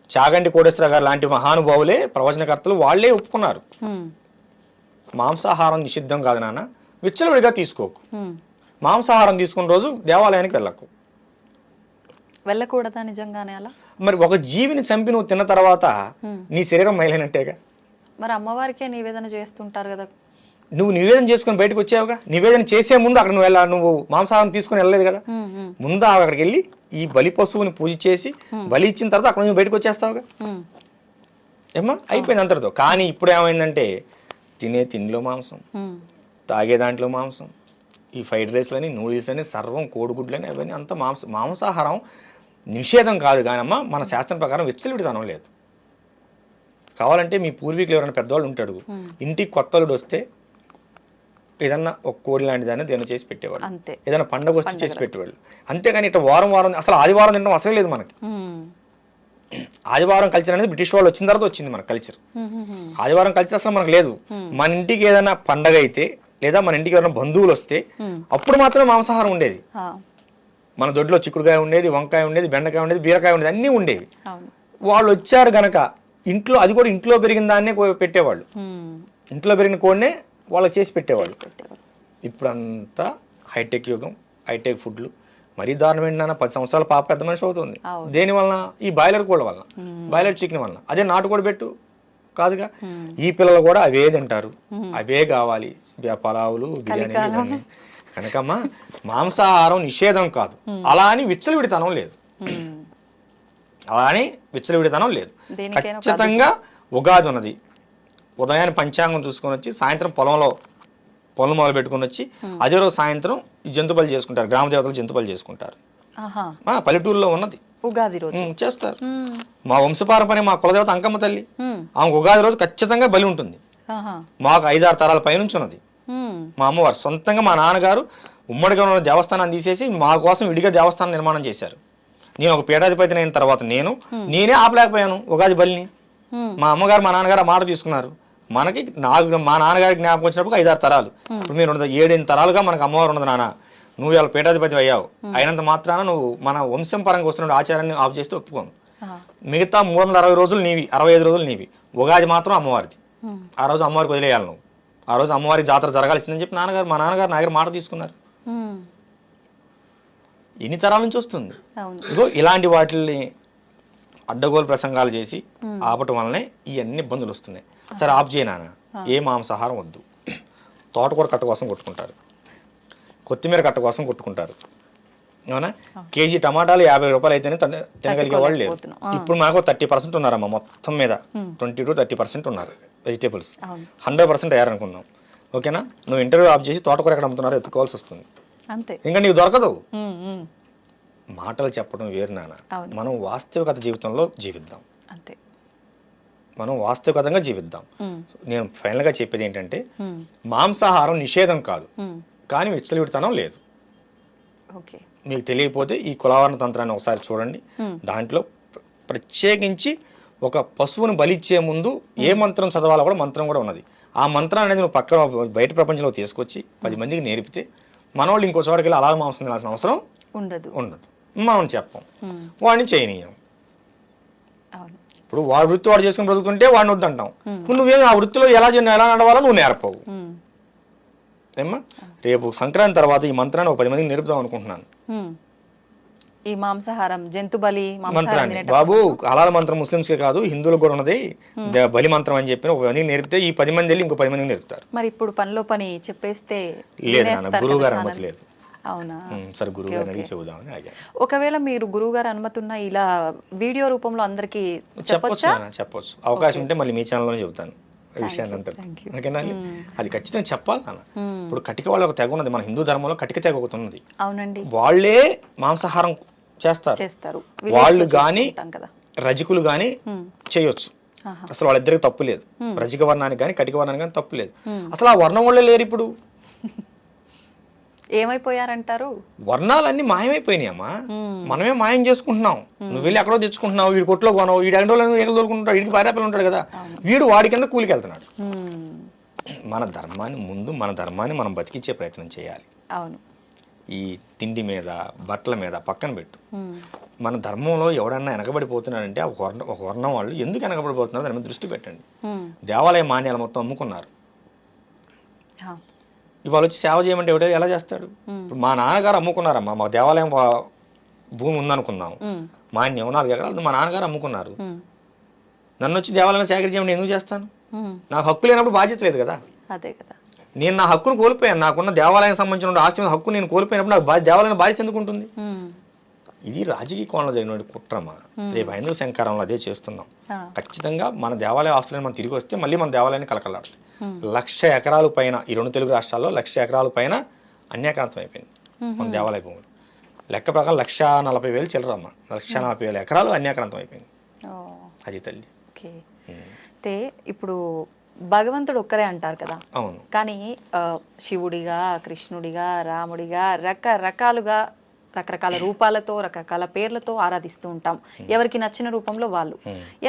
చాగంటి కోటేశ్వర గారు లాంటి మహానుభావులే ప్రవచనకర్తలు, వాళ్లే ఒప్పుకున్నారు మాంసాహారం నిషిద్ధం కాదు నాన్న, విచ్చలవిడిగా తీసుకోకు. మాంసాహారం తీసుకున్న రోజు దేవాలయానికి వెళ్ళకూడదా నిజంగానే అలా? మరి ఒక జీవిని చంపి నువ్వు తిన్న తర్వాత నీ శరీరం మైలైనట్టేగా. మరి అమ్మవారికే నివేదన చేస్తుంటారు కదా. నువ్వు నివేదన చేసుకుని బయటకు వచ్చావుగా. నివేదన చేసే ముందు అక్కడ నువ్వు మాంసాహారం తీసుకుని వెళ్ళలేదు కదా. ముందు అక్కడికి వెళ్ళి ఈ బలి పశువుని పూజ చేసి బలి ఇచ్చిన తర్వాత అక్కడ నువ్వు బయటకు వచ్చేస్తావుగా. ఏమ్మా అయిపోయింది అంతటితో. కానీ ఇప్పుడు ఏమైందంటే తినే తిండిలో మాంసం, తాగే దాంట్లో మాంసం, ఈ ఫ్రైడ్ రైస్లని, నూడిల్స్లని, సర్వం కోడిగుడ్లని, అవన్నీ అంతా మాంసాహారం నిషేధం కాదు. కానమ్మా మన శాస్త్రం ప్రకారం విచ్చలవిడితనం లేదు. కావాలంటే మీ పూర్వీకులు ఎవరైనా పెద్దవాళ్ళు ఉంటాడు, ఇంటికి కొత్తలుడు వస్తే ఏదన్నా ఒక కోడి లాంటి దాన్ని దేని చేసి పెట్టేవాళ్ళు, ఏదైనా పండుగ వస్తే చేసి పెట్టేవాళ్ళు. అంతేగాని ఇట్లా వారం అసలు ఆదివారం తినడం అసలు లేదు మనకి. ఆదివారం కల్చర్ అనేది బ్రిటిష్ వాళ్ళు వచ్చిన తర్వాత వచ్చింది మన కల్చర్. ఆదివారం కల్చర్ అసలు మనకు లేదు. మన ఇంటికి ఏదైనా పండగ అయితే లేదా మన ఇంటికి ఎవరైనా బంధువులు వస్తే అప్పుడు మాత్రమే మాంసాహారం ఉండేది. మన దొడ్లో చిక్కుడుకాయ ఉండేది, వంకాయ ఉండేది, బెండకాయ ఉండేది, బీరకాయ ఉండేది, అన్నీ ఉండేవి. వాళ్ళు వచ్చారు గనక ఇంట్లో, అది కూడా ఇంట్లో పెరిగిన దాన్నే పెట్టేవాళ్ళు, ఇంట్లో పెరిగిన కోడినే వాళ్ళకి చేసి పెట్టేవాళ్ళు. ఇప్పుడంతా హైటెక్ యుగం, హైటెక్ ఫుడ్లు. మరీ దారుణం ఏంటన్నా, 10 సంవత్సరాల పాప పెద్ద మనిషి అవుతుంది. దేని వలన? ఈ బాయిలర్ కోళ్ళ వలన, బాయిలర్ చికెన్ వలన. అదే నాటుకోడి పెట్టు కాదుగా. ఈ పిల్లలు కూడా అవే తింటారు, అవే కావాలి, పలావులు, బిర్యానీలు. కనుకమ్మా మాంసాహారం నిషేధం కాదు, అలా అని విచ్చలవిడితనం లేదు. ఖచ్చితంగా ఉగాది ఉన్నది, ఉదయాన్ని పంచాంగం చూసుకొని వచ్చి సాయంత్రం పొలం మొదలు పెట్టుకుని వచ్చి అదే రోజు సాయంత్రం ఈ జంతు బలి చేసుకుంటారు, గ్రామ దేవతలు జంతు బలి చేసుకుంటారు. పల్లెటూరులో ఉన్నది ఉగాది రోజు చేస్తారు. మా వంశపారంపర్యం మా కులదేవత అంకమ్మ తల్లి, ఆమె ఉగాది రోజు ఖచ్చితంగా బలి ఉంటుంది. మాకు 5-6 తరాల పైనుంచి ఉన్నది. మా అమ్మవారు సొంతంగా మా నాన్నగారు ఉమ్మడిగా ఉన్న దేవస్థానాన్ని తీసేసి మా కోసం విడిగా దేవస్థానం నిర్మాణం చేశారు. నేను ఒక పీఠాధిపతిని అయిన తర్వాత నేనే ఆపలేకపోయాను ఉగాది బలిని. మా అమ్మగారు మా నాన్నగారు ఆ మాట తీసుకున్నారు. మనకి మా నాన్నగారికి జ్ఞాపకం వచ్చినప్పుడు 5-6 తరాలు, ఇప్పుడు మీరు 7-8 తరాలుగా మనకు అమ్మవారు ఉన్నది. నాన్న నువ్వు ఇలా పీఠాధిపతి అయ్యావు, అయినంత మాత్రాన నువ్వు మన వంశం పరంగా వస్తున్న ఆచారాన్ని ఆఫ్ చేస్తే ఒప్పుకోను. మిగతా 360 రోజులు నీవి, 65 రోజులు నీవి, ఉగాది మాత్రం అమ్మవారిది. ఆ రోజు అమ్మవారికి వదిలేయాలి నువ్వు. ఆ రోజు అమ్మవారికి జాతర జరగాల్సిందని చెప్పి మా నాన్నగారు నా దగ్గర మాట తీసుకున్నారు. ఎన్ని తరాల నుంచి వస్తుంది. ఇగో ఇలాంటి వాటిని అడ్డగోలు ప్రసంగాలు చేసి ఆపటం వల్లనే ఇవన్నీ ఇబ్బందులు వస్తున్నాయి. సరే ఆఫ్ చేయనా, ఏ మాంసాహారం వద్దు, తోటకూర కట్ట కోసం కొట్టుకుంటారు, కొత్తిమీర కట్ట కోసం కొట్టుకుంటారు. అవునా, కేజీ టమాటాలు 50 రూపాయలు అయితేనే తినగలిగే వాళ్ళు లేరు. ఇప్పుడు మాకు 30% ఉన్నారమ్మా, మొత్తం మీద 20 to 30% ఉన్నారు వెజిటేబుల్స్. 100% అయ్యారనుకుందాం. ఓకేనా, నువ్వు ఇంటర్వ్యూ ఆఫ్ చేసి తోటకూర ఎక్కడ అమ్ముతున్నారో ఎత్తుకోవాల్సి వస్తుంది. ఇంకా నీకు దొరకదు. మాటలు చెప్పడం వేరు నాన్న, మనం వాస్తవికత జీవితంలో జీవిద్దాం. మనం వాస్తవికతంగా జీవిద్దాం. నేను ఫైనల్గా చెప్పేది ఏంటంటే, మాంసాహారం నిషేధం కాదు, కానీ విచ్చలవిడితనం లేదు. మీకు తెలియకపోతే ఈ కులవర్ణ తంత్రాన్ని ఒకసారి చూడండి. దాంట్లో ప్రత్యేకించి ఒక పశువును బలిచ్చే ముందు ఏ మంత్రం చదవాలో కూడా మంత్రం కూడా ఉన్నది. ఆ మంత్రం అనేది నువ్వు పక్కన బయట ప్రపంచంలో తీసుకొచ్చి 10 మందికి నేర్పితే మన వాళ్ళు ఇంకో చోటకి వెళ్ళి అలాగ మాంసం తినాల్సిన అవసరం ఉండదు. మనం చెప్పం, వాడిని చేయనీయం. ఇప్పుడు వాడి వృత్తి వాడు చేసుకుని బ్రతుకుతుంటే వాడిని వద్దంటాం. నువ్వేమి ఆ వృత్తిలో ఎలా నడవాలో నువ్వు నేర్పవు. ఏమ్మా, రేపు సంక్రాంతి తర్వాత ఈ మంత్రాన్ని ఒక 10 మందికి నేర్పుదాం అనుకుంటున్నాను. ఈ మాంసాహారం జంతు బలి మంత్రాన్ని బాబు, హలాల్ మంత్రం ముస్లింస్కే కాదు హిందువులకు కూడా ఉన్నది, బలి మంత్రం అని చెప్పి ఒక 10 మందికి నేర్పితే ఈ 10 మంది వెళ్ళి ఇంకో 10 మందికి నేర్పుతారు. మరి ఇప్పుడు పనిలో పని చెప్పేస్తే లేదు నాన్న, గురువు గారు అనుమతి లేదు. అవునా, సరే గురువు గారిని అడిగి చెబుదామని ఆగాను. ఒకవేళ మీరు గురువు గారు అనుమతి ఉన్నా ఇలా వీడియో రూపంలో అందరికి చెప్పొచ్చు. అవకాశం ఉంటే మళ్ళీ మీ ఛానల్లోనే చెబుతాను విషయాన్ని అంతా. ఓకేనా, అది ఖచ్చితంగా చెప్పాలి నాన్న. ఇప్పుడు కటిక వాళ్ళ ఒక తెగ ఉన్నది, మన హిందూ ధర్మంలో కటిక తెగ ఒకటి ఉన్నది. అవునండి, వాళ్ళే మాంసాహారం చేస్తారు. వాళ్ళు గాని రజకులు గాని చేయొచ్చు. అసలు వాళ్ళిద్దరికి తప్పు లేదు. రజక వర్ణానికి కానీ కటిక వర్ణానికి కానీ తప్పు లేదు. అసలు ఆ వర్ణం వాళ్ళే లేరు ఇప్పుడు. ఏమైపోయారంటారు? వర్ణాలన్నీ మాయమైపోయినాయి అమ్మా, మనమే మాయం చేసుకుంటున్నాం. నువ్వు వెళ్ళి ఎక్కడో తెచ్చుకుంటున్నావు, వీడి కొట్లో కొనవు, వీడి ఎండలో ఎగలు తోలుకుంటాడు, వీడికి భార్యాపిల్లలు ఉంటాడు కదా, వీడు వాడి కింద కూలికి వెళ్తున్నాడు. మన ధర్మాన్ని మనం బతికించే ప్రయత్నం చేయాలి. అవును, ఈ తిండి మీద బట్టల మీద పక్కన పెట్టు. మన ధర్మంలో ఎవడన్నా వెనకబడిపోతున్నాడంటే ఒక వర్ణం వాళ్ళు ఎందుకు వెనకబడిపోతున్నారు దాని మీద దృష్టి పెట్టండి. దేవాలయ మాన్యాలు మొత్తం అమ్ముకున్నారు. ఇవాళ వచ్చి సేవ చేయమంటే ఎవడో ఎలా చేస్తాడు? ఇప్పుడు మా నాన్నగారు అమ్ముకున్నారమ్మా, మా దేవాలయం భూమి ఉందనుకుందాం, మాన్యం 4 ఎకరాలు మా నాన్నగారు అమ్ముకున్నారు. నన్ను వచ్చి దేవాలయం సేకరించమని ఎందుకు చేస్తాను? నాకు హక్కు లేనప్పుడు బాధ్యత లేదు కదా. అదే కదా, నేను నా హక్కును కోల్పోయాను. నాకున్న దేవాలయం సంబంధించిన ఆస్తి మీద హక్కు నేను కోల్పోయినప్పుడు నాకు దేవాలయం బాధ్యత ఎందుకు ఉంటుంది? ఇది రాజకీయ కోణంలో జరిగిన కుట్రమా. రేపు హైందవ శంకరంలో అదే చేస్తున్నాం. ఖచ్చితంగా మన దేవాలయ ఆస్తులను మనం తిరిగి వస్తే మళ్ళీ మన దేవాలయాన్ని కలకలాడుతుంది. 1,00,000 ఎకరాలు పైన ఈ 2 తెలుగు రాష్ట్రాల్లో 1,00,000 ఎకరాల పైన అన్యాక్రాంతం అయిపోయింది మన దేవాలయ భూములు. లెక్క ప్రకారం 1,40,000 చిల్లరమ్మ, 1,40,000 ఎకరాలు అన్యాక్రాంతం అయిపోయింది. అది తల్లి. అయితే ఇప్పుడు భగవంతుడు ఒక్కరే అంటారు కదా. అవును, కానీ శివుడిగా, కృష్ణుడిగా, రాముడిగా రకరకాల రూపాలతో రకరకాల పేర్లతో ఆరాధిస్తూ ఉంటాం, ఎవరికి నచ్చిన రూపంలో వాళ్ళు.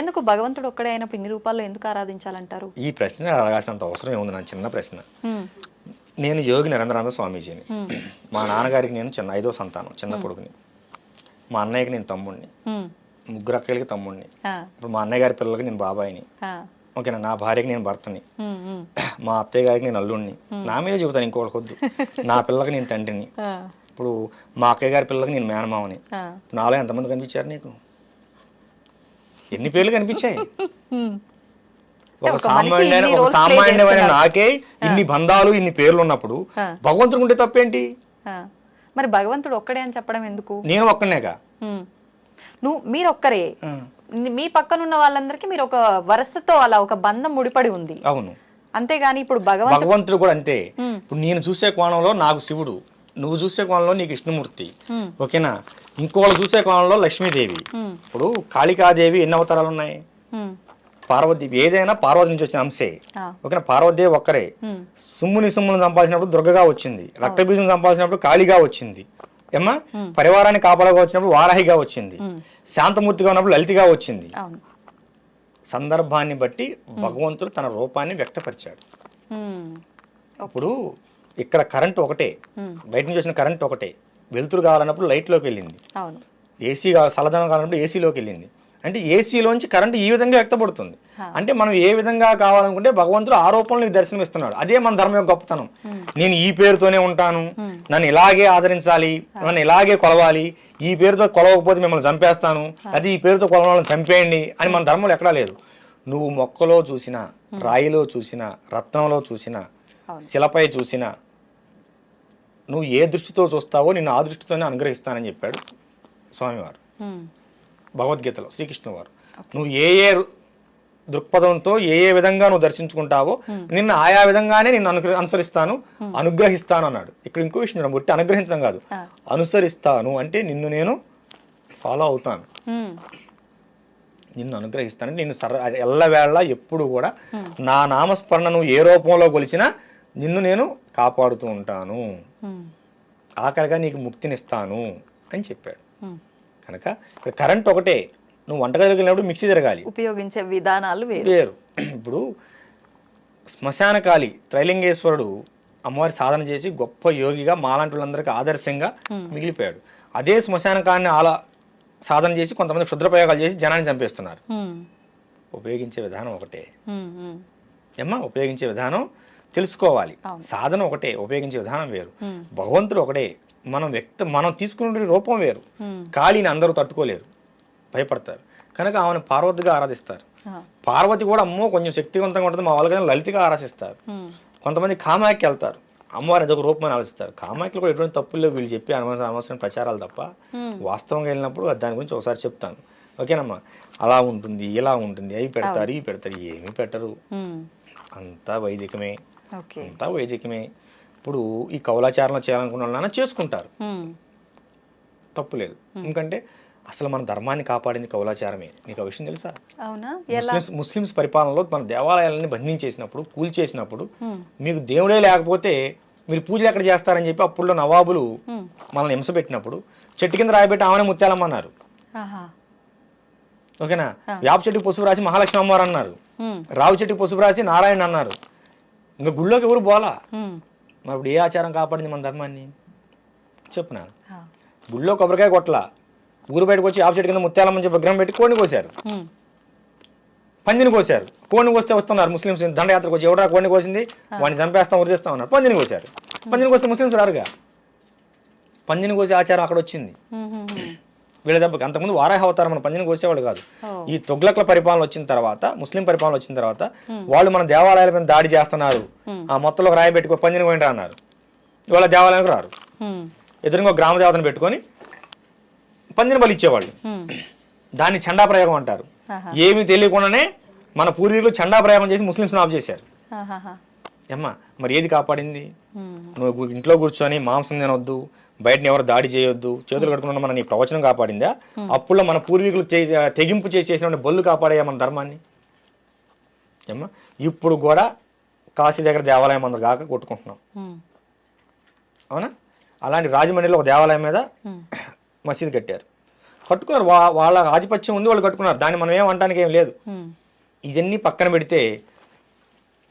ఎందుకు భగవంతుడు ఒక్కడే అయినప్పుడు ఇన్ని రూపాల్లో ఎందుకు ఆరాధించాలంటారు? ఈ ప్రశ్న అడగాల్సినంత అవసరం ఏముంది? నా చిన్న ప్రశ్న. నేను యోగి నరేంద్రానంద స్వామీజీని. మా నాన్నగారికి నేను 5వ సంతానం, చిన్న కొడుకుని. మా అన్నయ్యకి నేను తమ్ముడిని, 3 అక్కలకి తమ్ముడిని. ఇప్పుడు మా అన్నయ్య గారి పిల్లలకి నేను బాబాయిని. ఓకేనా, నా భార్యకి నేను భర్తని, మా అత్తయ్య గారికి నేను అల్లుడిని. నా మీద చెబుతాను, ఇంకోటి వద్దు. నా పిల్లకి నేను తండ్రిని. ఇప్పుడు మా అక్కయ్య గారి పిల్లలకి నేను మేనమావని. నాలో ఎంతమంది కనిపించారు నీకు? ఎన్ని పేర్లు కనిపించాయి? ఒక సామాన్యమైన నాకే ఇన్ని బంధాలు, ఇన్ని పేర్లు ఉన్నప్పుడు భగవంతుడు ఉంటే తప్పేంటి? మరి భగవంతుడు ఒక్కడే అని చెప్పడం ఎందుకు? నేను ఒక్కనేగా. మీరు ఒక్కరే, మీ పక్కనున్న వాళ్ళందరికీ మీరు ఒక వరసతో అలా ఒక బంధం ముడిపడి ఉంది. అవును, అంతేగాని ఇప్పుడు భగవంతుడు కూడా అంతే. ఇప్పుడు నేను చూసే కోణంలో నాకు శివుడు, నువ్వు చూసే కోణంలో నీకు విష్ణుమూర్తి. ఓకేనా, ఇంకోళ్ళు చూసే కాలంలో లక్ష్మీదేవి. ఇప్పుడు కాళికాదేవి ఎన్ని అవతారాలు ఉన్నాయి? పార్వతీదేవి ఏదైనా పార్వతి నుంచి వచ్చిన అంశే. ఓకేనా, పార్వతీదేవి ఒక్కరే. సుమ్ముని సంపాదించినప్పుడు దుర్గగా వచ్చింది, రక్తబీజం సంపాదించినప్పుడు కాళిగా వచ్చింది, ఏమ్మా పరివారాన్ని కాపాడగా వచ్చినప్పుడు వారాహిగా వచ్చింది, శాంతమూర్తిగా ఉన్నప్పుడు లలితగా వచ్చింది. సందర్భాన్ని బట్టి భగవంతుడు తన రూపాన్ని వ్యక్తపరిచాడు. ఇప్పుడు ఇక్కడ కరెంట్ ఒకటే, బయట నుంచి వచ్చిన కరెంట్ ఒకటే. వెలుతురు కావాలన్నప్పుడు లైట్లోకి వెళ్ళింది, ఏసీ చల్లదనం కావాలన్నప్పుడు ఏసీలోకి వెళ్ళింది. అంటే ఏసీలోంచి కరెంట్ ఈ విధంగా వ్యక్తపడుతుంది. అంటే మనం ఏ విధంగా కావాలనుకుంటే భగవంతుడు ఆ రూపంలో దర్శనమిస్తున్నాడు. అదే మన ధర్మం యొక్క గొప్పతనం. నేను ఈ పేరుతోనే ఉంటాను, నన్ను ఇలాగే ఆదరించాలి, నన్ను ఇలాగే కొలవాలి, ఈ పేరుతో కొలవకపోతే మిమ్మల్ని చంపేస్తాను, అది ఈ పేరుతో కొలవాలని చంపేయండి అని మన ధర్మంలో ఎక్కడా లేదు. నువ్వు మొక్కలో చూసినా, రాయిలో చూసినా, రత్నంలో చూసినా, శిలపై చూసినా, నువ్వు ఏ దృష్టితో చూస్తావో నిన్ను ఆ దృష్టితోనే అనుగ్రహిస్తానని చెప్పాడు స్వామివారు భగవద్గీతలో, శ్రీకృష్ణ వారు. నువ్వు ఏ ఏ దృక్పథంతో ఏ ఏ విధంగా నువ్వు దర్శించుకుంటావో నిన్ను ఆయా విధంగానే నిన్ను అనుసరిస్తాను, అనుగ్రహిస్తాను అన్నాడు. ఇక్కడ ఇంకో విషయం బట్టి అనుగ్రహించడం కాదు, అనుసరిస్తాను అంటే నిన్ను నేను ఫాలో అవుతాను, నిన్ను అనుగ్రహిస్తాను, నిన్ను ఎల్లవేళ ఎప్పుడు కూడా నా నామస్మరణను ఏ రూపంలో కొలిచినా నిన్ను నేను కాపాడుతూ ఉంటాను, ఆఖరిగా నీకు ముక్తినిస్తాను అని చెప్పాడు. కనుక కరెంట్ ఒకటే. నువ్వు వంటగదిలోకి వెళ్ళినప్పుడు మిక్సీ తిరగాలి, ఉపయోగించే విధానాలు వేరు. ఇప్పుడు శ్మశానకాళి త్రైలింగేశ్వరుడు అమ్మవారి సాధన చేసి గొప్ప యోగిగా మాలాంటి వాళ్ళందరికీ ఆదర్శంగా మిగిలిపోయాడు. అదే శ్మశానకాన్ని సాధన చేసి కొంతమంది క్షుద్రప్రయోగాలు చేసి జనాన్ని చంపేస్తున్నారు. ఉపయోగించే విధానం ఒకటే ఏమ్మా, ఉపయోగించే విధానం తెలుసుకోవాలి. సాధన ఒకటే, ఉపయోగించే విధానం వేరు. భగవంతుడు ఒకటే, మనం తీసుకునే రూపం వేరు. కాళీని అందరూ తట్టుకోలేరు, భయపడతారు. కనుక ఆమెను పార్వతిగా ఆరాధిస్తారు. పార్వతి కూడా అమ్మో కొంచెం శక్తివంతంగా ఉంటుంది, మా వాళ్ళకి లలితగా ఆరాధిస్తారు. కొంతమంది కామాఖ్య వెళ్తారు, అమ్మవారి అదొక రూపం అని ఆలోచిస్తారు. కామాఖ్యలు కూడా ఎటువంటి తప్పుల్లో వీళ్ళు చెప్పి అనవసరం ప్రచారాలు తప్ప, వాస్తవంగా వెళ్ళినప్పుడు దాని గురించి ఒకసారి చెప్తాను. ఓకేనమ్మా, అలా ఉంటుంది, ఇలా ఉంటుంది, అవి పెడతారు, ఇవి పెడతారు, ఏమి పెట్టరు, అంతా వైదికమే, అంతా వైదికమే. ఇప్పుడు ఈ కౌలాచారం చేయాలనుకున్న వాళ్ళైనా చేసుకుంటారు, తప్పులేదు. ఎందుకంటే అసలు మన ధర్మాన్ని కాపాడింది కౌలాచారమే. నీకు ఆ విషయం తెలుసా? ముస్లిమ్స్ పరిపాలనలో మన దేవాలయాలని బంధించేసినప్పుడు, కూల్చేసినప్పుడు, మీకు దేవుడే లేకపోతే మీరు పూజలు ఎక్కడ చేస్తారని చెప్పి అప్పుడులో నవాబులు మనల్ని హింస పెట్టినప్పుడు చెట్టు కింద రాయబెట్టి ఆమెనే ముత్యాలమ్మన్నారు. ఓకేనా, వేప చెట్టుకి పసుపు రాసి మహాలక్ష్మి అమ్మవారు అన్నారు, రావు చెట్టుకి పసుపు రాసి నారాయణ అన్నారు. ఇంకా గుళ్ళోకి ఎవరు పోలా. మరి ఇప్పుడు ఏ ఆచారం కాపాడింది మన ధర్మాన్ని చెప్పునా? గుళ్ళో కొబ్బరికాయ కొట్ల, ఊరు బయటకు వచ్చి ఆపు చెట్టు కింద ముత్యాలమ్మని చెప్పి విగ్రహం పెట్టి కోడిని కోసారు, పందిని కోసారు. కోడిని కోస్తే వస్తున్నారు ముస్లిమ్స్ దండయాత్రకు వచ్చి, ఎవరా కోడిని కోసింది, వాడిని చంపేస్తాం, ఉరిదేస్తాం అన్నారు. పందిని కోసారు. పందిని కోస్తే ముస్లిమ్స్ రారుగా. పందిని కోసే ఆచారం అక్కడ వచ్చింది వీళ్ళ దెబ్బకి. అంతకుముందు వారాహ అవతారం మన పందిని కోసేవాళ్ళు కాదు. ఈ తొగ్లక్ల పరిపాలన వచ్చిన తర్వాత, ముస్లిం పరిపాలన వచ్చిన తర్వాత వాళ్ళు మన దేవాలయాల మీద దాడి చేస్తున్నారు, ఆ మొత్తంలో రాయి పెట్టుకో పందిని పోయింటా అన్నారు. వాళ్ళ దేవాలయానికి రారు, ఎదురుగా గ్రామ దేవతను పెట్టుకొని పందిని బలి ఇచ్చేవాళ్ళు. దాన్ని చండా ప్రయోగం అంటారు. ఏమీ తెలియకుండానే మన పూర్వీకులు చండా ప్రయోగం చేసి ముస్లింస్ ఆఫ్ చేశారు. ఏమ్మా, మరి ఏది కాపాడింది? నువ్వు ఇంట్లో కూర్చొని మాంసం తినొద్దు, బయటని ఎవరు దాడి చేయొద్దు, చేతులు కట్టుకున్న మన నీ ప్రవచనం కాపాడిందా? అప్పుడు మన పూర్వీకులు తెగింపు చేసేసిన బొల్లు కాపాడేయా మన ధర్మాన్ని? ఏమ్మా, ఇప్పుడు కూడా కాశీ దగ్గర దేవాలయం అందరు కాక కొట్టుకుంటున్నాం, అవునా? అలాంటి రాజమండ్రిలో ఒక దేవాలయం మీద మసీదు కట్టారు, కట్టుకున్నారు. వాళ్ళ ఆధిపత్యం ఉంది, వాళ్ళు కట్టుకున్నారు. దాన్ని మనం ఏమంటానికి ఏం లేదు. ఇవన్నీ పక్కన పెడితే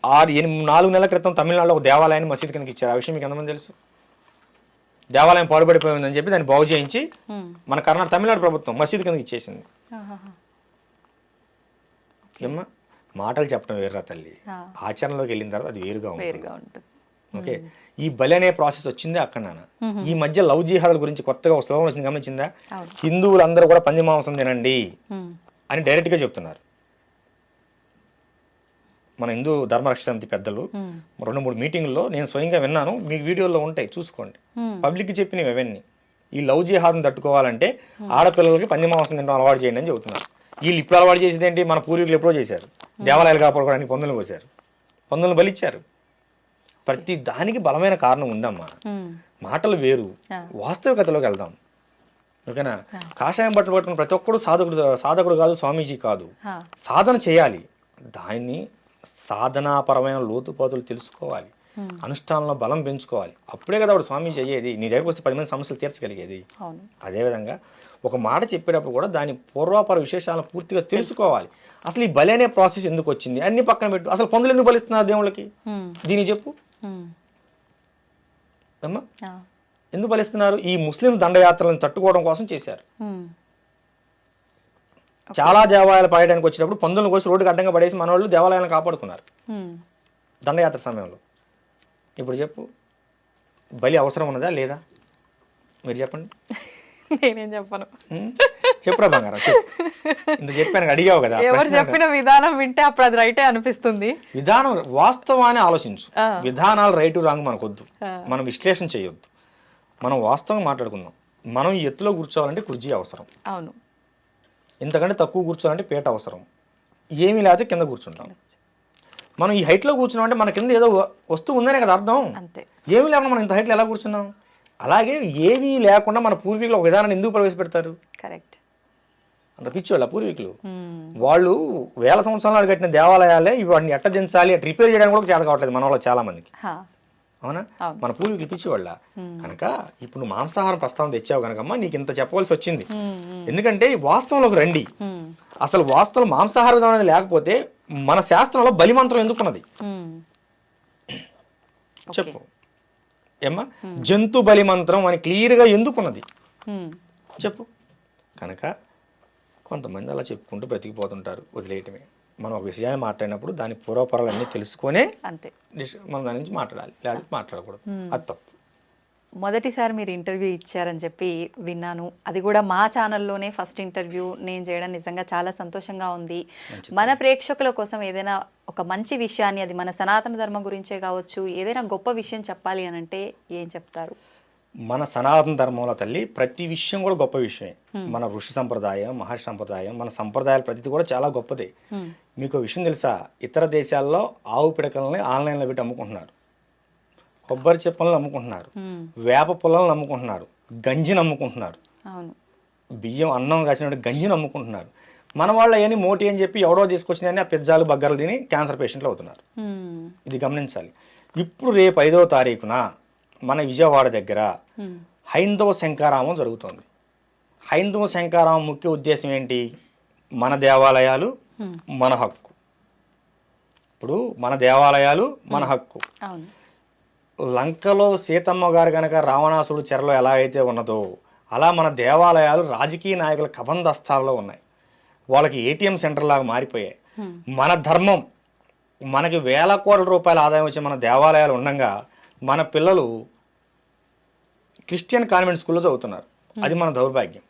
4 నెలల క్రితం తమిళనాడులో ఒక దేవాలయాన్ని మసీదు కిందకి ఇచ్చారు. ఆ విషయం మీకు ఎంతమంది తెలుసు? దేవాలయం పాడుపడిపోయిందని చెప్పి దాన్ని బాగు చేయించి మన తమిళనాడు ప్రభుత్వం మసీదు కిందకి ఇచ్చేసింది. ఏమ్మా, మాటలు చెప్పడం వేరురా తల్లి, ఆచరణలోకి వెళ్ళిన తర్వాత అది వేరుగా ఉంటుంది. ఓకే, ఈ బలి అనే ప్రాసెస్ వచ్చిందే అక్కడ. నాన్న ఈ మధ్య లవ్ జిహాదుల గురించి కొత్తగా ఒక స్లోగన్ వచ్చింది, గమనించిందా? హిందువులందరూ కూడా పంది మాంసం తినండి అని డైరెక్ట్ గా చెప్తున్నారు. మన హిందూ ధర్మరక్షణ సమితి పెద్దలు 2-3 మీటింగుల్లో నేను స్వయంగా విన్నాను, మీకు వీడియోలో ఉంటాయి చూసుకోండి. పబ్లిక్ చెప్పినవి అవన్నీ. ఈ లవ్ జిహాద్ని తట్టుకోవాలంటే ఆడపిల్లలకి పంది మాంసం తినడం అలవాటు చేయండి అని చెబుతున్నారు. వీళ్ళు ఇప్పుడు అలవాటు చేసేది ఏంటి? మన పూర్వీకులు ఎప్పుడో చేశారు. దేవాలయాలు కాపాడుకోవడానికి పందులు కోసారు, పందులను బలిచ్చారు. ప్రతి దానికి బలమైన కారణం ఉందమ్మా. మాటలు వేరు, వాస్తవికతలోకి వెళ్దాం. ఓకేనా? కాషాయం బట్టలు పట్టుకుని ప్రతి ఒక్కడు సాధకుడు కాదు, స్వామీజీ కాదు. సాధన చేయాలి, దాన్ని సాధనాపరమైన లోతుపాతులు తెలుసుకోవాలి, అనుష్ఠానంలో బలం పెంచుకోవాలి. అప్పుడే కదా వాడు స్వామీజీ అయ్యేది, నీ దగ్గరకు వస్తే 10 మంది సమస్యలు తీర్చగలిగేది. అదేవిధంగా ఒక మాట చెప్పేటప్పుడు కూడా దాని పూర్వాపర విశేషాలను పూర్తిగా తెలుసుకోవాలి. అసలు ఈ బలి అనే ప్రాసెస్ ఎందుకు వచ్చింది అన్ని పక్కన పెట్టు. అసలు పందులు ఎందుకు బలిస్తున్నారు దేవుళ్ళకి, దీన్ని చెప్పు అమ్మా. ఎందుకు బలిస్తున్నారు? ఈ ముస్లిం దండయాత్రలను తట్టుకోవడం కోసం చేశారు. చాలా దేవాలయాలు పాయడానికి వచ్చినప్పుడు పందులను కోసి రోడ్డుకి అడ్డంగా పడేసి మన వాళ్ళు దేవాలయాలను కాపాడుకున్నారు దండయాత్ర సమయంలో. ఇప్పుడు చెప్పు, బలి అవసరం ఉన్నదా లేదా? మీరు చెప్పండి. నేనేం చెప్పను. చెప్పురా బంగారం, ఇంత చెప్పాను, అడిగావు కదా. ఎవరు చెప్పిన విధానం వింటే అప్పుడు అది రైటే అనిపిస్తుంది. విధానం వాస్తవాన్ని ఆలోచించు. విధానాలు రైట్ రాంగ్ మనకొద్దు, మనం విశ్లేషణ చేయొద్దు, మనం వాస్తవంగా మాట్లాడుకుందాం. మనం ఈ ఎత్తులో కూర్చోవాలంటే కుర్చీ అవసరం. అవును. ఇంతకంటే తక్కువ కూర్చోవాలంటే పీట అవసరం. ఏమీ లేకపోతే కింద కూర్చుంటాం. మనం ఈ హైట్లో కూర్చున్నాం అంటే మన కింద ఏదో వస్తువు ఉందనే కదా అర్థం. అంతే. ఏమీ లేకుండా మనం ఇంత హైట్లో ఎలా కూర్చున్నాం? అలాగే ఏమీ లేకుండా మన పూర్వీకులు ఒక విధానాన్ని ఎందుకు ప్రవేశపెడతారు? కరెక్ట్. అంత పిచ్చోళ్ళ పూర్వీకులు. వాళ్ళు వేల సంవత్సరాలు కట్టిన దేవాలయాలే వాటిని ఎట్ట దించాలి, రిపేర్ చేయడానికి కూడా చేత కావట్లేదు మన వాళ్ళు చాలా మందికి. అవునా? మన పూర్వీకులు పిచ్చివాళ్ళ. కనుక ఇప్పుడు నువ్వు మాంసాహారం ప్రస్తావన తెచ్చావు కనుకమ్మా నీకు ఇంత చెప్పవలసి వచ్చింది. ఎందుకంటే వాస్తవంలోకి రండి. అసలు వాస్తవం మాంసాహార విధానం అనేది లేకపోతే మన శాస్త్రంలో బలి మంత్రం ఎందుకున్నది చెప్పు ఏమ్మా? జంతు బలి మంత్రం అని క్లియర్గా ఎందుకున్నది చెప్పు. కనుక కొంతమంది అలా చెప్పుకుంటూ బ్రతికిపోతుంటారు, వదిలేయటమే. మనం ఒక విషయాన్ని మాట్లాడినప్పుడు దాని పూర్వపరాలన్నీ తెలుసుకొనే అంతే మనం దాని నుంచి మాట్లాడాలి, లేకపోతే మాట్లాడకూడదు. అది తప్పు. మొదటిసారి మీరు ఇంటర్వ్యూ ఇచ్చారని చెప్పి విన్నాను. అది కూడా మా ఛానల్లోనే ఫస్ట్ ఇంటర్వ్యూ నేను చేయడం నిజంగా చాలా సంతోషంగా ఉంది. మన ప్రేక్షకుల కోసం ఏదైనా ఒక మంచి విషయాన్ని, అది మన సనాతన ధర్మం గురించే కావచ్చు, ఏదైనా గొప్ప విషయం చెప్పాలి అని అంటే ఏం చెప్తారు? మన సనాతన ధర్మంలో తల్లి ప్రతి విషయం కూడా గొప్ప విషయమే. మన ఋషి సంప్రదాయం, మహర్షి సంప్రదాయం, మన సంప్రదాయాలు ప్రతిది కూడా చాలా గొప్పదే. మీకు విషయం తెలుసా? ఇతర దేశాల్లో ఆవు పిడకలని ఆన్లైన్లో పెట్టి అమ్ముకుంటున్నారు, కొబ్బరి చెప్పలను అమ్ముకుంటున్నారు, వేప పుల్లలను అమ్ముకుంటున్నారు, గంజిని అమ్ముకుంటున్నారు, బియ్యం అన్నం కాసినట్టు గంజిని అమ్ముకుంటున్నారు. మన వాళ్ళు అవన్నీ మోటి అని చెప్పి ఎవడో తీసుకొచ్చిందని ఆ పిజ్జాలు బగ్గర్లు తిని క్యాన్సర్ పేషెంట్లు అవుతున్నారు. ఇది గమనించాలి. ఇప్పుడు రేపు 5వ తారీఖున మన విజయవాడ దగ్గర హైందవ శంకారామం జరుగుతుంది. హైందవ శంకారామం ముఖ్య ఉద్దేశం ఏంటి? మన దేవాలయాలు మన హక్కు. ఇప్పుడు మన దేవాలయాలు మన హక్కు. లంకలో సీతమ్మ గారు కనుక రావణాసుడు చెరలో ఎలా అయితే ఉన్నదో అలా మన దేవాలయాలు రాజకీయ నాయకుల కబంధస్థాల్లో ఉన్నాయి. వాళ్ళకి ఏటీఎం సెంటర్ లాగా మారిపోయాయి. మన ధర్మం, మనకి వేల కోట్ల రూపాయల ఆదాయం వచ్చే మన దేవాలయాలు ఉండగా మన పిల్లలు క్రిస్టియన్ కాన్వెంట్ స్కూల్లో చదువుతున్నారు. అది మన దౌర్భాగ్యం.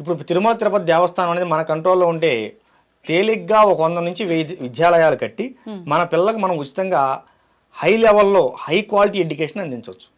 ఇప్పుడు తిరుమల తిరుపతి దేవస్థానం అనేది మన కంట్రోల్లో ఉంటే తేలిగ్గా ఒక 100 నుంచి 1000 విద్యాలయాలు కట్టి మన పిల్లలకు మనం ఉచితంగా హై లెవెల్లో హై క్వాలిటీ ఎడ్యుకేషన్ అందించవచ్చు.